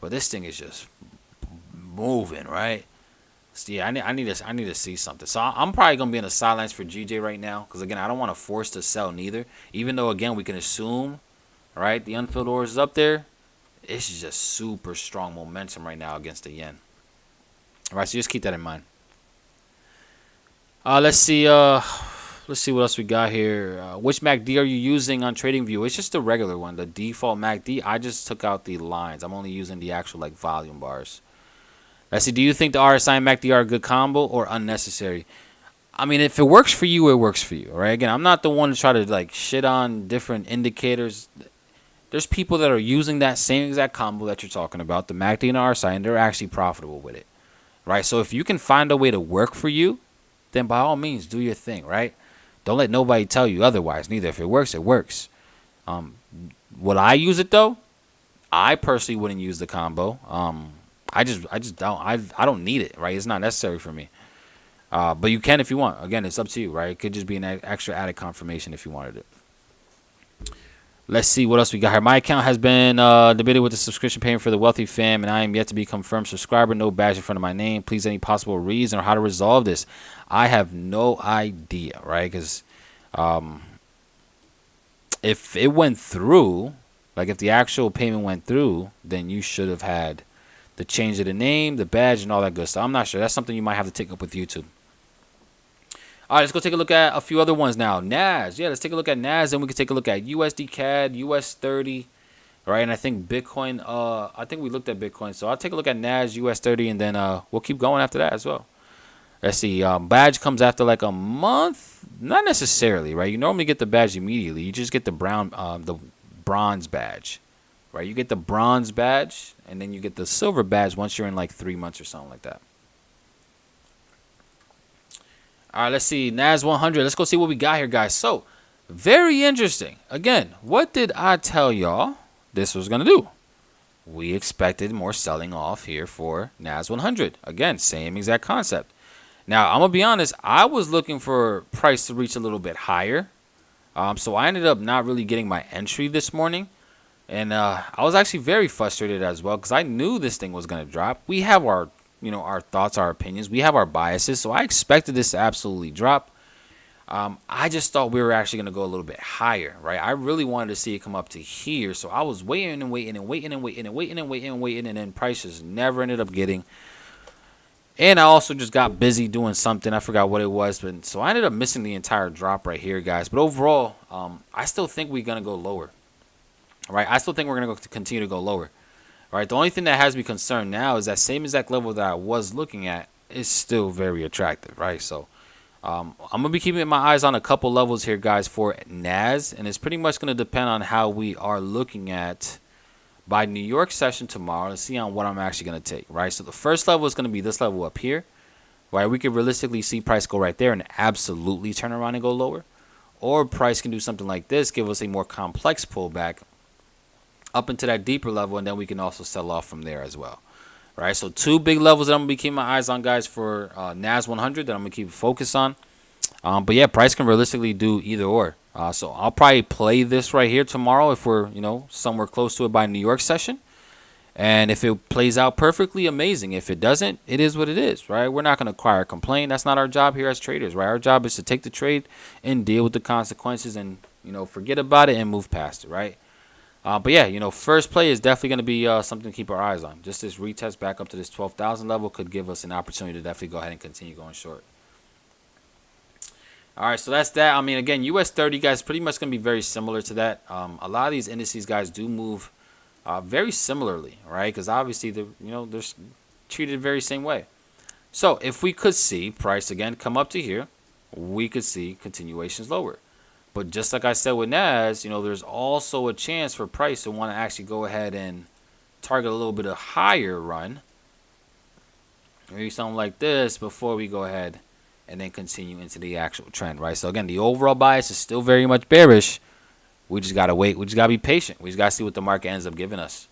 A: But this thing is just moving, right? So yeah, I need to see something. So I'm probably going to be in the sidelines for GJ right now. Because, again, I don't want to force to sell neither. Even though, again, we can assume, right, the unfilled orders is up there. It's just super strong momentum right now against the yen. All right, so just keep that in mind. Let's see what else we got here. Which MACD are you using on TradingView? It's just the regular one, the default MACD. I just took out the lines. I'm only using the actual like volume bars. Let's see. Do you think the RSI and MACD are a good combo or unnecessary? I mean, if it works for you, it works for you. All right. Again, I'm not the one to try to like shit on different indicators. There's people that are using that same exact combo that you're talking about, the MACD and RSI, and they're actually profitable with it. Right, so if you can find a way to work for you, then by all means, do your thing, right? Don't let nobody tell you otherwise, neither. If it works, it works. Would I use it, though? I personally wouldn't use the combo. I just don't. I don't need it, right? It's not necessary for me. But you can if you want. Again, it's up to you, right? It could just be an extra added confirmation if you wanted it. Let's see what else we got here. My account has been debated with the subscription payment for the wealthy fam, and I am yet to be confirmed subscriber. No badge in front of my name. Please, any possible reason or how to resolve this? I have no idea, right? Because if it went through, like if the actual payment went through, then you should have had the change of the name, the badge, and all that good stuff. I'm not sure. That's something you might have to take up with YouTube. All right, let's go take a look at a few other ones now. NAS. Yeah, let's take a look at NAS, and we can take a look at USD CAD, US 30, right? And I think Bitcoin, I think we looked at Bitcoin. So I'll take a look at NAS, US 30, and then we'll keep going after that as well. Let's see. Badge comes after like a month. Not necessarily, right? You normally get the badge immediately. You just get the bronze badge, right? You get the bronze badge, and then you get the silver badge once you're in like 3 months or something like that. All right, let's see. NAS 100. Let's go see what we got here, guys. So, very interesting. Again, what did I tell y'all this was going to do? We expected more selling off here for NAS 100. Again, same exact concept. Now, I'm going to be honest. I was looking for price to reach a little bit higher. So, I ended up not really getting my entry this morning. And I was actually very frustrated as well because I knew this thing was going to drop. We have our thoughts, our opinions. We have our biases. So I expected this to absolutely drop. I just thought we were actually going to go a little bit higher, right? I really wanted to see it come up to here. So I was waiting, and then prices never ended up getting. And I also just got busy doing something. I forgot what it was. But so I ended up missing the entire drop right here, guys. But overall, I still think we're going to go lower, right? I still think we're going to continue to go lower. All right, the only thing that has me concerned now is that same exact level that I was looking at is still very attractive, right? So I'm going to be keeping my eyes on a couple levels here, guys, for NAS. And it's pretty much going to depend on how we are looking at by New York session tomorrow to see on what I'm actually going to take, right? So the first level is going to be this level up here, right? We could realistically see price go right there and absolutely turn around and go lower. Or price can do something like this, give us a more complex pullback up into that deeper level, and then we can also sell off from there as well. Right, so two big levels that I'm going to be keeping my eyes on, guys, for NAS 100 that I'm going to keep focus on. But yeah, price can realistically do either or. So I'll probably play this right here tomorrow if we're, somewhere close to it by New York session. And if it plays out perfectly, amazing. If it doesn't, it is what it is, right? We're not going to cry or complain. That's not our job here as traders, right? Our job is to take the trade and deal with the consequences and, forget about it and move past it, right? But yeah, first play is definitely going to be something to keep our eyes on. Just this retest back up to this 12,000 level could give us an opportunity to definitely go ahead and continue going short. All right, so that's that. I mean, again, US 30, guys, pretty much going to be very similar to that. A lot of these indices, guys, do move very similarly, right? Because obviously, they're treated very same way. So if we could see price again come up to here, we could see continuations lower. But just like I said with NAS, there's also a chance for price to want to actually go ahead and target a little bit of higher run. Maybe something like this before we go ahead and then continue into the actual trend, right? So again, the overall bias is still very much bearish. We just got to wait. We just got to be patient. We just got to see what the market ends up giving us.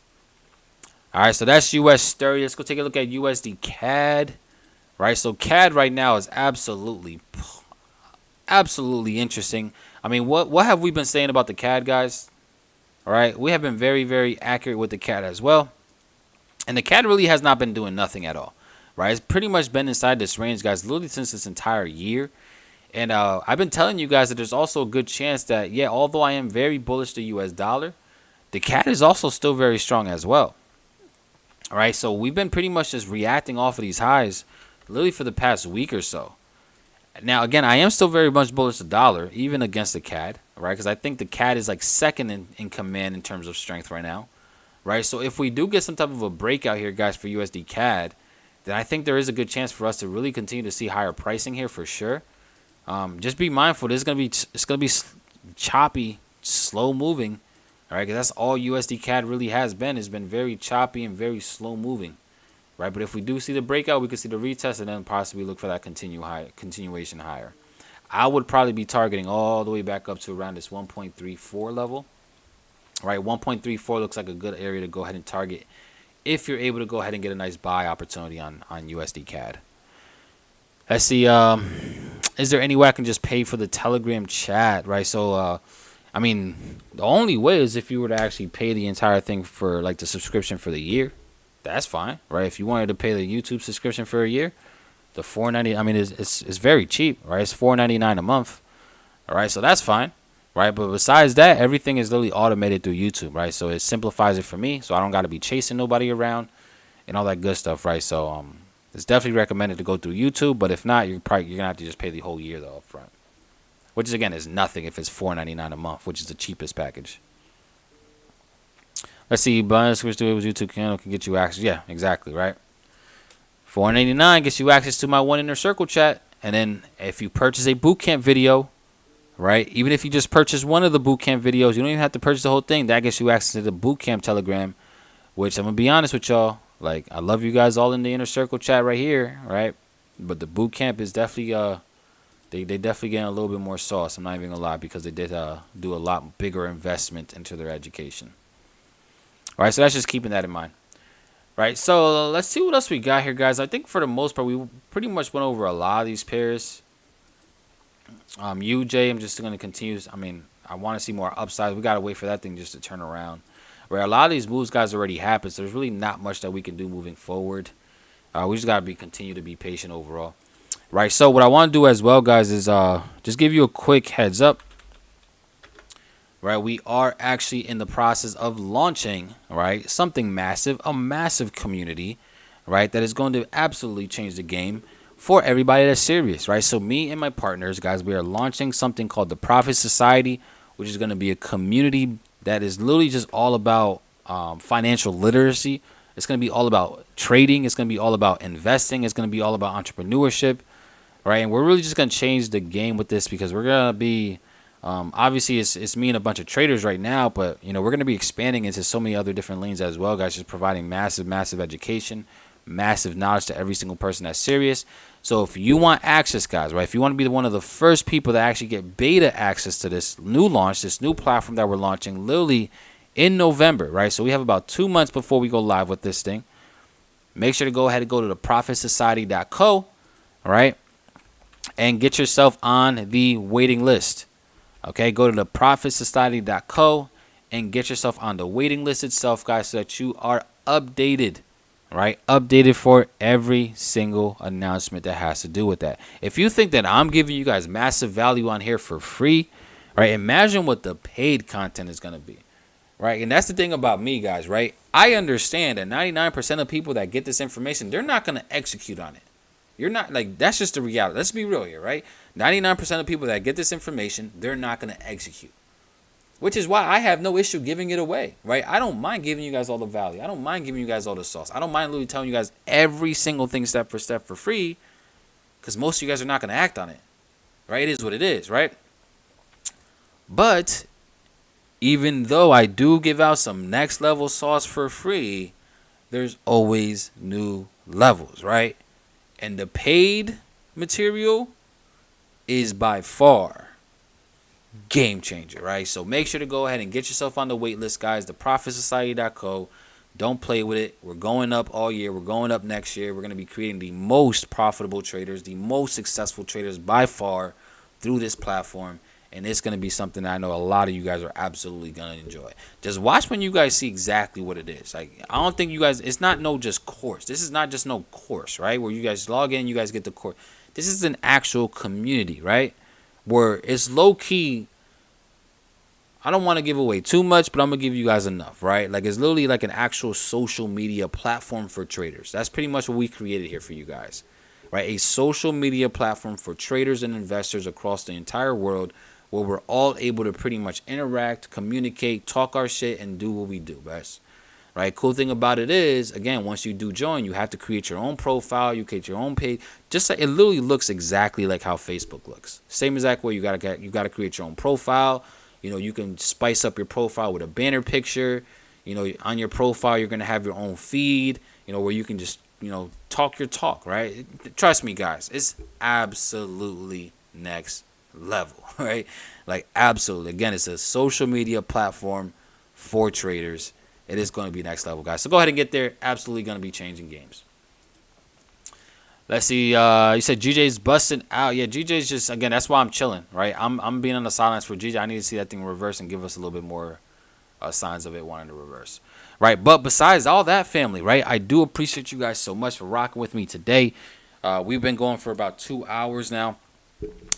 A: All right, so that's US 30. Let's go take a look at USD CAD, right? So CAD right now is absolutely interesting. I mean, what have we been saying about the CAD, guys? All right, we have been very, very accurate with the CAD as well. And the CAD really has not been doing nothing at all, right? It's pretty much been inside this range, guys, literally since this entire year. And I've been telling you guys that there's also a good chance that, yeah, although I am very bullish the US dollar, the CAD is also still very strong as well. All right, so we've been pretty much just reacting off of these highs literally for the past week or so. Now, again, I am still very much bullish the dollar, even against the CAD, right? Because I think the CAD is like second in command in terms of strength right now, right? So if we do get some type of a breakout here, guys, for USD CAD, then I think there is a good chance for us to really continue to see higher pricing here for sure. Just be mindful. It's gonna be choppy, slow moving, all right? Because that's all USD CAD really has been. It's been very choppy and very slow moving. Right, but if we do see the breakout, we could see the retest and then possibly look for that continuation higher. I would probably be targeting all the way back up to around this 1.34 level. Right, 1.34 looks like a good area to go ahead and target if you're able to go ahead and get a nice buy opportunity on USD CAD. Let's see. Is there any way I can just pay for the Telegram chat? Right, so I mean, the only way is if you were to actually pay the entire thing for like the subscription for the year. That's fine, right? If you wanted to pay the YouTube subscription for a year, the $4.90, I mean, it's very cheap, right? It's $4.99 a month, all right? So that's fine, right? But besides that, everything is literally automated through YouTube, right? So it simplifies it for me, so I don't got to be chasing nobody around. and all that good stuff, right? So it's definitely recommended to go through YouTube, but if not, you're gonna have to just pay the whole year though up front, which is again is nothing if it's $4.99 a month, which is the cheapest package. Let's see, bonus switch to Abel's YouTube channel can get you access. Yeah, exactly, right? $4.99 gets you access to my one inner circle chat, and then if you purchase a bootcamp video, right? Even if you just purchase one of the bootcamp videos, you don't even have to purchase the whole thing. That gets you access to the bootcamp Telegram, which I'm gonna be honest with y'all. Like, I love you guys all in the inner circle chat right here, right? But the bootcamp is definitely they definitely getting a little bit more sauce. I'm not even gonna lie, because they did do a lot bigger investment into their education. All right, so that's just keeping that in mind. Right, so let's see what else we got here, guys. I think for the most part, we pretty much went over a lot of these pairs. UJ, I'm just going to continue. I mean, I want to see more upside. We got to wait for that thing just to turn around. Right, a lot of these moves, guys, already happened, so there's really not much that we can do moving forward. We just got to continue to be patient overall. Right, so what I want to do as well, guys, is just give you a quick heads up. Right, we are actually in the process of launching, right, something massive, a massive community, right, that is going to absolutely change the game for everybody that's serious, right? So me and my partners, guys, we are launching something called the Profit Society, which is going to be a community that is literally just all about financial literacy. It's going to be all about trading. It's going to be all about investing. It's going to be all about entrepreneurship, right? And we're really just going to change the game with this, because we're going to be obviously it's me and a bunch of traders right now, but you know, we're going to be expanding into so many other different lanes as well, guys, just providing massive education, massive knowledge to every single person that's serious. So if you want access, guys, right, if you want to be one of the first people that actually get beta access to this new launch, this new platform that we're launching literally in November, right? So we have about 2 months before we go live with this thing. Make sure to go ahead and go to theprofitsociety.co, all right, and get yourself on the waiting list. Okay, go to theprofitsociety.co and get yourself on the waiting list itself, guys, so that you are updated, right? Updated for every single announcement that has to do with that. If you think that I'm giving you guys massive value on here for free, right, imagine what the paid content is going to be, right? And that's the thing about me, guys, right? I understand that 99% of people that get this information, they're not going to execute on it. You're not, like, that's just the reality. Let's be real here, right? 99% of people that get this information, they're not going to execute. Which is why I have no issue giving it away, right? I don't mind giving you guys all the value. I don't mind giving you guys all the sauce. I don't mind literally telling you guys every single thing step for step for free, because most of you guys are not going to act on it, right? It is what it is, right? But even though I do give out some next level sauce for free, there's always new levels, right? And the paid material is by far game changer, right? So make sure to go ahead and get yourself on the wait list, guys. Theprofitsociety.co. Don't play with it. We're going up all year. We're going up next year. We're going to be creating the most profitable traders, the most successful traders by far through this platform. And it's going to be something that I know a lot of you guys are absolutely going to enjoy. Just watch when you guys see exactly what it is. Like, I don't think you guys, it's not no just course. This is not just no course, right? Where you guys log in, you guys get the course. This is an actual community, right? Where it's low key. I don't want to give away too much, but I'm going to give you guys enough, right? Like, it's literally like an actual social media platform for traders. That's pretty much what we created here for you guys, right? A social media platform for traders and investors across the entire world, where we're all able to pretty much interact, communicate, talk our shit, and do what we do best, right? Cool thing about it is, again, once you do join, you have to create your own profile, you create your own page. Just like, it literally looks exactly like how Facebook looks. Same exact way. You gotta create your own profile. You know, you can spice up your profile with a banner picture. You know, on your profile, you're gonna have your own feed. You know, where you can just, you know, talk your talk, right? Trust me, guys, it's absolutely next level, right? Like, absolutely. Again, it's a social media platform for traders. It is going to be next level, guys. So go ahead and get there. Absolutely going to be changing games. Let's see. You said GJ's busting out. Yeah, GJ's just, again, that's why I'm chilling, right? I'm being on the silence for GJ. I need to see that thing reverse and give us a little bit more signs of it wanting to reverse, right? But besides all that, family, right, I do appreciate you guys so much for rocking with me today. We've been going for about 2 hours now.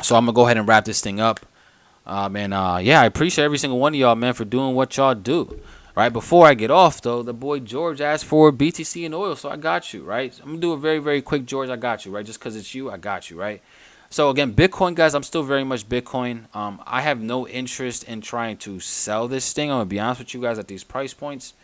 A: So I'm going to go ahead and wrap this thing up. Yeah, I appreciate every single one of y'all, man, for doing what y'all do. Right, before I get off, though, the boy George asked for BTC and oil, so I got you, right? I'm going to do a very, very quick, George, I got you, right? Just because it's you, I got you, right? So, again, Bitcoin, guys, I'm still very much Bitcoin. I have no interest in trying to sell this thing. I'm going to be honest with you guys at these price points.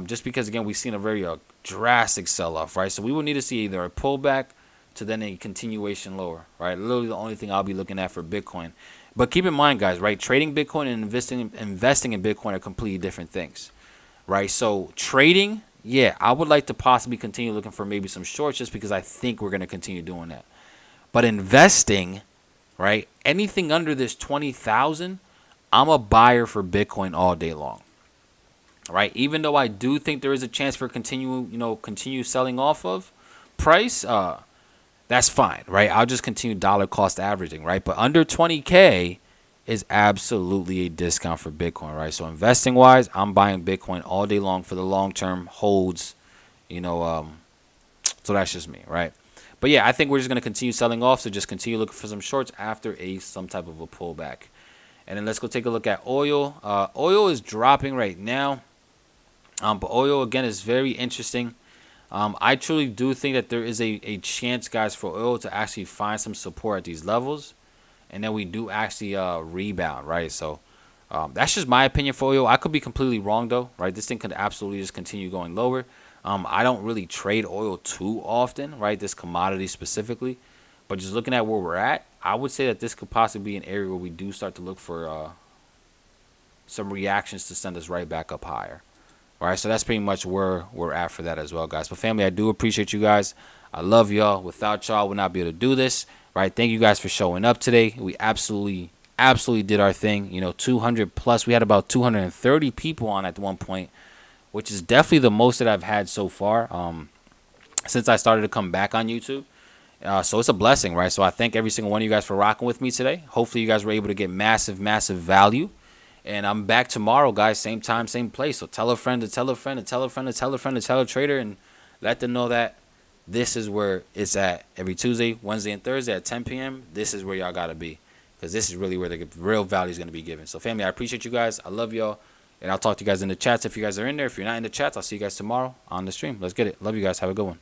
A: Just because, again, we've seen a very drastic sell-off, right? So we will need to see either a pullback to then a continuation lower, right? Literally the only thing I'll be looking at for Bitcoin. But keep in mind, guys, right? Trading Bitcoin and investing in Bitcoin are completely different things, right? So trading, yeah, I would like to possibly continue looking for maybe some shorts just because I think we're going to continue doing that. But investing, right? Anything under this 20,000, I'm a buyer for Bitcoin all day long. Right, even though I do think there is a chance for continue selling off of price, that's fine, right? I'll just continue dollar cost averaging, right? But under 20K is absolutely a discount for Bitcoin, right? So investing wise, I'm buying Bitcoin all day long for the long term holds, so that's just me, right? But yeah, I think we're just gonna continue selling off, so just continue looking for some shorts after some type of a pullback. And then let's go take a look at oil. Oil is dropping right now. But oil, again, is very interesting. I truly do think that there is a chance, guys, for oil to actually find some support at these levels. And then we do actually rebound, right? So that's just my opinion for oil. I could be completely wrong, though, right? This thing could absolutely just continue going lower. I don't really trade oil too often, right? This commodity specifically. But just looking at where we're at, I would say that this could possibly be an area where we do start to look for some reactions to send us right back up higher. All right, so that's pretty much where we're at for that as well, guys. But family, I do appreciate you guys. I love y'all. Without y'all, I would not be able to do this. All right, thank you guys for showing up today. We absolutely did our thing. 200 plus. We had about 230 people on at one point, which is definitely the most that I've had so far since I started to come back on YouTube. So it's a blessing, right? So I thank every single one of you guys for rocking with me today. Hopefully, you guys were able to get massive, massive value. And I'm back tomorrow, guys. Same time, same place. So tell a friend to tell a friend to tell a friend to tell a friend to tell a trader and let them know that this is where it's at every Tuesday, Wednesday, and Thursday at 10 p.m. This is where y'all got to be because this is really where the real value is going to be given. So, family, I appreciate you guys. I love y'all. And I'll talk to you guys in the chats if you guys are in there. If you're not in the chats, I'll see you guys tomorrow on the stream. Let's get it. Love you guys. Have a good one.